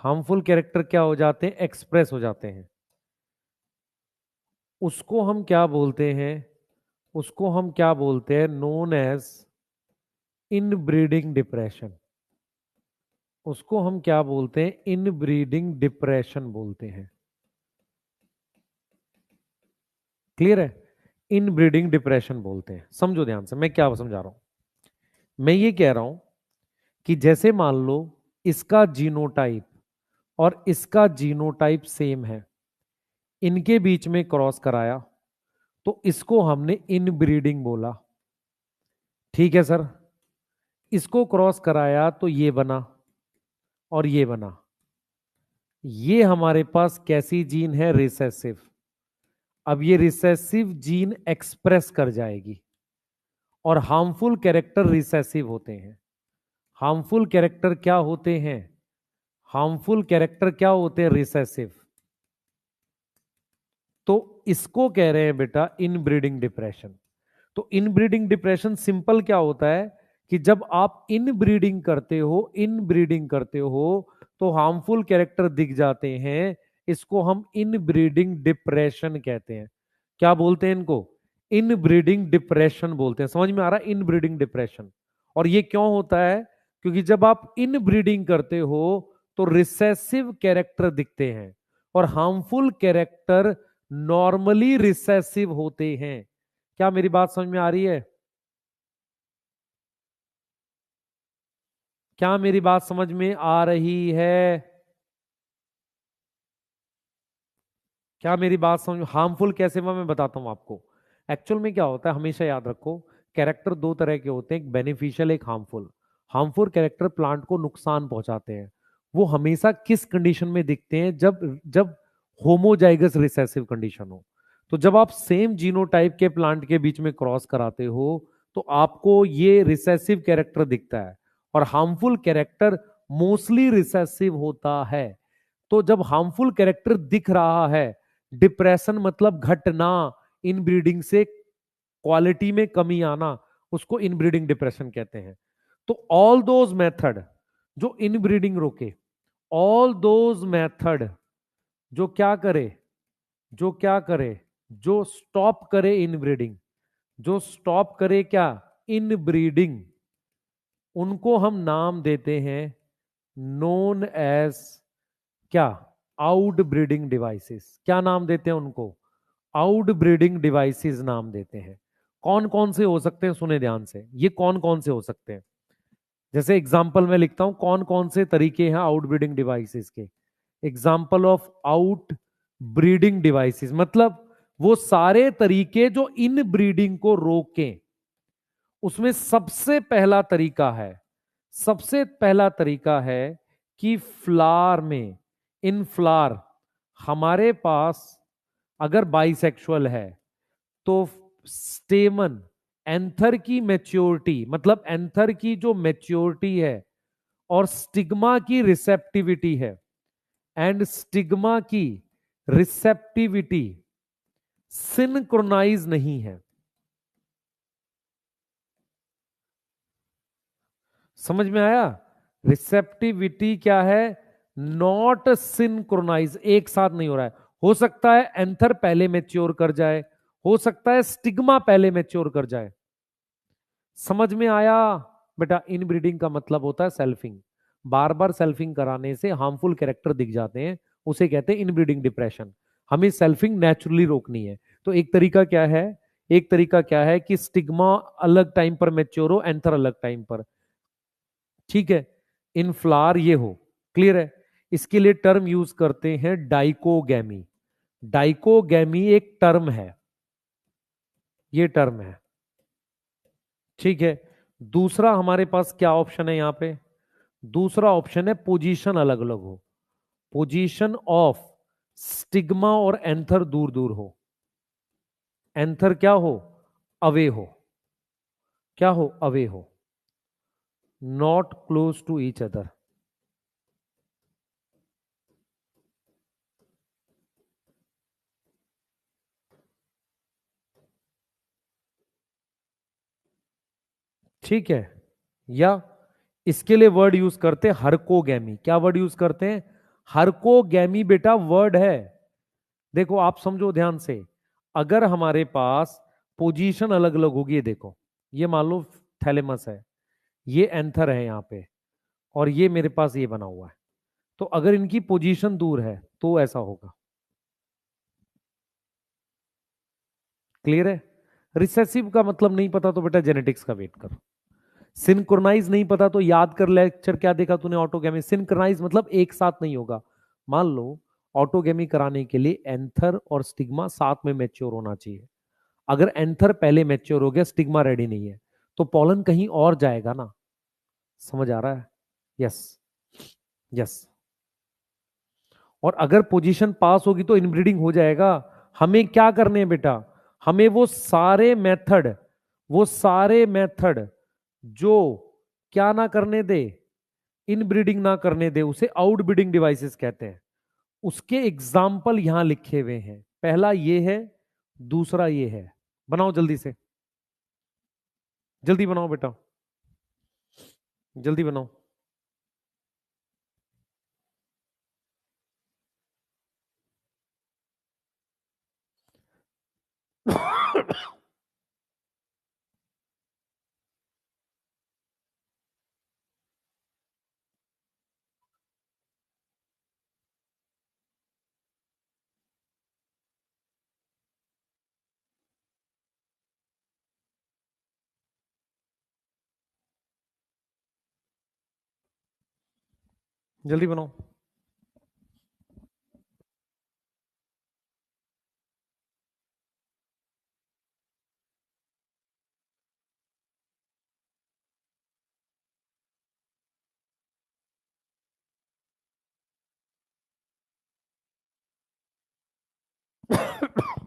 S1: हार्मफुल कैरेक्टर क्या हो जाते हैं, एक्सप्रेस हो जाते हैं। उसको हम क्या बोलते हैं, उसको हम क्या बोलते हैं, नोन एज इनब्रीडिंग डिप्रेशन। उसको हम क्या बोलते हैं, इनब्रीडिंग डिप्रेशन बोलते हैं। क्लियर है? इनब्रीडिंग डिप्रेशन बोलते हैं। समझो ध्यान से मैं क्या समझा रहा हूं। मैं ये कह रहा हूं कि जैसे मान लो इसका जीनोटाइप और इसका जीनोटाइप सेम है, इनके बीच में क्रॉस कराया तो इसको हमने इनब्रीडिंग बोला। ठीक है सर। इसको क्रॉस कराया तो ये बना और ये बना। ये हमारे पास कैसी जीन है, रिसेसिव। अब ये रिसेसिव जीन एक्सप्रेस कर जाएगी और हार्मफुल कैरेक्टर रिसेसिव होते हैं। हार्मफुल कैरेक्टर क्या होते हैं, हार्मफुल कैरेक्टर क्या होते हैं, रिसेसिव। तो इसको कह रहे हैं बेटा इनब्रीडिंग डिप्रेशन। तो इनब्रीडिंग डिप्रेशन सिंपल क्या होता है कि जब आप इनब्रीडिंग करते हो तो हार्मफुल कैरेक्टर दिख जाते हैं। इसको हम इनब्रीडिंग डिप्रेशन कहते हैं। क्या बोलते हैं इनको, इनब्रीडिंग डिप्रेशन बोलते हैं। समझ में आ रहा है, इनब्रीडिंग डिप्रेशन। और ये क्यों होता है, क्योंकि जब आप इनब्रीडिंग करते हो तो रिसेसिव कैरेक्टर दिखते हैं और हार्मफुल कैरेक्टर नॉर्मली रिसेसिव होते हैं। क्या मेरी बात समझ में आ रही है? क्या मेरी बात समझ में आ रही है? क्या मेरी बात समझ, हार्मफुल कैसे हुआ मैं बताता हूं आपको। एक्चुअल में क्या होता है, हमेशा याद रखो, कैरेक्टर दो तरह के होते हैं, एक बेनिफिशियल एक हार्मफुल। हार्मफुल कैरेक्टर प्लांट को नुकसान पहुंचाते हैं। वो हमेशा किस कंडीशन में दिखते हैं, जब जब होमोजाइगस रिसेसिव कंडीशन हो। तो जब आप सेम जीनोटाइप के प्लांट के बीच में क्रॉस कराते हो तो आपको ये रिसेसिव कैरेक्टर दिखता है और हार्मफुल कैरेक्टर मोस्टली रिसेसिव होता है। तो जब हार्मफुल कैरेक्टर दिख रहा है, डिप्रेशन मतलब घटना, इनब्रीडिंग से क्वालिटी में कमी आना, उसको इनब्रीडिंग डिप्रेशन कहते हैं। तो ऑल दोज मेथड जो इनब्रीडिंग रोके, ऑल दोज मेथड जो क्या करे, जो क्या करे, जो स्टॉप करे इनब्रीडिंग, जो स्टॉप करे क्या, इनब्रीडिंग, उनको हम नाम देते हैं नोन एज क्या, आउट ब्रीडिंग डिवाइसेस। क्या नाम देते हैं उनको, आउट ब्रीडिंग डिवाइसेस नाम देते हैं। कौन कौन से हो सकते हैं, सुने ध्यान से, ये कौन कौन से हो सकते हैं। जैसे एग्जांपल में लिखता हूं कौन कौन से तरीके हैं आउट ब्रीडिंग डिवाइसेस के। Example of out breeding devices मतलब वो सारे तरीके जो इन ब्रीडिंग को रोकें। उसमें सबसे पहला तरीका है, सबसे पहला तरीका है कि फ्लावर में, इन फ्लावर हमारे पास अगर बाइसेक्सुअल है तो स्टेमन, एंथर की मैच्योरिटी, मतलब एंथर की जो मैच्योरिटी है और स्टिग्मा की रिसेप्टिविटी है, एंड स्टिग्मा की रिसेप्टिविटी सिंक्रोनाइज नहीं है। समझ में आया? रिसेप्टिविटी क्या है, नॉट सिंक्रोनाइज, एक साथ नहीं हो रहा है। हो सकता है एंथर पहले मैच्योर कर जाए, हो सकता है स्टिग्मा पहले मैच्योर कर जाए। समझ में आया? बेटा इनब्रीडिंग का मतलब होता है सेल्फिंग। बार बार सेल्फिंग कराने से हार्मफुल कैरेक्टर दिख जाते हैं, उसे कहते हैं इनब्रीडिंग डिप्रेशन। हमें सेल्फिंग नेचुरली रोकनी है। तो एक तरीका क्या है, एक तरीका क्या है कि स्टिग्मा अलग टाइम पर मैच्योर हो, एंथर अलग टाइम पर, ठीक है, इन फ्लावर ये हो, क्लियर है। इसके लिए टर्म यूज करते हैं डाइकोगैमी। डाइकोगैमी एक टर्म है, ये टर्म है, ठीक है। दूसरा हमारे पास क्या ऑप्शन है यहां पे, दूसरा ऑप्शन है पोजीशन अलग अलग हो, पोजीशन ऑफ स्टिग्मा और एंथर दूर दूर हो, एंथर क्या हो, अवे हो, क्या हो, अवे हो, not close to each other. ठीक है, या इसके लिए वर्ड यूज करते हैं हरकोगैमी। क्या वर्ड यूज करते हैं, हरकोगैमी बेटा वर्ड है। देखो आप समझो ध्यान से, अगर हमारे पास पोजीशन अलग अलग होगी, ये देखो, ये मान लो थैलेमस है, ये एंथर है यहां पे, और ये मेरे पास ये बना हुआ है, तो अगर इनकी पोजीशन दूर है तो ऐसा होगा, क्लियर है। रिसेसिव का मतलब नहीं पता तो बेटा जेनेटिक्स का वेट करो। सिंक्रोनाइज नहीं पता तो याद कर, लेक्चर क्या देखा तूने ऑटोगेमी। सिंक्रोनाइज मतलब एक साथ नहीं होगा। मान लो ऑटोगेमी कराने के लिए एंथर और स्टिग्मा साथ में मैच्योर होना चाहिए, अगर एंथर पहले मैच्योर हो गया, स्टिग्मा रेडी नहीं है, तो पॉलन कहीं और जाएगा ना, समझ आ रहा है। Yes, yes. और अगर पोजीशन पास होगी तो इनब्रीडिंग हो जाएगा। हमें क्या करने हैं बेटा, हमें वो सारे मेथड जो क्या ना करने दे, इनब्रीडिंग ना करने दे, उसे आउटब्रीडिंग डिवाइसेस कहते हैं। उसके एग्जाम्पल यहां लिखे हुए हैं, पहला ये है, दूसरा ये है। बनाओ जल्दी से, जल्दी बनाओ बेटा, जल्दी बनाओ। जल्दी बनाओ।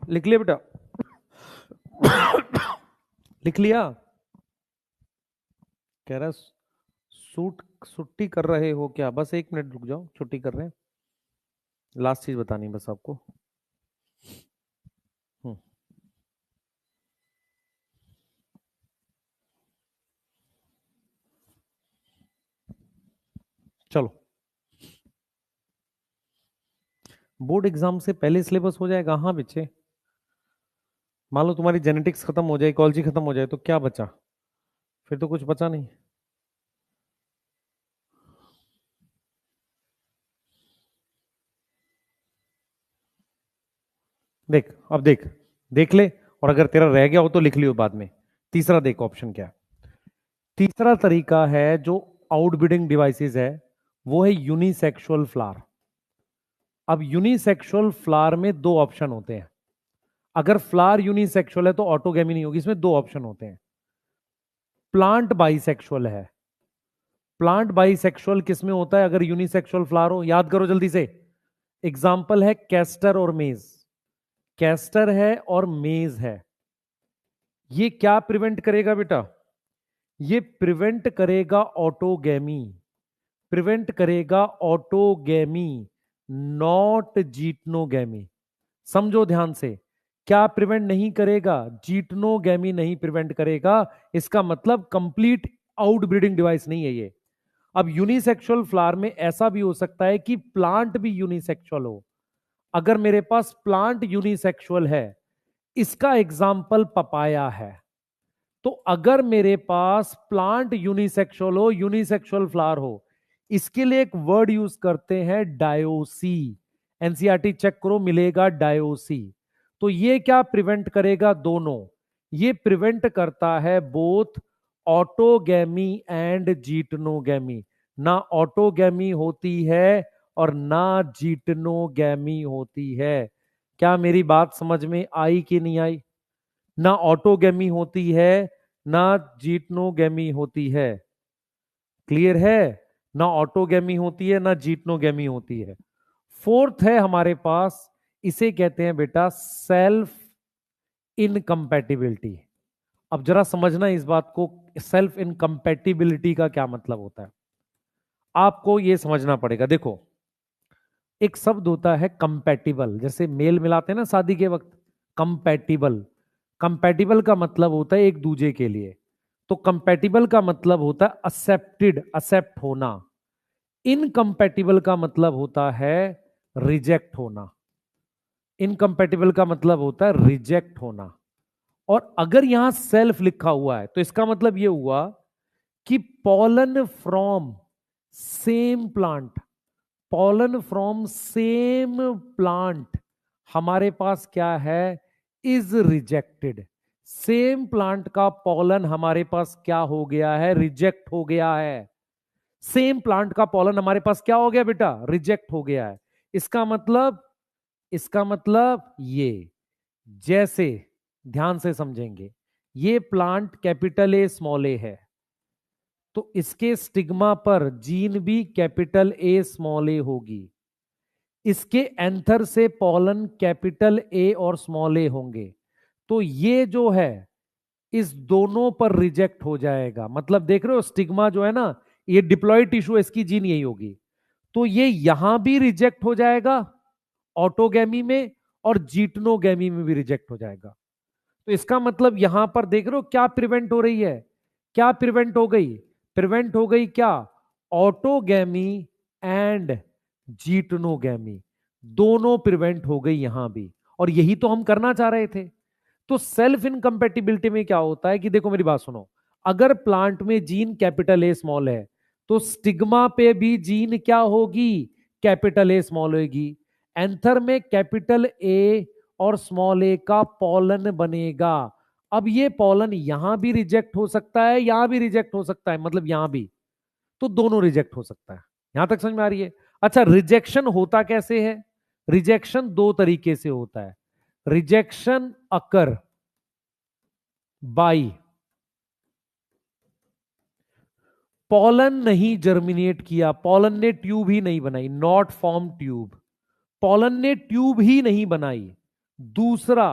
S1: लिख लिया बेटा, लिख लिया। कह रहा सूट छुट्टी कर रहे हो क्या, बस 1 मिनट रुक जाओ, छुट्टी कर रहे हैं, लास्ट चीज बतानी बस आपको। हम्म, चलो, बोर्ड एग्जाम से पहले सिलेबस हो जाएगा, हाँ बच्चे। मान लो तुम्हारी जेनेटिक्स खत्म हो जाए, इकोलॉजी खत्म हो जाए, तो क्या बचा, फिर तो कुछ बचा नहीं। देख, अब देख, देख ले, और अगर तेरा रह गया हो तो लिख लियो बाद में। तीसरा देख ऑप्शन क्या है। तीसरा तरीका है जो आउटब्रीडिंग डिवाइसेस है, वो है यूनिसेक्सुअल फ्लावर। अब यूनिसेक्सुअल फ्लावर में दो ऑप्शन होते हैं। अगर फ्लावर यूनिसेक्सुअल है तो ऑटोगेमी नहीं होगी, इसमें दो ऑप्शन होते हैं। प्लांट बाइसेक्सुअल है, प्लांट बाइसेक्सुअल किसमें होता है, अगर यूनिसेक्सुअल फ्लावर हो, याद करो जल्दी से। एग्जाम्पल है कैस्टर और मेज, कैस्टर है और मेज है। ये क्या प्रिवेंट करेगा बेटा, ये प्रिवेंट करेगा ऑटोगेमी, प्रिवेंट करेगा ऑटोगेमी, नॉट जीटनोगेमी। समझो ध्यान से, क्या प्रिवेंट नहीं करेगा, जीटनोगेमी नहीं प्रिवेंट करेगा। इसका मतलब कंप्लीट आउटब्रीडिंग डिवाइस नहीं है ये। अब यूनिसेक्सुअल फ्लावर में ऐसा भी हो सकता है कि प्लांट भी यूनिसेक्सुअल हो। अगर मेरे पास प्लांट यूनिसेक्सुअल है, इसका एग्जाम्पल पपाया है, तो अगर मेरे पास प्लांट यूनिसेक्सुअल हो, यूनिसेक्सुअल फ्लावर हो, इसके लिए एक वर्ड यूज करते हैं डायोसी। एनसीईआरटी चेक करो, मिलेगा डायोसी। तो ये क्या प्रिवेंट करेगा, दोनों, ये प्रिवेंट करता है बोथ ऑटोगैमी एंड जीटनोगैमी। ना ऑटोगैमी होती है और ना जीटनोगैमी होती है। क्या मेरी बात समझ में आई कि नहीं आई? ना ऑटोगैमी होती है ना जीटनोगैमी होती है। क्लियर है? ना ऑटोगैमी होती है ना जीटनोगैमी होती है। फोर्थ है हमारे पास, इसे कहते हैं बेटा सेल्फ इनकम्पैटिबिलिटी। अब जरा समझना इस बात को, सेल्फ इनकम्पैटिबिलिटी का क्या मतलब होता है आपको ये समझना पड़ेगा। देखो, एक शब्द होता है कंपैटिबल, जैसे मेल मिलाते हैं ना शादी के वक्त, कंपैटिबल। कंपैटिबल का मतलब होता है एक दूजे के लिए। तो कंपैटिबल का मतलब होता है एक्सेप्टेड, एक्सेप्ट होना। इनकम्पैटिबल का मतलब होता है रिजेक्ट होना। इनकम्पैटिबल का मतलब होता है रिजेक्ट होना। और अगर यहां सेल्फ लिखा हुआ है तो इसका मतलब यह हुआ कि pollen from same plant, pollen from same plant हमारे पास क्या है, इज रिजेक्टेड। सेम प्लांट का पॉलन हमारे पास क्या हो गया है, रिजेक्ट हो गया है। सेम प्लांट का पॉलन हमारे पास क्या हो गया बेटा, रिजेक्ट हो गया है। इसका मतलब, इसका मतलब ये, जैसे ध्यान से समझेंगे, ये प्लांट कैपिटल ए स्मॉल ए है, तो इसके स्टिग्मा पर जीन भी कैपिटल ए स्मॉल ए होगी। इसके एंथर से पॉलन कैपिटल ए और स्मॉल ए होंगे। तो ये जो है इस दोनों पर रिजेक्ट हो जाएगा। मतलब देख रहे हो स्टिग्मा जो है ना, ये डिप्लॉयड टिश्यू है, इसकी जीन यही होगी। तो ये यहां भी रिजेक्ट हो जाएगा ऑटोगैमी में, और जीटनोगैमी में भी रिजेक्ट हो जाएगा। तो इसका मतलब यहां पर देख रहे हो क्या प्रिवेंट हो रही है, क्या प्रिवेंट हो गई, प्रिवेंट हो गई क्या, ऑटोगैमी एंड जीटनोगैमी, दोनों प्रिवेंट हो गई यहां भी। और यही तो हम करना चाह रहे थे। तो सेल्फ इनकम्पेटिबिलिटी में क्या होता है कि देखो मेरी बात सुनो, अगर प्लांट में जीन कैपिटल ए स्मॉल है तो स्टिग्मा पे भी जीन क्या होगी, कैपिटल ए स्मॉल होगी। एंथर में कैपिटल ए और स्मॉल ए का पॉलन बनेगा। अब ये पॉलन यहां भी रिजेक्ट हो सकता है, यहां भी रिजेक्ट हो सकता है, मतलब यहां भी, तो दोनों रिजेक्ट हो सकता है। यहां तक समझ में आ रही है? अच्छा, रिजेक्शन होता कैसे है? रिजेक्शन दो तरीके से होता है। रिजेक्शन अकर बाई, पॉलन नहीं जर्मिनेट किया, पॉलन ने ट्यूब ही नहीं बनाई, नॉट फॉर्म ट्यूब, पॉलन ने ट्यूब ही नहीं बनाई। दूसरा,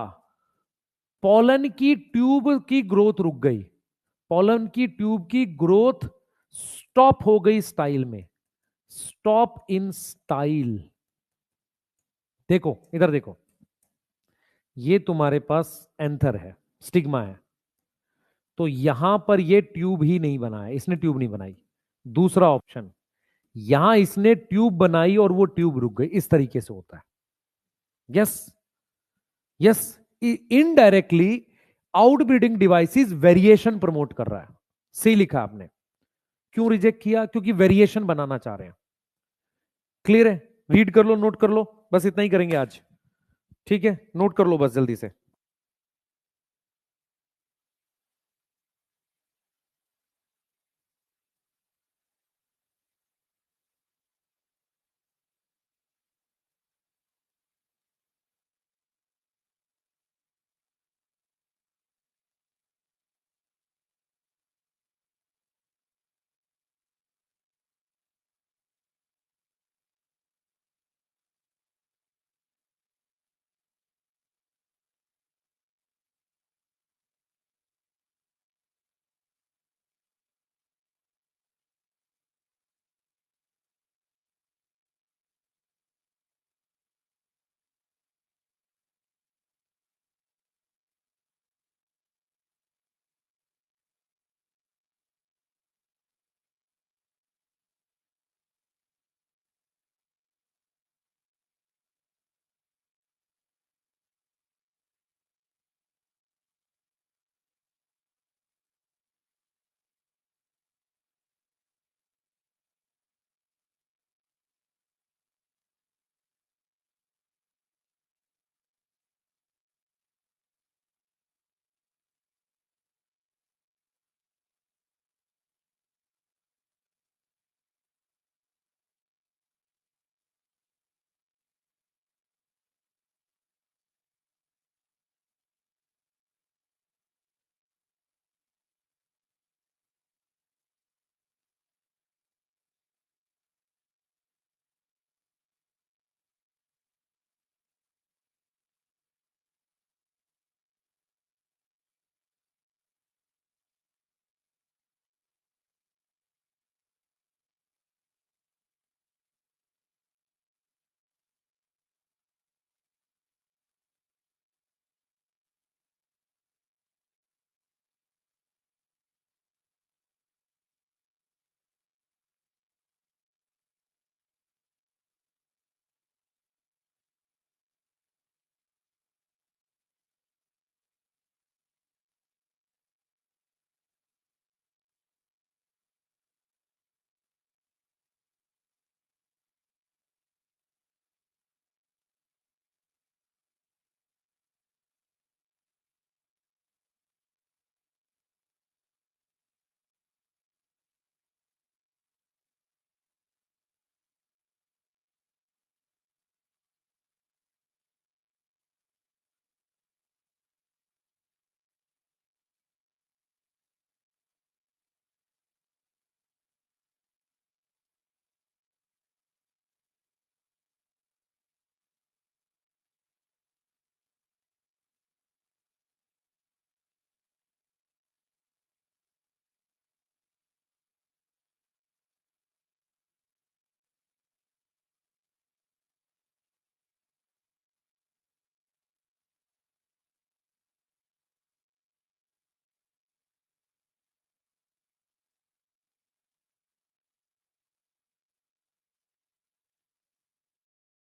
S1: पॉलन की ट्यूब की ग्रोथ रुक गई, पॉलन की ट्यूब की ग्रोथ स्टॉप हो गई स्टाइल में, स्टॉप इन स्टाइल। देखो इधर देखो, ये तुम्हारे पास एंथर है, स्टिग्मा है, तो यहां पर ये ट्यूब ही नहीं बना है, इसने ट्यूब नहीं बनाई। दूसरा ऑप्शन, यहां इसने ट्यूब बनाई और वो ट्यूब रुक गई, इस तरीके से होता है। Yes, yes, indirectly outbreeding devices variation promote कर रहा है। सही लिखा आपने। क्यों रिजेक्ट किया? क्योंकि वेरिएशन बनाना चाह रहे हैं। क्लियर है? रीड कर लो, नोट कर लो, बस इतना ही करेंगे आज। ठीक है, नोट कर लो बस जल्दी से।